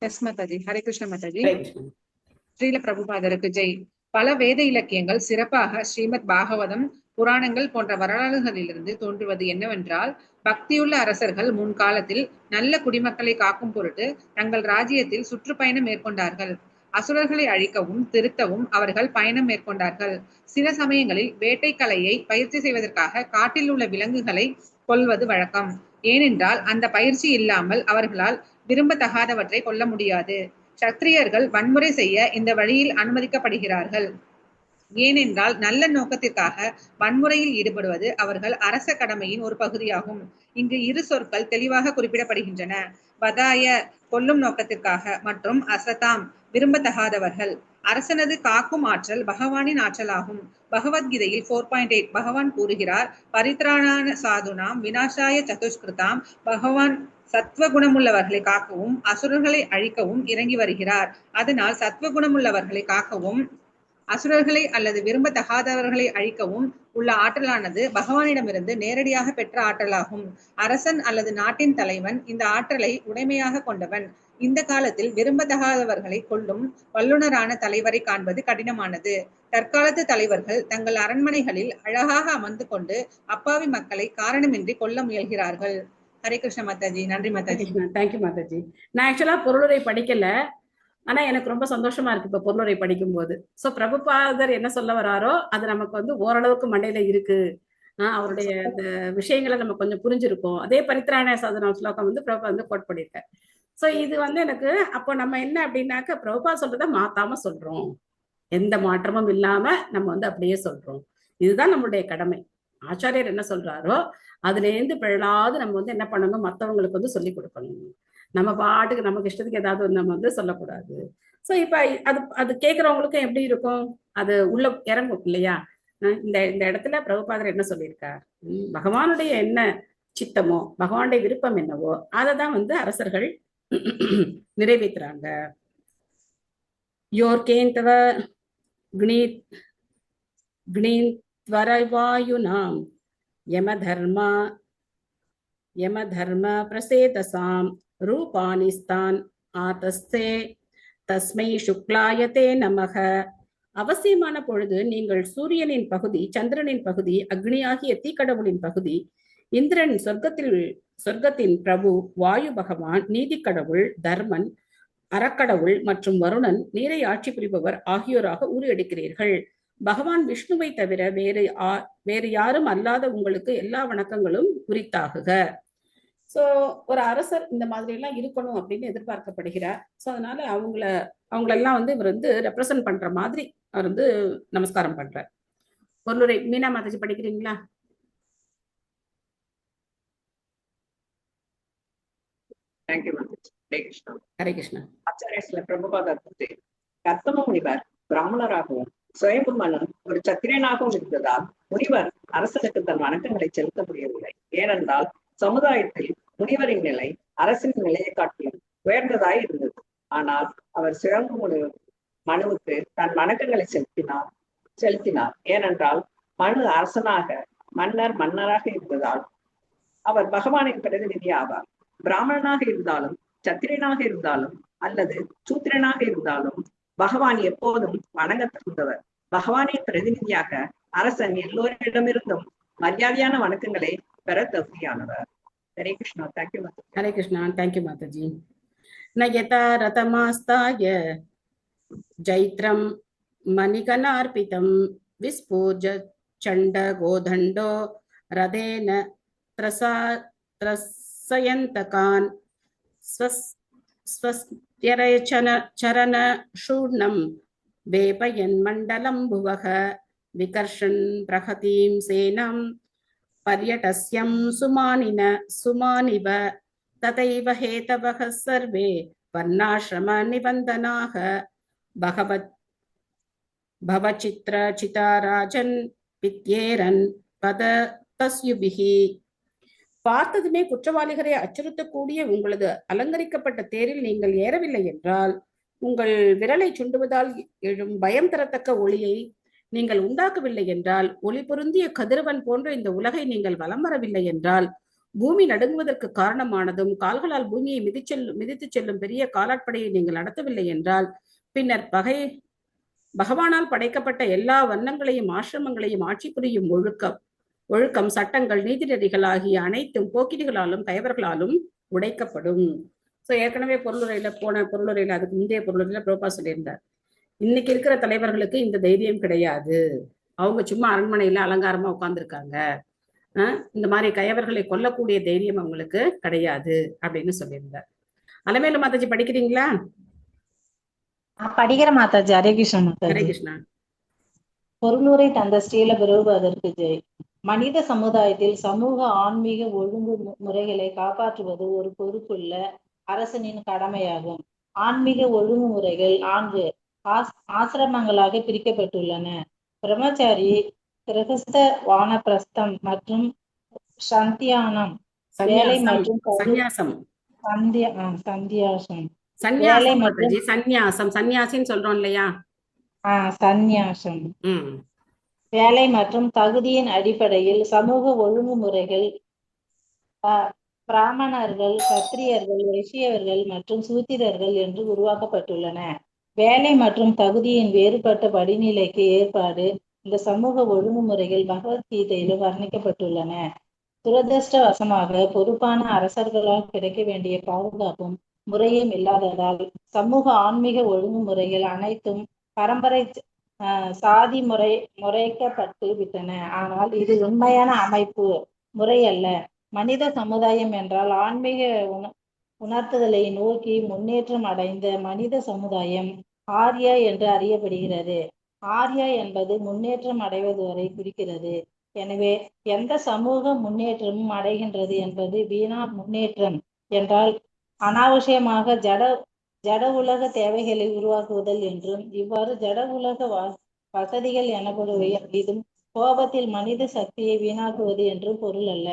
எஸ் மாதாஜி. ஹரே கிருஷ்ண மாதாஜி. ஸ்ரீல பிரபுபாதருக்கு ஜெய். பல வேத இலக்கியங்கள் சிறப்பாக ஸ்ரீமத் பாகவதம் புராணங்கள் போன்ற வரலாறுகளிலிருந்து தோன்றுவது என்னவென்றால், பக்தியுள்ள அரசர்கள் முன்காலத்தில் நல்ல குடிமக்களை காக்கும் பொருட்டு தங்கள் ராஜ்யத்தில் சுற்றுப்பயணம் மேற்கொண்டார்கள். அசுரர்களை அழிக்கவும் திருத்தவும் அவர்கள் பயணம் மேற்கொண்டார்கள். சில சமயங்களில் வேட்டைக்கலையை பயிற்சி செய்வதற்காக காட்டில் உள்ள விலங்குகளை கொல்வது வழக்கம். ஏனென்றால் அந்த பயிற்சி இல்லாமல் அவர்களால் விரும்பத்தகாதவற்றை கொல்ல முடியாது. சத்திரியர்கள் வன்முறை செய்ய இந்த வழியில் அனுமதிக்கப்படுகிறார்கள். ஏனென்றால் நல்ல நோக்கத்திற்காக வன்முறையில் ஈடுபடுவது அவர்கள் அரச கடமையின் ஒரு பகுதியாகும். இங்கு இரு சொற்கள் தெளிவாக குறிப்பிடப்படுகின்றன. வதாய கொல்லும் நோக்கத்திற்காக மற்றும் அசதாம் விரும்பத்தகாதவர்கள். அரசனது காக்கும் ஆற்றல் பகவானின் ஆற்றலாகும். பகவத்கீதையில் 4.8 பகவான் கூறுகிறார், பரித்ராணான சாதுனாம் விநாசாய சதுஷ்கிருதாம். பகவான் சத்வகுணமுள்ளவர்களை காக்கவும் அசுரர்களை அழிக்கவும் இறங்கி வருகிறார். அதனால் சத்வகுணமுள்ளவர்களை காக்கவும் அசுரர்களை அல்லது விரும்பத்தகாதவர்களை அழிக்கவும் உள்ள ஆற்றலானது பகவானிடமிருந்து நேரடியாக பெற்ற ஆற்றலாகும். அரசன் அல்லது நாட்டின் தலைவன் இந்த ஆற்றலை உடைமையாக கொண்டவன். இந்த காலத்தில் விரும்பத்தகாதவர்களை கொல்லும் வல்லுநரான தலைவரை காண்பது கடினமானது. தற்காலத்து தலைவர்கள் தங்கள் அரண்மனைகளில் அழகாக அமர்ந்து கொண்டு அப்பாவி மக்களை காரணமின்றி கொல்ல முயல்கிறார்கள். ஹரே கிருஷ்ண மாதாஜி. நன்றி மாதாஜி. தேங்க்யூ மாதாஜி. நான் ஆக்சுவலா பொருளுரை படிக்கல, ஆனா எனக்கு ரொம்ப சந்தோஷமா இருக்கு இப்ப பொருளுரை படிக்கும் போது. சோ பிரபுபாதர் என்ன சொல்ல வராரோ அது நமக்கு ஓரளவுக்கு மண்டையில இருக்கு. அவருடைய அந்த விஷயங்களை நம்ம கொஞ்சம் புரிஞ்சிருக்கோம். அதே பரித்ராண சாதன ஸ்லோகம் பிரபுபா கோட் பண்ணியிருக்காரு. சோ இது எனக்கு அப்போ நம்ம என்ன அப்படின்னாக்க பிரபுபா சொல்றதை மாத்தாம சொல்றோம், எந்த மாற்றமும் இல்லாம நம்ம அப்படியே சொல்றோம். இதுதான் நம்மளுடைய கடமை. ஆச்சாரியர் என்ன சொல்றாரோ அதுல இருந்து பிழாது நம்ம என்ன பண்ணணும், மற்றவங்களுக்கு சொல்லி கொடுக்கணும். நம்ம பாட்டுக்கு நமக்கு இஷ்டத்துக்கு ஏதாவது நம்ம சொல்லக்கூடாது. சோ இப்ப அது கேட்கறவங்களுக்கும் எப்படி இருக்கும், அது உள்ள இறங்கும் இல்லையா? இந்த இடத்துல பிரபுபாதர் என்ன சொல்லியிருக்கார், பகவானுடைய என்ன சித்தமோ பகவானுடைய விருப்பம் என்னவோ அததான் அரசர்கள் நிறைவேற்றுறாங்க. யோர்கேந்தவ க்ணீத்வரவாயுனாம் யமதர்ம பிரசேதசாம் ரூபானிஸ்தான் ஆதஸ்தே தஸ்மை சுக்லாயதே நமக. அவசியமான பொழுது நீங்கள் சூரியனின் பகுதி, சந்திரனின் பகுதி, அக்னியாகிய தீக்கடவுளின் பகுதி, இந்திரன் சொர்க்கத்தின் பிரபு, வாயு பகவான் நீதி கடவுள், தர்மன் அறக்கடவுள் மற்றும் வருணன் நீரை ஆட்சி புரிபவர் ஆகியோராக உருவெடுக்கிறீர்கள். பகவான் விஷ்ணுவை தவிர வேறு யாரும் அல்லாத உங்களுக்கு எல்லா வணக்கங்களும் உரித்தாகுக. சோ ஒரு அரசர் இந்த மாதிரி எல்லாம் இருக்கணும் அப்படின்னு எதிர்பார்க்கப்படுகிறார். சோ அதனால அவங்களெல்லாம் இவர் ரெப்ரசன்ட் பண்ற மாதிரி அவர் நமஸ்காரம் பண்றார். பொருளுரை மீனா மாதாஜி படிக்கிறீங்களா? தேங்க்யூ மாதாஜி. ஹரே கிருஷ்ணா. ஹரே கிருஷ்ணா. ஆச்சாரிய பிரபுபாதர் கர்த்தம முனிவர் பிராமணராகவும் சுயம்புமனு ஒரு சத்திரியனாகவும் இருந்ததால் முனிவர் அரசனுக்கு தன் வணக்கங்களை செலுத்த முடியவில்லை. ஏனென்றால் சமுதாயத்தில் முனிவரின் நிலை அரசின் நிலையை காட்டிலும் உயர்ந்ததாய் இருந்தது. ஆனால் அவர் சுயம்பு மனுவுக்கு தன் வணக்கங்களை செலுத்தினார். ஏனென்றால் மனு அரசனாக மன்னராக இருந்ததால் அவர் பகவானின் பிரதிநிதி ஆவார். பிராமணனாக இருந்தாலும் சத்திரியனாக இருந்தாலும் அல்லது சூத்திரனாக இருந்தாலும் பகவான் எப்போதும் வணங்க தகுந்தவர். பகவானின் பிரதிநிதியாக அரசன் எல்லோரிடமிருந்தும் மரியாதையான வணக்கங்களை பெற தகுதியானவர். ஹரே கிருஷ்ணா. தேங்க்யூ மாதாஜி. ஹரே கிருஷ்ணா. தேங்க்யூ மாதாஜி. நயதா ரதமாஸ்தாய ஜைத்ரம் மணிகனார்பிதம் விஸ்பூஜ சண்ட கோதண்டோ ரதேன த்ரசயந்தகான் சரண ஷூர்ணம் வேபயன் மண்டலம் புவக விகர்ஷன் பிரகதீம் சேனம் பர்யடஸ்யம் சுமானிவ ததைவ ஹேதவஹ சர்வே வர்ணாஶ்ரம நிபந்தனாக பவசித்ர சிதாராஜன் பித்யேரன் பத தஸ்யுபிஹி. பார்த்ததுமே குற்றவாளிகளை அச்சுறுத்தக்கூடிய உங்களது அலங்கரிக்கப்பட்ட தேரில் நீங்கள் ஏறவில்லை என்றால், உங்கள் விரலை சுண்டுவதால் எழும் பயம் தரத்தக்க ஒளியை நீங்கள் உண்டாக்கவில்லை என்றால், ஒளி பொருந்திய கதிரவன் போன்ற இந்த உலகை நீங்கள் வலம் வரவில்லை என்றால், பூமி நடுங்குவதற்கு காரணமானதும் கால்களால் பூமியை மிதித்து செல்லும் பெரிய காலாட்படையை நீங்கள் நடத்தவில்லை என்றால், பின்னர் பகவானால் படைக்கப்பட்ட எல்லா வண்ணங்களையும் ஆசிரமங்களையும் ஆட்சி புரியும் ஒழுக்கம் சட்டங்கள் நீதிநெறிகள் ஆகிய அனைத்தும் போக்கிரிகளாலும் கயவர்களாலும் உடைக்கப்படும். ஸோ ஏற்கனவே போன பொருளுரையில அதுக்கு முந்தைய பொருளுரையில பிரபா சொல்லியிருந்தார், இன்னைக்கு இருக்கிற தலைவர்களுக்கு இந்த தைரியம் கிடையாது. அவங்க சும்மா அரண்மனையில அலங்காரமா உட்கார்ந்துருக்காங்க. இந்த மாதிரி கயவர்களை கொல்லக்கூடிய தைரியம் அவங்களுக்கு கிடையாது அப்படின்னு சொல்லியிருந்தார். அலமேலு மாதாஜி படிக்கிறீங்களா? படிக்கிற மாதாஜி. ஹரே கிருஷ்ணா மாதாஜி. ஹரே கிருஷ்ணா. பொருளுரை தந்த ஸ்ரீல பிரபுபாதருக்கு ஜெய். மனித சமுதாயத்தில் சமூக ஆன்மீக ஒழுங்கு முறைகளை காப்பாற்றுவது ஒரு பொறுப்புள்ள அரசனின் கடமையாகும். ஆன்மீக ஒழுங்குமுறைகள் 4 ஆசிரமங்களாக பிரிக்கப்பட்டுள்ளன. பிரம்மச்சாரி, கிரகஸ்த, வானப்பிரஸ்தம் மற்றும் சந்தியானம். வேலை மற்றும் சந்நியாசம். வேலை மற்றும் சந்நியாசம் சந்நியாசின்னு சொல்றோம் இல்லையா? சந்நியாசம். வேலை மற்றும் தகுதியின் அடிப்படையில் சமூக ஒழுங்குமுறைகள் பிராமணர்கள், சத்திரியர்கள், வைசியவர்கள் மற்றும் சூத்திரர்கள் என்று உருவாக்கப்பட்டுள்ளன. வேலை மற்றும் தகுதியின் வேறுபட்ட படிநிலைக்கு ஏற்பாடு இந்த சமூக ஒழுங்குமுறைகள் பகவத்கீதையிலும் வர்ணிக்கப்பட்டுள்ளன. துரதிருஷ்டவசமாக பொறுப்பான அரசர்களால் கிடைக்க வேண்டிய பாதுகாப்பும் முறையும் இல்லாததால் சமூக ஆன்மீக ஒழுங்குமுறைகள் அனைத்தும் பரம்பரை சாதி முறைக்கப்பட்டு விட்டன. ஆனால் இது உண்மையான அமைப்பு முறை அல்ல. மனித சமுதாயம் என்றால் ஆன்மீக உணர்த்துதலை நோக்கி முன்னேற்றம் அடைந்த மனித சமுதாயம் ஆர்யா என்று அறியப்படுகிறது. ஆர்யா என்பது முன்னேற்றம் அடைவது வரை குறிக்கிறது. எனவே எந்த சமூக முன்னேற்றமும் அடைகின்றது என்பது வீணா முன்னேற்றம் என்றால் அனாவசியமாக ஜட உலக தேவைகளை உருவாக்குவதல் என்றும், இவ்வாறு ஜட உலக வசதிகள் எனப்படுவை இதும் கோபத்தில் மனித சக்தியை வீணாக்குவது என்றும் பொருள் அல்ல.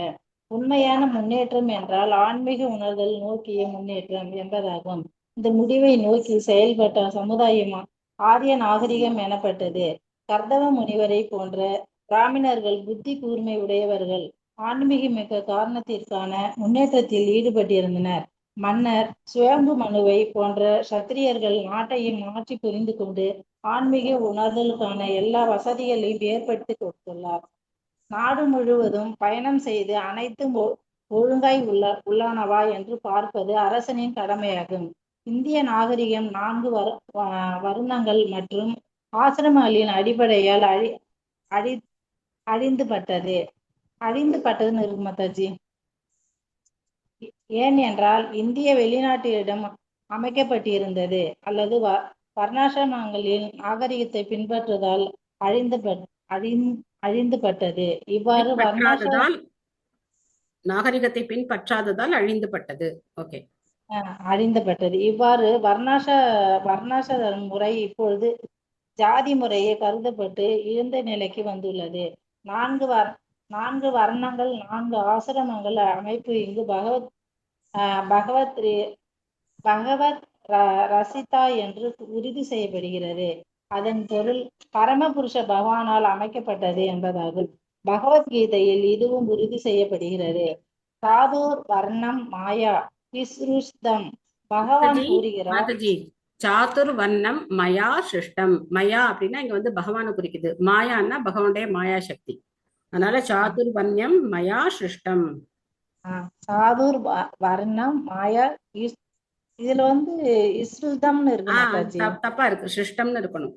உண்மையான முன்னேற்றம் என்றால் ஆன்மீக உணர்தல் நோக்கிய முன்னேற்றம் என்பதாகும். இந்த முடிவை நோக்கி செயல்பட்ட சமுதாயம் ஆரிய நாகரிகம் எனப்பட்டது. கர்தவ முனிவரை போன்ற பிராமணர்கள் புத்தி கூர்மை உடையவர்கள் ஆன்மீக மிக்க காரணத்திற்கான முன்னேற்றத்தில் ஈடுபட்டிருந்தனர். மன்னர் சுயம்பு மனுவை போன்ற சத்திரியர்கள் நாட்டையும் மாற்றி புரிந்து கொண்டு ஆன்மீக உணர்தலுக்கான எல்லா வசதிகளையும் ஏற்படுத்தி கொடுத்துள்ளார். நாடு முழுவதும் பயணம் செய்து அனைத்தும் ஒழுங்காய் உள்ளனவா என்று பார்ப்பது அரசனின் கடமையாகும். இந்திய நாகரிகம் 4 வருணங்கள் மற்றும் ஆசிரமங்களின் அடிப்படையால் அழிந்துபட்டதுன்னு இருக்கு மாதாஜி. ஏன் என்றால் இந்திய வெளிநாட்டிடம் அமைக்கப்பட்டிருந்தது அல்லது வர்ணாசிரமங்களின் நாகரிகத்தை பின்பற்றுவதால் அழிந்துபட்டது. இவ்வாறு நாகரிகத்தை பின்பற்றாததால் அழிந்துபட்டது. ஓகே, அழிந்துபட்டது. இவ்வாறு வர்ணாச முறை இப்பொழுது ஜாதி முறையை கருதப்பட்டு இழந்த நிலைக்கு வந்துள்ளது. 4 வர்ணங்கள் 4 ஆசிரமங்கள் அமைப்பு இங்கு பகவத் ரசிதா என்று உறுதி செய்யப்படுகிறது. அதன் பொருள் பரமபுருஷ பகவானால் அமைக்கப்பட்டது என்பதாகும். பகவத்கீதையில் இதுவும் உறுதி செய்யப்படுகிறது. சாதுர் வர்ணம் மாயா விஸ்ருஷ்டம். பகவான் கூறுகிறார், சாதுர் வர்ணம் மயா சிருஷ்டம். மயா அப்படின்னா இங்க பகவானை குறிக்குது. மாயான்னா பகவானுடைய மாயா சக்தி. அதனால சாதுர் வர்ணம் மயா சிருஷ்டம். சாதுர் வர்ணம் மாயா. இதுல இஸ்ருதம்னு இருக்கு, தப்பா இருக்கு, சிருஷ்டம்னு இருக்கணும்.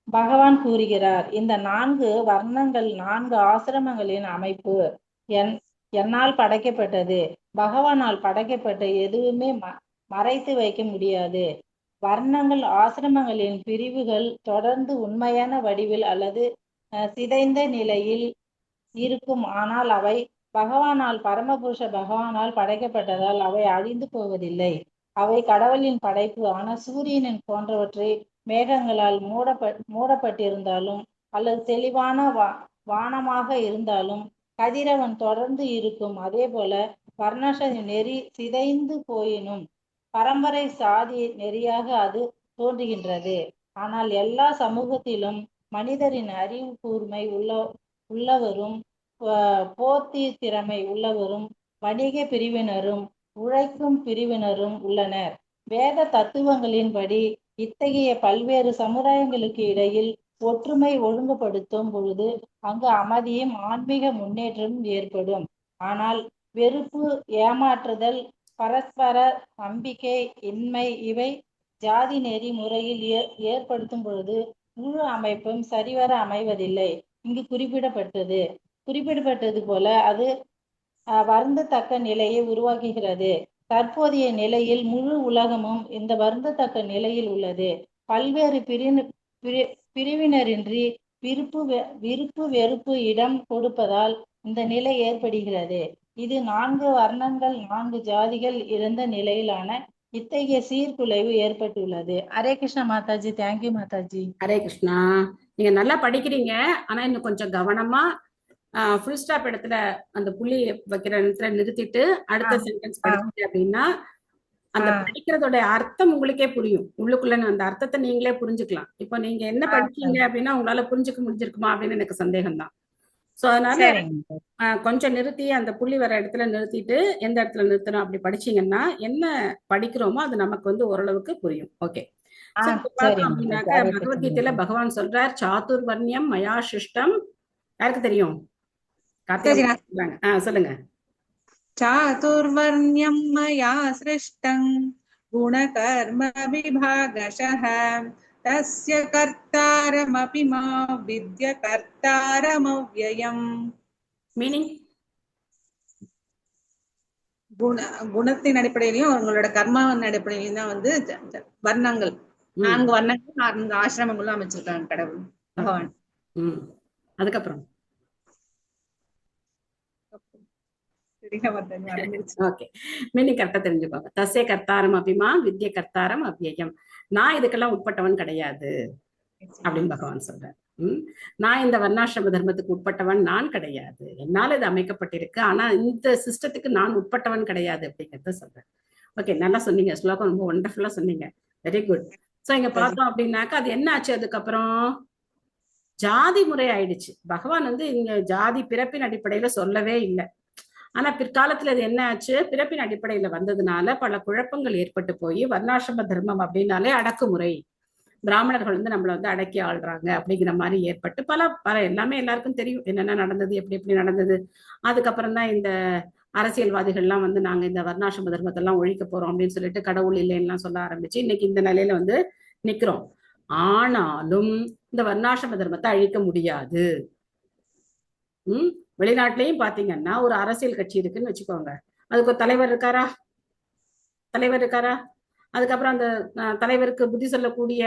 பகவான் கூறுகிறார், இந்த 4 வர்ணங்கள் 4 ஆசிரமங்களின் அமைப்பு என்னால் படைக்கப்பட்டது. பகவானால் படைக்கப்பட்ட எதுவுமே மறைத்து வைக்க முடியாது. வர்ணங்கள் ஆசிரமங்களின் பிரிவுகள் தொடர்ந்து உண்மையான வடிவில் அல்லது சிதைந்த நிலையில் இருக்கும். ஆனால் அவை பகவானால் பரமபுருஷ பகவானால் படைக்கப்பட்டதால் அவை அழிந்து போவதில்லை. அவை கடவுளின் படைப்பு. ஆனால் சூரியனின் போன்றவற்றை மேகங்களால் மூடப்பட்டிருந்தாலும் அல்லது தெளிவான வானமாக இருந்தாலும் கதிரவன் தொடர்ந்து இருக்கும். அதே போல வர்ணாச நெறி சிதைந்து போயினும் பரம்பரை சாதி நெறியாக அது தோன்றுகின்றது. ஆனால் எல்லா சமூகத்திலும் மனிதரின் அறிவு கூர்மை உள்ளவரும், போர்த்தி திறமை உள்ளவரும், வணிக பிரிவினரும், உழைக்கும் பிரிவினரும் உள்ளனர். வேத தத்துவங்களின்படி இத்தகைய பல்வேறு சமுதாயங்களுக்கு இடையில் ஒற்றுமை ஒழுங்குபடுத்தும் பொழுது அங்கு அமைதியும் ஆன்மீக முன்னேற்றமும் ஏற்படும். ஆனால் வெறுப்பு, ஏமாற்றுதல், பரஸ்பர நம்பிக்கை இன்மை இவை ஜாதி நெறி முறையில் ஏற்படுத்தும் பொழுது முழு அமைப்பும் சரிவர அமைவதில்லை. இங்கு குறிப்பிடப்பட்டது போல அது வருந்தத்தக்க நிலையை உருவாக்குகிறது. தற்போதைய நிலையில் முழு உலகமும் இந்த வருந்தத்தக்க நிலையில் உள்ளது. பல்வேறு பிரிவினரின்றி விருப்பு வெறுப்பு இடம் கொடுப்பதால் இந்த நிலை ஏற்படுகிறது. இது 4 வர்ணங்கள் 4 ஜாதிகள் இருந்த நிலையிலான இத்தகைய சீர்குலைவு ஏற்பட்டுள்ளது. ஹரே கிருஷ்ணா மாதாஜி. தேங்க்யூ மாதாஜி. ஹரே கிருஷ்ணா. நீங்க நல்லா படிக்கிறீங்க, ஆனா இன்னும் கொஞ்சம் கவனமா ஃபுல் ஸ்டாப் இடத்துல அந்த புள்ளி வைக்கிற இடத்துல நிறுத்திட்டு அடுத்த சென்டென்ஸ் படிச்சீங்க அப்படின்னா அந்த படிக்கிறதோட அர்த்தம் உங்களுக்கே புரியும். உள்ளுக்குள்ள அந்த அர்த்தத்தை நீங்களே புரிஞ்சுக்கலாம். இப்போ நீங்க என்ன படிச்சீங்க அப்படின்னா உங்களால புரிஞ்சுக்க முடிஞ்சிருக்குமா அப்படின்னு எனக்கு சந்தேகம் தான். சோ அதனால கொஞ்சம் நிறுத்தி அந்த புள்ளி வர இடத்துல நிறுத்திட்டு எந்த இடத்துல நிறுத்தணும் அப்படி படிச்சீங்கன்னா என்ன படிக்கிறோமோ அது நமக்கு வந்து ஓரளவுக்கு புரியும். ஓகே. அப்படின்னாக்க பகவத்கீதையில பகவான் சொல்றார், சாதுர்வர்ணியம் மயா சிஷ்டம். யாருக்கு தெரியும்? சொல்லுங்க. சாதுர்வர்ணியம் மயா சிருஷ்டம் குணகர்ம விபாகசஹ தஸ்ய கர்த்தாரமபி மா வித்ய கர்த்தாரமவ்யயம். மீனிங் குணத்தின் அடிப்படையிலையும் அவங்களோட கர்மாவின் அடிப்படையிலையும் தான் வந்து வர்ணங்கள் 4 வர்ணங்கள் 4 ஆசிரமங்களும் அமைச்சிருக்காங்க கடவுள் பகவான். அதுக்கப்புறம் மீனிங் கரெக்டா தெரிஞ்சுக்கோங்க. தஸ்ய கர்த்தாரம் அபிமா வித்ய கர்த்தாரம் அவ்யயம். நான் இதுக்கெல்லாம் உட்பட்டவன் கிடையாது அப்படின்னு பகவான் சொல்றார். நான் இந்த வர்ணாசிரம தர்மத்துக்கு உட்பட்டவன் நான் கிடையாது. என்னால இது அமைக்கப்பட்டிருக்கு, ஆனா இந்த சிஸ்டத்துக்கு நான் உட்பட்டவன் கிடையாது அப்படிங்கறத சொல்றேன். ஓகே, நல்லா சொன்னீங்க. ஸ்லோகம் ரொம்ப ஒண்டர்ஃபுல்லா சொன்னீங்க. Very good. சோ இங்க பார்த்தோம் அப்படின்னாக்கா அது என்ன ஆச்சு? அதுக்கப்புறம் ஜாதி முறை ஆயிடுச்சு. பகவான் வந்து இங்க ஜாதி பிறப்பின் அடிப்படையில சொல்லவே இல்லை. ஆனா பிற்காலத்துல இது என்ன ஆச்சு? பிறப்பின் அடிப்படையில வந்ததுனால பல குழப்பங்கள் ஏற்பட்டு போய் வர்ணாசிரம தர்மம் அப்படின்னாலே அடக்குமுறை, பிராமணர்கள் வந்து நம்மள வந்து அடக்கி ஆள்றாங்க அப்படிங்கிற மாதிரி ஏற்பட்டு பல எல்லாமே எல்லாருக்கும் தெரியும் என்னென்ன நடந்தது, எப்படி நடந்தது. அதுக்கப்புறம் தான் இந்த அரசியல்வாதிகள்லாம் வந்து நாங்க இந்த வர்ணாசிரம தர்மத்தை எல்லாம் ஒழிக்க போறோம் அப்படின்னு சொல்லிட்டு கடவுள் இல்லைன்னா சொல்ல ஆரம்பிச்சு இன்னைக்கு இந்த நிலையில வந்து நிக்கிறோம். ஆனாலும் இந்த வர்ணாசிரம தர்மத்தை அழிக்க முடியாது. வெளிநாட்டிலையும் பாத்தீங்கன்னா ஒரு அரசியல் கட்சி இருக்குன்னு வச்சுக்கோங்க, அதுக்கு ஒரு தலைவர் இருக்காரா? அதுக்கப்புறம் அந்த தலைவருக்கு புத்தி சொல்லக்கூடிய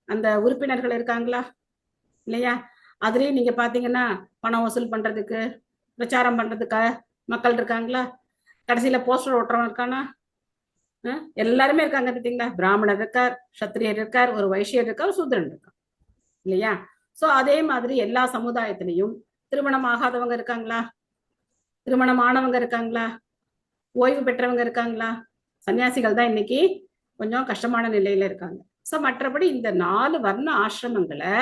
அந்த உறுப்பினர்கள் இருக்காங்களா? இல்லையா? அதுலயும் நீங்க பாத்தீங்கன்னா பணம் வசூல் பண்றதுக்கு, பிரச்சாரம் பண்றதுக்காக மக்கள் இருக்காங்களா? கடைசியில போஸ்டர் ஓட்டுறவன் இருக்கானா? எல்லாருமே இருக்காங்க பார்த்தீங்களா? பிராமணர் இருக்கார், சத்திரியர் இருக்கார், ஒரு வைசியர் இருக்கார், சூத்திரன் இருக்கார், இல்லையா? சோ அதே மாதிரி எல்லா சமுதாயத்திலையும் திருமணம் ஆகாதவங்க இருக்காங்களா? திருமணம் ஆனவங்க இருக்காங்களா? ஓய்வு பெற்றவங்க இருக்காங்களா? சன்னியாசிகள் தான் இன்னைக்கு கொஞ்சம் கஷ்டமான நிலையில இருக்காங்க. சோ மற்றபடி இந்த 4 வர்ண ஆசிரமங்களை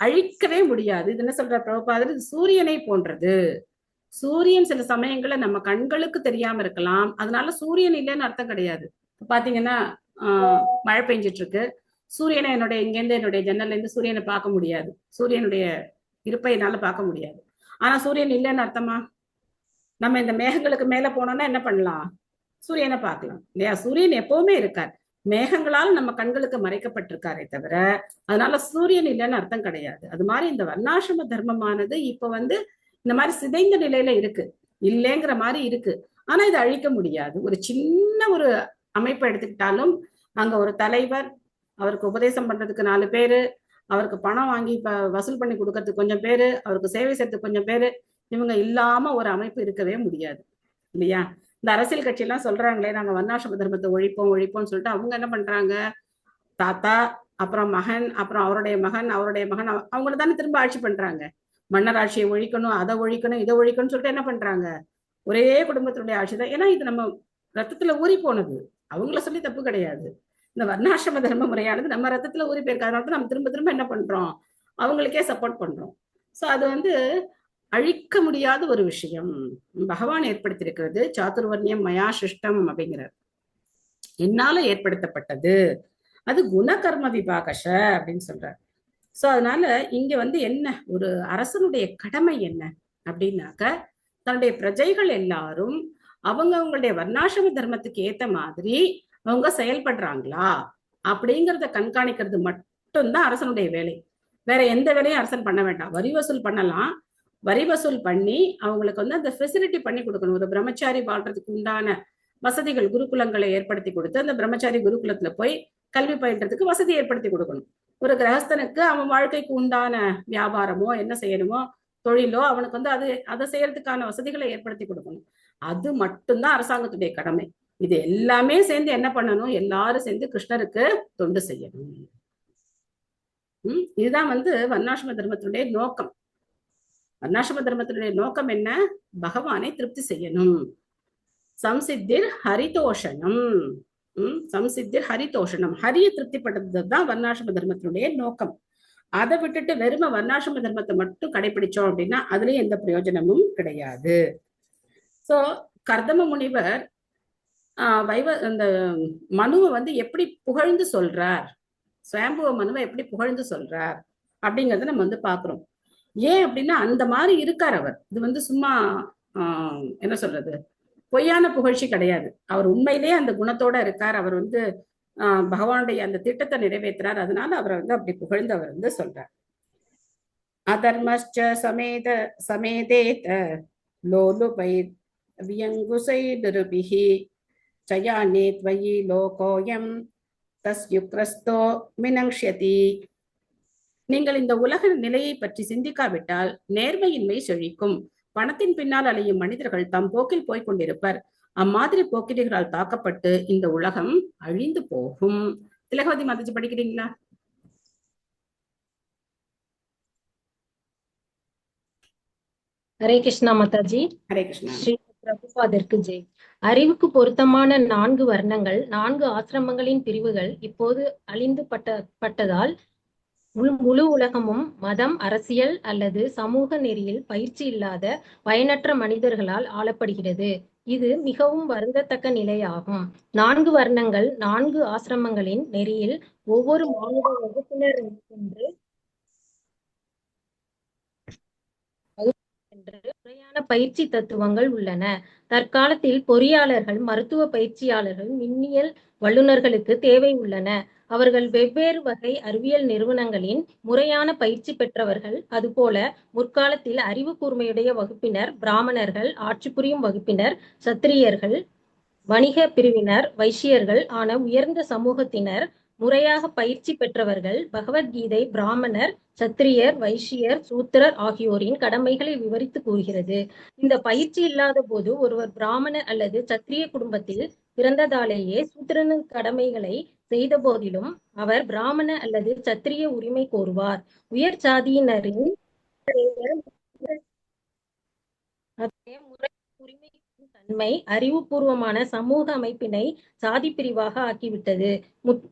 அழிக்கவே முடியாது. இது என்ன சொல்ற பிரபுபாதர்? சூரியனை போன்றது. சூரியன் சில சமயங்கள்ல நம்ம கண்களுக்கு தெரியாம இருக்கலாம், அதனால சூரியன் இல்லைன்னு அர்த்தம் கிடையாது. பாத்தீங்கன்னா மழை பெஞ்சிட்டு இருக்கு, சூரியனை இங்கேருந்து என்னுடைய ஜன்னல்ல இருந்து சூரியனை பார்க்க முடியாது, சூரியனுடைய இருப்பை என்னால பார்க்க முடியாது. ஆனா சூரியன் இல்லைன்னு அர்த்தமா? நம்ம இந்த மேகங்களுக்கு மேல போனோம்னா என்ன பண்ணலாம்? சூரியனை பார்க்கலாம், இல்லையா? சூரியன் எப்பவுமே இருக்கார், மேகங்களால் நம்ம கண்களுக்கு மறைக்கப்பட்டிருக்காரே தவிர அதனால சூரியன் இல்லைன்னு அர்த்தம் கிடையாது. அது மாதிரி இந்த வர்ணாசிரம தர்மமானது இப்ப வந்து இந்த மாதிரி சிதைந்த நிலையில இருக்கு, இல்லைங்கிற மாதிரி இருக்கு. ஆனா இதை அழிக்க முடியாது. ஒரு சின்ன ஒரு அமைப்பை எடுத்துக்கிட்டாலும் அங்க ஒரு தலைவர், அவருக்கு உபதேசம் பண்றதுக்கு 4 பேரு, அவருக்கு பணம் வாங்கி வசூல் பண்ணி கொடுக்கறதுக்கு கொஞ்சம் பேரு, அவருக்கு சேவை செய்யறதுக்கு கொஞ்சம் பேரு, இவங்க இல்லாம ஒரு அமைப்பு இருக்கவே முடியாது, இல்லையா? இந்த அரசியல் கட்சி எல்லாம் சொல்றாங்களே நாங்க வர்ணாசிரம தர்மத்தை ஒழிப்போம்னு சொல்லிட்டு அவங்க என்ன பண்றாங்க? தாத்தா, அப்புறம் மகன், அப்புறம் அவருடைய மகன், அவங்கள தானே திரும்ப ஆட்சி பண்றாங்க. மன்னர் ஆட்சியை ஒழிக்கணும், அதை ஒழிக்கணும், இதை ஒழிக்கணும்னு சொல்லிட்டு என்ன பண்றாங்க? ஒரே குடும்பத்தினுடைய ஆட்சி தான். ஏன்னா இது நம்ம ரத்தத்துல ஊறி போனது, அவங்கள சொல்லி தப்பு கிடையாது. இந்த வர்ணாசிரம தர்ம முறையானது நம்ம ரத்தத்துல ஊறி போயிருக்கு. அதனால நம்ம திரும்ப என்ன பண்றோம்? அவங்களுக்கே சப்போர்ட் பண்றோம். சோ அது வந்து அழிக்க முடியாத ஒரு விஷயம் பகவான் ஏற்படுத்தியிருக்கிறது. சாதுர்வர்ணியம் மயா சிருஷ்டம் அப்படிங்கிறார், என்னால ஏற்படுத்தப்பட்டது. அது குணகர்ம விபாகஷ அப்படின்னு சொல்றார். சோ அதனால இங்க வந்து என்ன ஒரு அரசனுடைய கடமை என்ன அப்படின்னாக்க, தன்னுடைய பிரஜைகள் எல்லாரும் அவங்களுடைய வர்ணாசிரம தர்மத்துக்கு ஏத்த மாதிரி அவங்க செயல்படுறாங்களா அப்படிங்கறத கண்காணிக்கிறது மட்டும்தான் அரசனுடைய வேலை. வேற எந்த வேலையும் அரசன் பண்ண வேண்டாம். வரி வசூல் பண்ணலாம், வரி வசூல் பண்ணி அவங்களுக்கு வந்து அந்த ஃபெசிலிட்டி பண்ணி கொடுக்கணும். ஒரு பிரம்மச்சாரி வாழ்றதுக்கு உண்டான வசதிகள், குருகுலங்களை ஏற்படுத்தி கொடுத்து அந்த பிரம்மச்சாரி குருகுலத்துல போய் கல்வி பயின்றதுக்கு வசதி ஏற்படுத்தி கொடுக்கணும். ஒரு கிரகஸ்தனுக்கு அவன் வாழ்க்கைக்கு உண்டான வியாபாரமோ என்ன செய்யணுமோ தொழிலோ அவனுக்கு வந்து அதை செய்யறதுக்கான வசதிகளை ஏற்படுத்தி கொடுக்கணும். அது மட்டும்தான் அரசாங்கத்துடைய கடமை. இது எல்லாமே சேர்ந்து என்ன பண்ணணும், எல்லாரும் சேர்ந்து கிருஷ்ணருக்கு தொண்டு செய்யணும். இதுதான் வந்து வர்ணாசிரம தர்மத்தினுடைய நோக்கம். வர்ணாசிரம தர்மத்தினுடைய நோக்கம் என்ன, பகவானை திருப்தி செய்யணும். சம்சித்திர் ஹரிதோஷனம், சம்சித்திர் ஹரிதோஷனம், ஹரிய திருப்திப்படுத்துறதுதான் வர்ணாசிரம தர்மத்தினுடைய நோக்கம். அதை விட்டுட்டு வெறும வர்ணாசிரம தர்மத்தை மட்டும் கடைபிடிச்சோம் அப்படின்னா அதுலயும் எந்த பிரயோஜனமும் கிடையாது. சோ கர்தம முனிவர் அந்த மனுவை வந்து எப்படி புகழ்ந்து சொல்றார், சுயம்புவ மனுவை எப்படி புகழ்ந்து சொல்றார் அப்படிங்கறத நம்ம வந்து பாக்குறோம். ஏன் அப்படின்னா அந்த மாதிரி இருக்கார் அவர். இது வந்து சும்மா என்ன சொல்றது, பொய்யான புகழ்ச்சி கிடையாது. அவர் உண்மையிலேயே அந்த குணத்தோட இருக்கார். அவர் வந்து பகவானுடைய அந்த திட்டத்தை நிறைவேற்றுறார். அதனால அவரை வந்து அப்படி புகழ்ந்து அவர் வந்து சொல்றார். அதர்மஸ்ச சமேதேத லோலுபை வியங்குசை நிருபிஹி சயானே த்வயி லோகோயம் தஸ்யுக்ரஸ்தோ மினங்ஷ்யதி. நீங்கள் இந்த உலக நிலையை பற்றி சிந்திக்காவிட்டால் நேர்மையின்மை செழிக்கும். பணத்தின் பின்னால் அலையும் மனிதர்கள் தம் போக்கில் போய்க் கொண்டிருப்பர். அம்மாதிரி போக்கிரிகளால் தாக்கப்பட்டு இந்த உலகம் அழிந்து போகும். திலகவதி மாதாஜி படிக்கிறீங்களா? ஹரே கிருஷ்ணா மாதாஜி. ஹரே கிருஷ்ணா. ஸ்ரீ பிரபுபாதருக்கு ஜெய். அறிவுக்கு பொருத்தமான 4 வர்ணங்கள், 4 ஆசிரமங்களின் பிரிவுகள் இப்போது அழிந்து பட்டதால் முழு உலகமும் மதம், அரசியல் அல்லது சமூக நெறியில் பயிற்சி இல்லாத பயனற்ற மனிதர்களால் ஆளப்படுகிறது. இது மிகவும் வருந்தத்தக்க நிலையாகும். 4 வர்ணங்கள் 4 ஆசிரமங்களின் நெறியில் ஒவ்வொரு மாநில வகுப்பினர் முறையான பயிற்சி தத்துவங்கள் உள்ளன. தற்காலத்தில் பொறியாளர்கள், மருத்துவ பயிற்சியாளர்கள், மின்னியல் வல்லுநர்களுக்கு தேவை உள்ளன. அவர்கள் வெவ்வேறு வகை அறிவியல் நிறுவனங்களின் முறையான பயிற்சி பெற்றவர்கள். அதுபோல முற்காலத்தில் அறிவு கூர்மையுடைய வகுப்பினர் பிராமணர்கள், ஆட்சி புரியும் வகுப்பினர் சத்திரியர்கள், வணிக பிரிவினர் வைசியர்கள் ஆன உயர்ந்த சமூகத்தினர் முறையாக பயிற்சி பெற்றவர்கள். பகவத்கீதை பிராமணர், சத்திரியர், வைசியர், சூத்திரர் ஆகியோரின் கடமைகளை விவரித்து கூறுகிறது. இந்த பயிற்சி இல்லாத போது ஒருவர் பிராமணர் அல்லது சத்திரிய குடும்பத்தில் பிறந்ததாலேயே சூத்திரனின் கடமைகளை செய்த போதிலும் அவர் பிராமண அல்லது சத்திரிய உரிமை கோருவார். உயர் சாதியினரின் உரிமை தன்மை அறிவுபூர்வமான சமூக அமைப்பினை சாதி பிரிவாக ஆக்கிவிட்டது.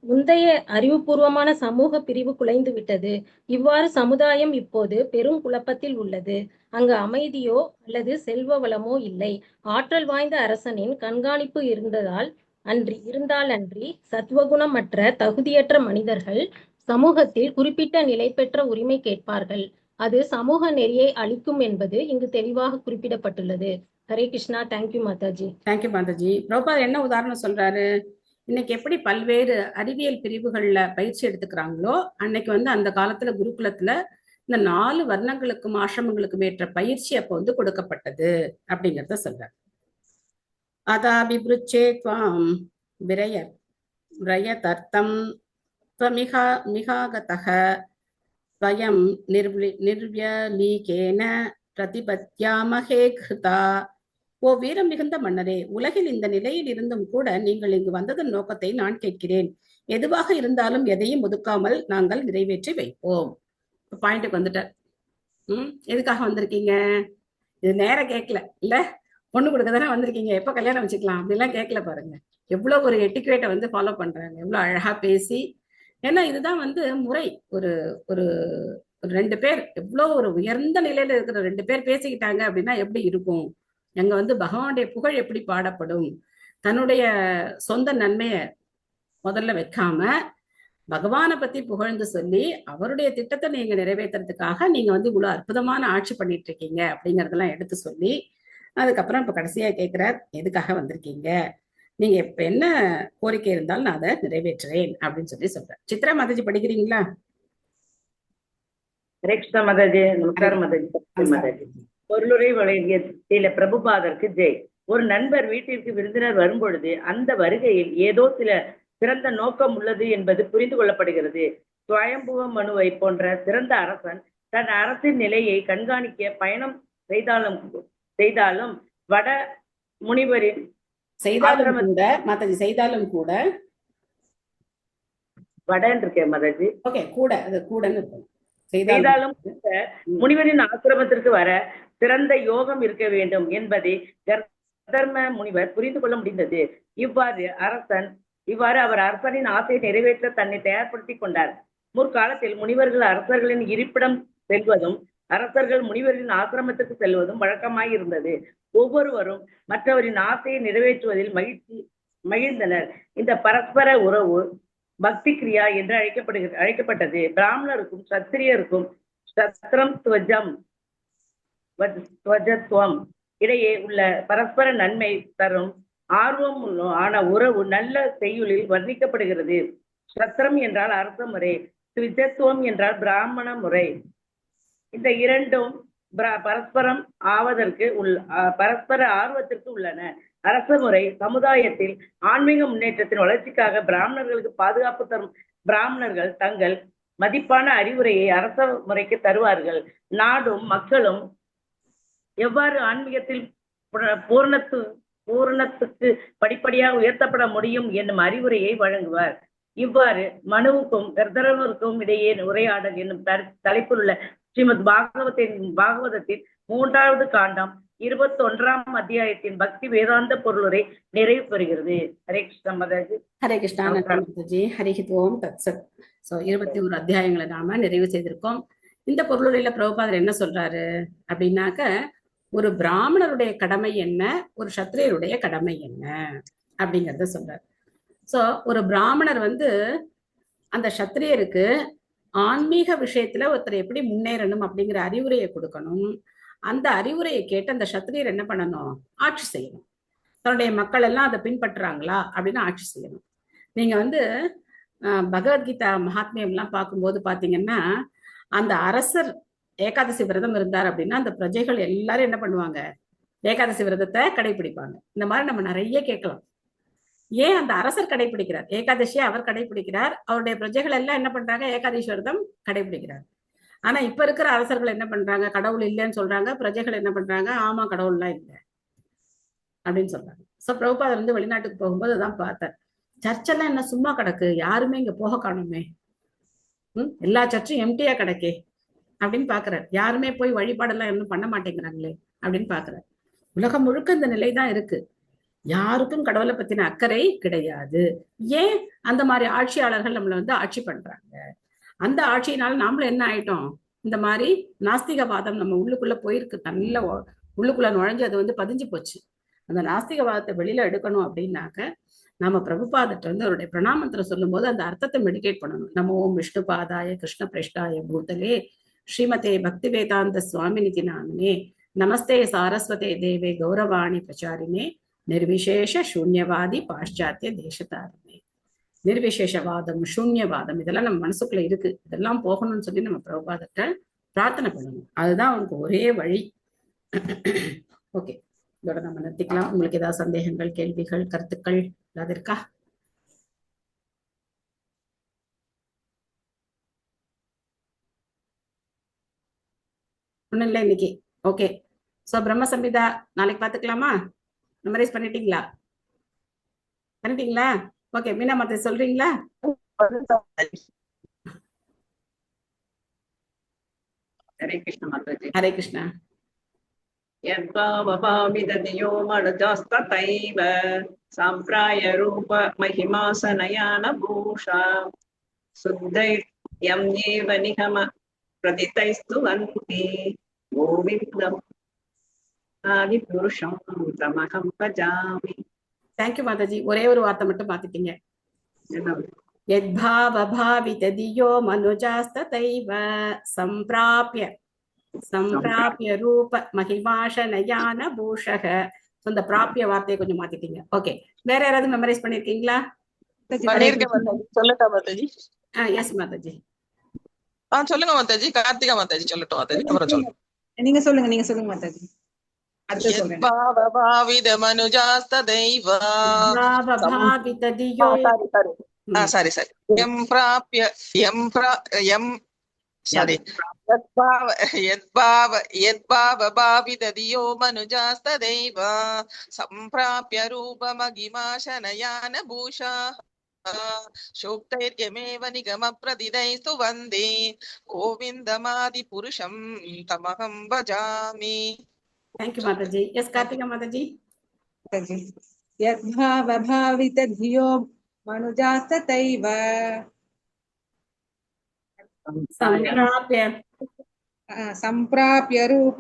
முந்தைய அறிவுபூர்வமான சமூக பிரிவு குலைந்து விட்டது. இவ்வாறு சமுதாயம் இப்போது பெரும் குழப்பத்தில் உள்ளது. அங்கு அமைதியோ அல்லது செல்வ வளமோ இல்லை. ஆற்றல் வாய்ந்த அரசனின் கண்காணிப்பு இருந்தால் அன்றி சத்வகுணமற்ற தகுதியற்ற மனிதர்கள் சமூகத்தில் குறிப்பிட்ட நிலை பெற்ற உரிமை கேட்பார்கள். அது சமூக நெறியை அளிக்கும் என்பது இங்கு தெளிவாக குறிப்பிடப்பட்டுள்ளது. ஹரே கிருஷ்ணா. தேங்க்யூ மாதாஜி. தேங்க்யூ மாதாஜி. பிரபுபாதர் என்ன உதாரணம் சொல்றாரு, இன்னைக்கு எப்படி பல்வேறு அறிவியல் பிரிவுகள்ல பயிற்சி எடுத்துக்கிறாங்களோ அன்னைக்கு வந்து அந்த காலத்துல குருகுலத்துல இந்த 4 வர்ணங்களுக்கும் ஆசிரமங்களுக்கும் ஏற்ற பயிற்சி அப்போ வந்து கொடுக்கப்பட்டது அப்படிங்கிறத சொல்றாரு. அதாபிப்ருச்சே த்வாம் விரயதர்த்தம் மிகாகதஹ ஸ்வயம் நிர்வ்யலீகேன பிரதிபத்யாமஹே கிருதா. ஓ வீரம் மிகுந்த மன்னரே, உலகில் இந்த நிலையில் இருந்தும் கூட நீங்கள் இங்கு வந்ததன் நோக்கத்தை நான் கேட்கிறேன். எதுவாக இருந்தாலும் எதையும் ஒதுக்காமல் நாங்கள் நிறைவேற்றி வைப்போம். பாயிண்ட்டுக்கு வந்துட்டார். எதுக்காக வந்திருக்கீங்க? இது நேரம் கேட்கல, இல்ல பொண்ணு கொடுக்க தானே வந்திருக்கீங்க, எப்ப கல்யாணம் வச்சுக்கலாம் அப்படிலாம் கேட்கல. பாருங்க எவ்வளவு ஒரு எட்டிக்வேட்டை வந்து ஃபாலோ பண்றாங்க, எவ்வளவு அழகா பேசி. ஏன்னா இதுதான் வந்து முறை. ஒரு ஒரு 2 பேர் எவ்வளோ ஒரு உயர்ந்த நிலையில இருக்கிற 2 பேர் பேசிக்கிட்டாங்க அப்படின்னா எப்படி இருக்கும்? அங்க வந்து பகவானுடைய புகழ் எப்படி பாடப்படும்? தன்னுடைய சொந்த நன்மைய முதல்ல வைக்காம பகவானை பத்தி புகழ்ந்து சொல்லி அவருடைய திட்டத்தை நீங்க நிறைவேற்றுறதுக்காக நீங்க வந்து இவ்வளவு அற்புதமான ஆட்சி பண்ணிட்டு இருக்கீங்க அப்படிங்கறதெல்லாம் எடுத்து சொல்லி, அதுக்கப்புறம் இப்ப கடைசியா கேட்கிறார், எதுக்காக வந்திருக்கீங்க, நீங்க இப்ப என்ன கோரிக்கை இருந்தாலும் நான் அதை நிறைவேற்றுறேன் அப்படின்னு சொல்லி சொல்றேன். சித்ரா மாதாஜி படிக்கிறீங்களா? கிருஷ்ண மாதாஜி, நமஸ்காரம் மாதாஜி. மாதாஜி, பொருளுரை வழங்கிய ஸ்ரீல பிரபுபாதருக்கு ஜெய். ஒரு நண்பர் வீட்டிற்கு விருந்தினர் வரும்பொழுது அந்த வருகையில் ஏதோ சில சிறந்த நோக்கம் உள்ளது என்பது புரிந்து கொள்ளப்படுகிறது. சுவயம்புவ மனுவை போன்ற சிறந்த அரசன் தன் அரசின் நிலையை கண்காணிக்க பயணம் செய்தாலும் வட முனிவரின் செய்தாலும் கூட வடன்னு இருக்கேன் மாதாஜி. ஓகே, கூட அது கூடன்னு செய்தாலும் முனிவரின் ஆசிரமத்திற்கு வர சிறந்த யோகம் இருக்க வேண்டும் என்பதை கர்தம முனிவர் புரிந்து கொள்ள முடிந்தது. இவ்வாறு அவர் அரசனின் ஆசையை நிறைவேற்ற தன்னை தயார்படுத்தி கொண்டார். முற்காலத்தில் முனிவர்கள் அரசர்களின் இருப்பிடம் செல்வதும் அரசர்கள் முனிவரின் ஆசிரமத்துக்கு செல்வதும் வழக்கமாய் இருந்தது. ஒவ்வொருவரும் மற்றவரின் ஆசையை நிறைவேற்றுவதில் மகிழ்ந்தனர். இந்த பரஸ்பர உறவு பக்தி கிரியா என்று அழைக்கப்பட்டது. பிராமணருக்கும் சத்திரியருக்கும் சத்திரம் துவஜத்துவம் இடையே உள்ள பரஸ்பர நன்மை தரும் ஆர்வம் ஆன உறவு நல்ல செய்யுளில் வர்ணிக்கப்படுகிறது. சத்திரம் என்றால் அரச முறை, துவஜத்துவம் என்றால் பிராமண முறை. இந்த இரண்டும் பரஸ்பரம் பரஸ்பர ஆர்வத்திற்கு உள்ளன. அரச முறை சமுதாயத்தில் ஆன்மீக முன்னேற்றத்தின் வளர்ச்சிக்காக பிராமணர்களுக்கு பாதுகாப்பு தரும். பிராமணர்கள் தங்கள் மதிப்பான அறிவுரையை அரச முறைக்கு தருவார்கள். நாடும் மக்களும் எவ்வாறு ஆன்மீகத்தில் பூரணத்துக்கு படிப்படியாக உயர்த்தப்பட முடியும் என்னும் அறிவுரையை வழங்குவார். இவ்வாறு மனுவுக்கும் கர்தரவருக்கும் இடையே உரையாடல் என்னும் தலைப்பில் உள்ள ஸ்ரீமத் பாகவதத்தின் 3வது காண்டம் 21ஆம் அத்தியாயத்தின் பக்தி வேதாந்த பொருளுரை நிறைவு பெறுகிறது. ஹரே கிருஷ்ண மாதாஜி. ஹரே கிருஷ்ணா மாதாஜி. ஹரிஹி ஓம் தத்சத். 21 அத்தியாயங்களை நாம நிறைவு செய்திருக்கோம். இந்த பொருளுரையில பிரபுபாதர் என்ன சொல்றாரு அப்படின்னாக்க, ஒரு பிராமணருடைய கடமை என்ன, ஒரு சத்திரியருடைய கடமை என்ன அப்படிங்கறத சொல்றாரு. சோ ஒரு பிராமணர் வந்து அந்த சத்திரியருக்கு ஆன்மீக விஷயத்துல ஒருத்தர் எப்படி முன்னேறணும் அப்படிங்கிற அறிவுரையை கொடுக்கணும். அந்த அறிவுரையை கேட்டு அந்த சத்திரியர் என்ன பண்ணணும், ஆட்சி செய்யணும். தன்னுடைய மக்கள் எல்லாம் அதை பின்பற்றுறாங்களா அப்படின்னு ஆட்சி செய்யணும். நீங்க வந்து பகவத்கீதா மகாத்மியம் எல்லாம் பார்க்கும்போது பாத்தீங்கன்னா, அந்த அரசர் ஏகாதசி விரதம் இருந்தார் அப்படின்னா அந்த பிரஜைகள் எல்லாரும் என்ன பண்ணுவாங்க, ஏகாதசி விரதத்தை கடைபிடிப்பாங்க. இந்த மாதிரி நம்ம நிறைய கேட்கலாம். ஏன் அந்த அரசர் கடைபிடிக்கிறார், ஏகாதசியை அவர் கடைபிடிக்கிறார், அவருடைய பிரஜைகள் எல்லாம் என்ன பண்றாங்க, ஏகாதசி விரதம் கடைபிடிக்கிறார். ஆனா இப்ப இருக்கிற அரசர்கள் என்ன பண்றாங்க, கடவுள் இல்லைன்னு சொல்றாங்க, பிரஜைகள் என்ன பண்றாங்க, ஆமா கடவுள்லாம் இல்லை அப்படின்னு சொல்றாங்க. சோ பிரபுபாதர் வந்து வெளிநாட்டுக்கு போகும்போது அதான் பார்த்தேன், சர்ச்செல்லாம் என்ன சும்மா கிடக்கு, யாருமே இங்க போக காணுமே, எல்லா சர்ச்சும் எம்டியா கிடக்கே அப்படின்னு பாக்குறாரு. யாருமே போய் வழிபாடெல்லாம் இன்னும் பண்ண மாட்டேங்கிறாங்களே அப்படின்னு பாக்குறாரு. உலகம் முழுக்க இந்த நிலைதான் இருக்கு. யாருக்கும் கடவுளை பத்தின அக்கறை கிடையாது. ஏன் அந்த மாதிரி ஆட்சியாளர்கள் நம்மளை வந்து ஆட்சி பண்றாங்க. அந்த ஆட்சியினால நாமளும் என்ன ஆயிட்டோம், இந்த மாதிரி நாஸ்திகவாதம் நம்ம உள்ளுக்குள்ள போயிருக்கு, நல்ல உள்ளுக்குள்ள நுழைஞ்சு அது வந்து பதிஞ்சு போச்சு. அந்த நாஸ்திகவாதத்தை வெளியில எடுக்கணும் அப்படின்னாக்க நம்ம பிரபுபாதத்தை வந்து அவருடைய பிரணாமந்திரம் சொல்லும் போது அந்த அர்த்தத்தை மெடிடேட் பண்ணணும். நமோ விஷ்ணு பாதாய கிருஷ்ண பிரஷ்டாய பூதலே ஸ்ரீமதே பக்தி வேதாந்த சுவாமிநிதி நாமினே நமஸ்தே சாரஸ்வதே தேவே கௌரவாணி பிரச்சாரினே நிர்விசேஷ சூன்யவாதி பாশ্চাத்ய தேசதாரினே. நிர்விசேஷவாதம், சூன்யவாதம் இதெல்லாம் நம்ம மனசுக்குள்ள இருக்கு. இதெல்லாம் போகணும்னு சொல்லி நம்ம பிரபுபாதத்தை பிரார்த்தனை பண்ணணும். அதுதான் அவனுக்கு ஒரே வழி. ஓகே, இதோட நம்ம நிறுத்திக்கலாம். உங்களுக்கு ஏதாவது சந்தேகங்கள், கேள்விகள், கருத்துக்கள் ஏதாவது இருக்கா? ஒண்ணும் இல்லை இன்னைக்கு. ஓகே, சோ பிரம்ம சம்ஹிதா நாளைக்கு பாத்துக்கலாமா? மெமரைஸ் பண்ணிட்டீங்களா? ஓகே, மீனா மாத்த சொல்றீங்களா? ஹரே கிருஷ்ண மாதாஜி. ஹரே கிருஷ்ணா. யத்பாவபாவிததியோ மனஜாஸ்ததைவ சாம்ப்ராய ரூப மஹிமாசனயான பூஷா சுத்தை யம் ஏவ நிகம பிரதிதைஸ்து வந்தி கோவிந்தம் ஆதி புருஷம் தமகம் பஜாமி. தேங்க்யூ மாதாஜி. ஒரே ஒரு வார்த்தை மட்டும் பாத்துட்டீங்க. यद्भावभावितधियो मनुजास्तथैव संप्राप्य रूप महिमाशनயான பூஷக. இந்த பிராப்பிய வார்த்தையை கொஞ்சம் மாத்திட்டீங்க. ஓகே, வேற யாராவது மெமரைஸ் பண்ணிருக்கீங்களா? சொல்லட்டா மாதாஜி? எஸ் மாதாஜி. சொல்லுங்க மாதாஜி. கார்த்திகா மாதாஜி சொல்லட்டும் மாதாஜி. அப்புறம் சொல்லுங்க. நீங்க சொல்லுங்க மாதாஜி. भाविद मनुजास्तदैव सारी यं प्राप्य यद्भाव भाविदधियो मनुजास्तदैव संप्राप्य रूपमहिमाशनयान भूषा शोक्तैर्यमेव निगमप्रदिदैस्तु वन्दे गोविन्दमादिपुरुषं तमहं भजामि. Thank you, Mataji. Yes, Kartika Mataji. यद्भावभावितधियो मनुजास्तथैव संप्राप्य रूप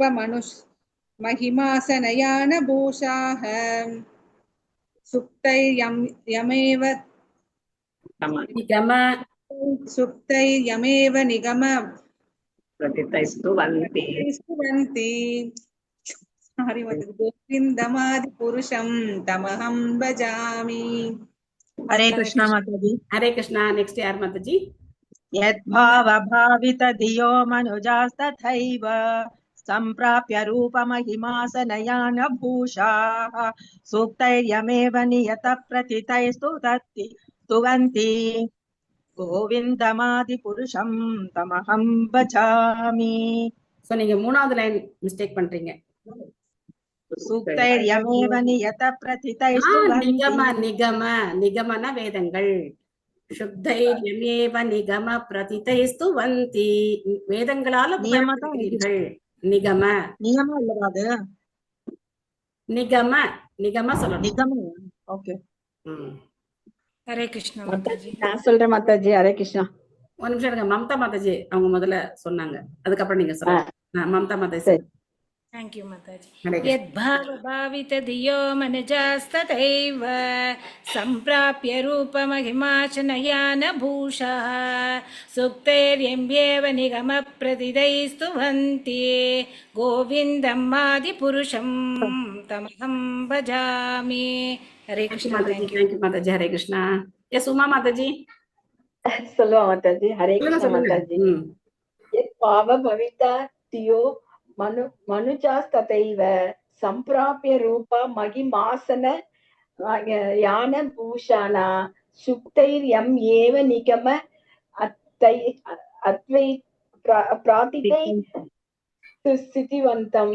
महिमासनयान भूषाः सुप्तैर्यमेव निगम प्रतितैस्तु वन्ति गोविन्दमादि पुरुषं तमहं भजामि. हरे कृष्णा माताजी. हरे कृष्णा. नेक्स्ट यार माताजी. यद्भावभावितधियो मनुजास्तथैव संप्राप्य रूपमहिमासनयान भूषाः सूक्तैर्यमेव नियतप्रथितैस्तुवन्ति गोविन्दमादिपुरुषं तमहं भजामि. சோ நீங்க மூணாவது லைன் மிஸ்டேக் பண்றீங்க. सूक्तैर्यमेव नियतप्रथितैस्तुवन्ति. நிகமன வேதங்கள். சுத்தைர்யமேவ நிகம பிரதிதைஸ்துவந்தி. வேதங்களால புகழப்படுகிறீர்கள். நிகம இல்ல அது நிகம சொல்லணும். ஓகே. ஹரே கிருஷ்ணா மாதாஜி. நான் சொல்றேன் மாதாஜி. ஹரே கிருஷ்ணா. ஒரு நிமிஷம் இருங்க. மம்தா மாதாஜி அவங்க முதல்ல சொன்னாங்க, அதுக்கப்புறம் நீங்க சொல்லுங்க. Mamata Mataji. Thank you, Mataji. यद्भावभावितधियो मनुजास्तथैव संप्राप्य रूपमहिमाशनयान भूषः सुप्तैर्यम्येव निगमप्रतिदैस्तुवन्ति गोविन्दम् आदिपुरुषं तमहं भजामि. Hare Krishna. Thank you Mataji. Hare Krishna. Yes, Uma माताजी. சொல்லுவா மாதாஜி. ஹரே கிருஷ்ணா மாதாஜி. यद्भावभाविता தியோ मनुजास्तथैव संप्राप्य रूप महिमासन यान भूषाणा सुप्तैर्यम् एव निगम अद्वै प्रातिथै स्थितिवन्तं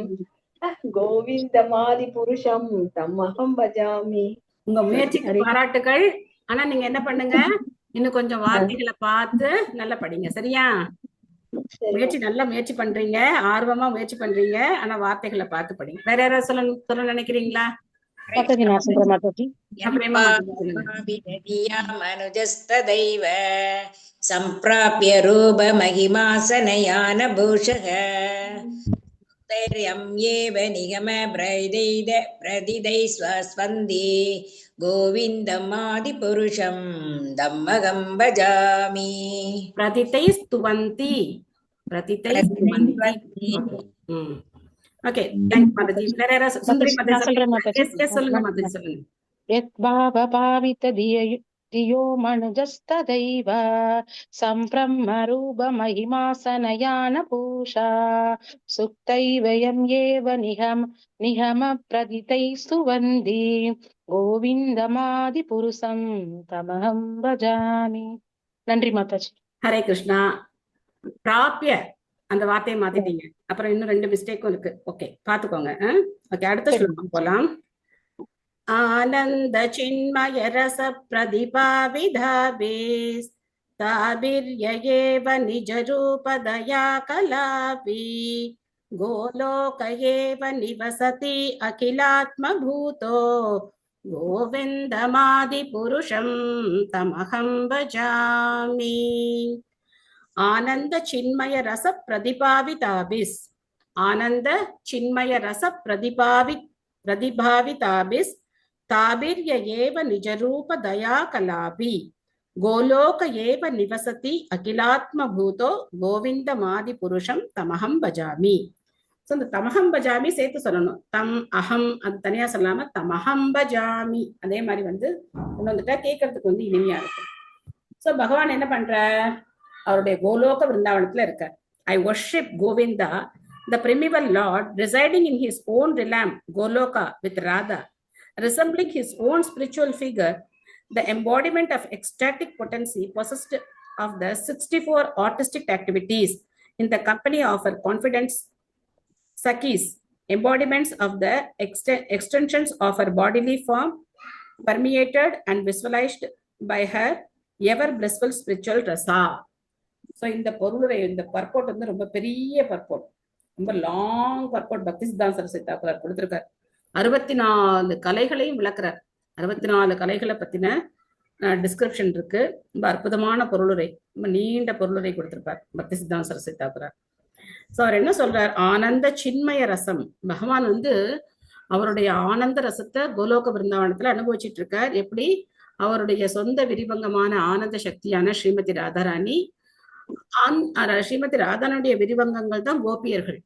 गोविन्दमादि पुरुषं तमहं भजामि. உங்க முயற்சிக்கு பாராட்டுகள். ஆனா நீங்க என்ன பண்ணுங்க, இன்னும் கொஞ்சம் வார்த்தைகளை பார்த்து நல்லா படிங்க. சரியா? நல்லா முயற்சி பண்றீங்க, ஆர்வமா முயற்சி பண்றீங்க. ஆனா வார்த்தைகளை பார்த்து படிங்க. வேற யாராவது சொல்ல நினைக்கிறீங்களா? நான் சொல்றேன் மாதாஜி. மனுஜஸ்ததைவ சம்பிராப்ய ரூப மகிமாசனயான பூஷக தைர்யம்யேவ நிகம பிரதிதை ஸ்வஸ்வந்தி கோவிந்தமாதி புருஷம் தம்மகம் பஜாமி. பிரதிதைஸ்துவந்தி. ஓகே, தேங்க்ஸ் மாதாஜி. வேற யாராவது சுந்தரி மாதாஜி சொல்லுங்க மாதாஜி. சொல்லுங்க. यद्भावभावितधियो मनुजस्तदैव सम्भ्रमरूपमहिमासनयान पूषा सुप्तैर्यमेव निगमप्रथितैस्तुवन्ति गोविन्दमादिपुरुषं तमहं भजामि. நன்றி மாதாஜி. ஹரே கிருஷ்ணா. பிராப்பிய அந்த வார்த்தையை மாத்திட்டீங்க. அப்புறம் இன்னும் 2 மிஸ்டேக்கும் இருக்கு. ஓகே, பாத்துக்கோங்க. ஓகே, அடுத்த ஸ்லோகம் போலாம். ஆனந்த சின்மய ரச பிரதிபாவிதாபிஸ் தாபிர்யேவ நிஜ ரூபதயா கலாபி கோலோகயேவ நிவசதி அகிலாத்ம பூதோ கோவிந்தமாதி புருஷம் தமஹம் பஜாமி. ஆனந்த சின்மய ரச பிரதிபாவிதாபிஸ். ஆனந்த சின்மய ரச பிரதிபாவிதாபிஸ் தாபிர்யேவ நிஜரூப தயா கலாபி கோலோக ஏவ நிவசதி அகிலாத்ம பூதோ கோவிந்த மாதி புருஷம் தமஹம் பஜாமி. ஸோ இந்த தமஹம் பஜாமி சேர்த்து சொல்லணும். தம் அகம் அது தனியா சொல்லாம தமஹம் பஜாமி அதே மாதிரி வந்து கொண்டு வந்துட்டா கேட்கறதுக்கு வந்து இனிமையா இருக்கும். ஸோ பகவான் என்ன பண்ற, அவருடைய கோலோக விருந்தாவனத்துல இருக்க. ஐ worship Govinda, the primeval lord residing in his own realm Goloka with Radha, resembling his own spiritual figure, the embodiment of ecstatic potency possessed of the 64 artistic activities in the company of her confidants Sakis, embodiments of the extensions of her bodily form, permeated and visualized by her ever blissful spiritual rasa. So இந்த பொருளுரை இந்த பர்போட் வந்து ரொம்ப பெரிய பர்போட், ரொம்ப long பர்போட் பக்தி சித்தாந்த சரஸ்வதி தாக்கூர் கொடுத்திருக்கார். 64 கலைகளையும் விளக்குறார். 64 கலைகளை பத்தின டிஸ்கிரிப்ஷன் இருக்கு. ரொம்ப அற்புதமான பொருளுரை, ரொம்ப நீண்ட பொருளுரை கொடுத்திருப்பார் பக்தி சித்தாந்த சரஸ்வதி தாக்கூர். ஸோ அவர் என்ன சொல்றார், ஆனந்த சின்மய ரசம். பகவான் வந்து அவருடைய ஆனந்த ரசத்தை கோலோக பிருந்தாவனத்துல அனுபவிச்சுட்டு இருக்கார். எப்படி, அவருடைய சொந்த விரிவங்கமான ஆனந்த சக்தியான ஸ்ரீமதி ராதாராணி, ஸ்ரீமதி ராதானுடைய விரிவங்கங்கள் தான் கோபியர்கள்.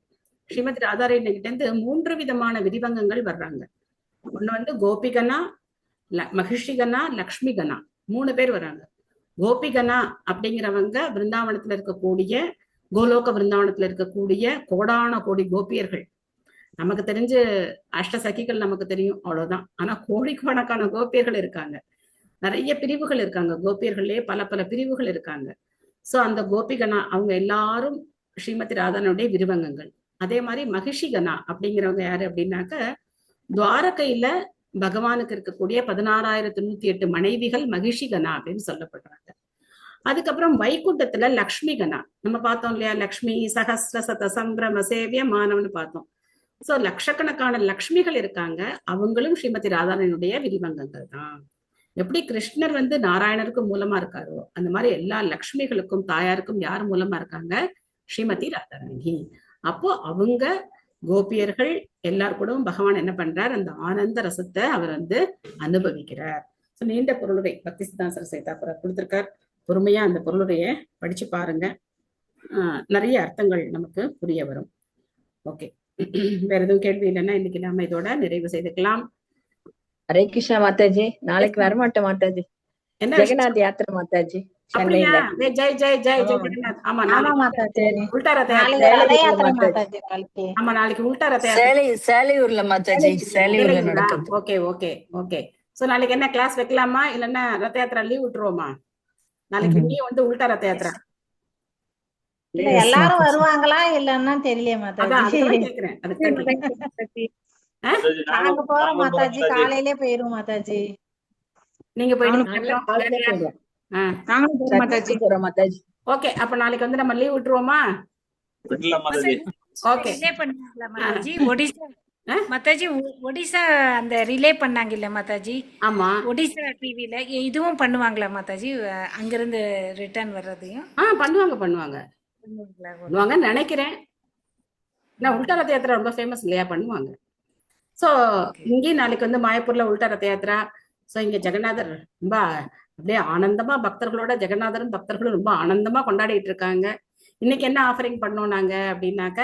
ஸ்ரீமதி ராதாராணி கிட்ட இருந்து 3 விதமான விரிவங்கங்கள் வர்றாங்க. ஒண்ணு வந்து கோபிகனா, மகிஷிகனா, லக்ஷ்மிகனா, 3 பேர் வர்றாங்க. கோபிகனா அப்படிங்கிறவங்க பிருந்தாவனத்துல இருக்கக்கூடிய கோலோக பிருந்தாவனத்துல இருக்கக்கூடிய கோடான கோடி கோபியர்கள். நமக்கு தெரிஞ்சு அஷ்டசகிகள் நமக்கு தெரியும், அவ்வளவுதான். ஆனா கோடிக்கணக்கான கோபியர்கள் இருக்காங்க, நிறைய பிரிவுகள் இருக்காங்க. கோபியர்களே பல பல பிரிவுகள் இருக்காங்க. சோ அந்த கோபிகனா அவங்க எல்லாரும் ஸ்ரீமதி ராதானுடைய விரிவங்கங்கள். அதே மாதிரி மகிஷிகனா அப்படிங்கிறவங்க யாரு அப்படின்னாக்க, துவாரகையில பகவானுக்கு இருக்கக்கூடிய 16,108 மனைவிகள் மகிஷிகனா அப்படின்னு சொல்லப்படுறாங்க. அதுக்கப்புறம் வைகுண்டத்துல லக்ஷ்மிகனா நம்ம பார்த்தோம் இல்லையா, லக்ஷ்மி சகஸ்ர சத சம்பிரம சேவிய மானவன்னு பார்த்தோம். சோ லட்சக்கணக்கான லக்ஷ்மிகள் இருக்காங்க, அவங்களும் ஸ்ரீமதி ராதாரனுடைய விரிவங்கங்கள் தான். எப்படி கிருஷ்ணர் வந்து நாராயணருக்கு மூலமா இருக்காரோ அந்த மாதிரி எல்லா லக்ஷ்மிகளுக்கும் தாயாருக்கும் யார் மூலமா இருக்காங்க, ஸ்ரீமதி ராதாராணி. அப்போ அவங்க கோபியர்கள் எல்லார் கூடவும் பகவான் என்ன பண்றார், அந்த ஆனந்த ரசத்தை அவர் வந்து அனுபவிக்கிறார். நீண்ட பொருளுரை பக்தி சித்தாந்த சரஸ்வதி தாக்கூர் கொடுத்திருக்கார். பொறுமையா அந்த பொருளுரைய படிச்சு பாருங்க, நிறைய அர்த்தங்கள் நமக்கு புரிய வரும். ஓகே, வேற எதுவும் கேள்வி இல்லைன்னா இன்னைக்கு நாம இதோட நிறைவு செய்துக்கலாம். ஹரே கிருஷ்ணா மாதாஜி, நாளைக்கு வரமாட்டேன் மாதாஜி, என்ன ஜெகநாத் யாத்திரை மாதாஜி சென்னையில. ஜெய் ஜெய் ஜெய் ஜெகநாத். ஆமா நாளைக்கு உல்டா ரத யாத்திரை. ஆமா நாளைக்கு உல்டா ரத யாத்திரை சேலையூர்ல மாதாஜி, சேலையூர்ல நடக்குது. Okay okay okay. சோ நாளைக்கு என்ன கிளாஸ் வைக்கலாமா இல்லன்னா ரத யாத்திரை லீவ் விட்டுருவோமா? நாளைக்கு நீ வந்து உல்டா ரத யாத்திரை இல்ல எல்லாரும் வருவாங்களா இல்லன்னா தெரியல மாதாஜி. கேக்குறேன் நாங்க போறோம் மாதாஜி, காலையிலே போயிரும் மாதாஜி. நீங்க போயிட்டு ஓகே. அப்ப நாளைக்கு வந்து நம்ம லீவ் விட்டுருவோமா? ஓகே. மாதாஜி ஒடிசா அந்த ரிலே பண்ணாங்க இல்ல மாதாஜி? ஆமா, ஒடிசா டிவில இதுவும் பண்ணுவாங்களா மாதாஜி? அங்கிருந்து ரிட்டர்ன் வர்றதையும் பண்ணுவாங்க நினைக்கிறேன். உல்டா ரத யாத்திரை ரொம்ப ஃபேமஸ் இல்லையா, பண்ணுவாங்க. சோ இங்கேயும் நாளைக்கு வந்து மாயப்பூர்ல உல்டா ரத யாத்திரா. சோ இங்க ஜெகநாதர் ரொம்ப அப்படியே ஆனந்தமா பக்தர்களோட, ஜெகநாதரும் பக்தர்களும் ரொம்ப ஆனந்தமா கொண்டாடிட்டு இருக்காங்க. இன்னைக்கு என்ன ஆஃபரிங் பண்ணோம் நாங்க அப்படின்னாக்க,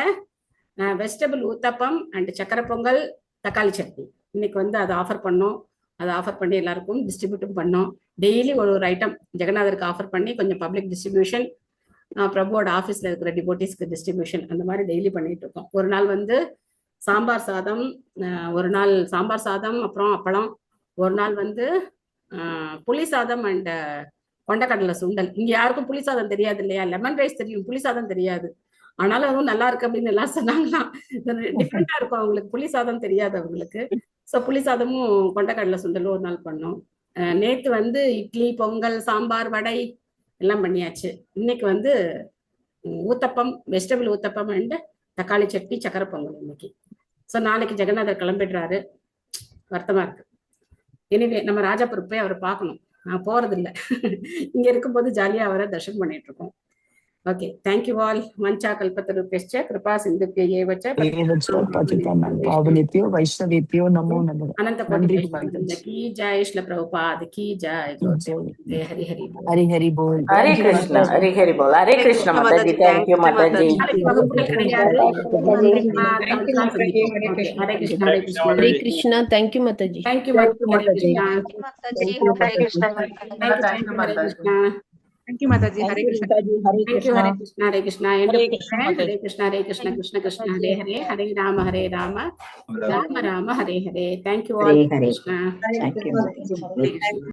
வெஜிடபிள் ஊத்தப்பம் அண்ட் சக்கரை பொங்கல், தக்காளி சட்னி. இன்னைக்கு வந்து அதை ஆஃபர் பண்ணோம். அதை ஆஃபர் பண்ணி எல்லாருக்கும் டிஸ்ட்ரிபியூட்டும் பண்ணோம். டெய்லி ஒரு ஐட்டம் ஜெகநாதருக்கு ஆஃபர் பண்ணி கொஞ்சம் பப்ளிக் டிஸ்ட்ரிபியூஷன், பிரபுவோட ஆஃபீஸ்ல இருக்கிற டிவோட்டிஸ்க்கு டிஸ்ட்ரிபியூஷன், அந்த மாதிரி டெய்லி பண்ணிட்டு இருக்கோம். ஒரு நாள் வந்து சாம்பார் சாதம், ஒரு நாள் சாம்பார் சாதம் அப்புறம் அப்பளம், ஒரு நாள் வந்து புளி சாதம் அண்ட் கொண்டக்கடலை சுண்டல். இங்க யாருக்கும் புளி சாதம் தெரியாது இல்லையா, லெமன் ரைஸ் தெரியும், புளி சாதம் தெரியாது. ஆனாலும் அதுவும் நல்லா இருக்கு அப்படின்னு எல்லாம் சொன்னாங்களாம். டிஃப்ரெண்டா இருக்கும் அவங்களுக்கு, புளி சாதம் தெரியாது அவங்களுக்கு. ஸோ புளி சாதமும் கொண்டக்கடலை சுண்டலும் ஒரு நாள் பண்ணோம். நேற்று வந்து இட்லி, பொங்கல், சாம்பார், வடை எல்லாம் பண்ணியாச்சு. இன்னைக்கு வந்து ஊத்தப்பம், வெஜிடபிள் ஊத்தப்பம் அண்ட் தக்காளி சட்னி, சக்கரை பொங்கல் இன்னைக்கு. ஸோ நாளைக்கு ஜெகநாதர் கிளம்பிடுறாரு, வருத்தமா இருக்கு. எனவே நம்ம ராஜாபுரம் போய் அவரை பார்க்கணும். நான் போறது இல்லை, இங்க இருக்கும்போது ஜாலியா அவரை தரிசனம் பண்ணிட்டு இருக்கோம். Okay, thank you all. Mancha kalpatarupescha kripa sindhubhya eva cha पावनेभ्यो वैष्णवेभ्यो नमो नमः ananta नंदी koti माताजी की जय श्री प्रभुपाद की जय हरि हरि बोल हरि हरि बोल हरे कृष्ण हरे हरि बोल हरे कृष्ण माताजी थैंक यू माताजी நாளைக்கு வகுப்புகள் கிடையாது ஹரே கிருஷ்ணா ஹரே கிருஷ்ணா हरे कृष्णा थैंक यू माताजी thank you Hare Krishna Hare Krishna Hare Krishna Thank you, Mataji. Hare Krishna. Thank you, Hare Krishna, Hare Krishna. Hare Krishna, Hare Krishna, Krishna Krishna, Hare Hare, Hare Rama, Rama Rama, Hare Hare. Thank you all. Hare Hare Krishna. Thank you.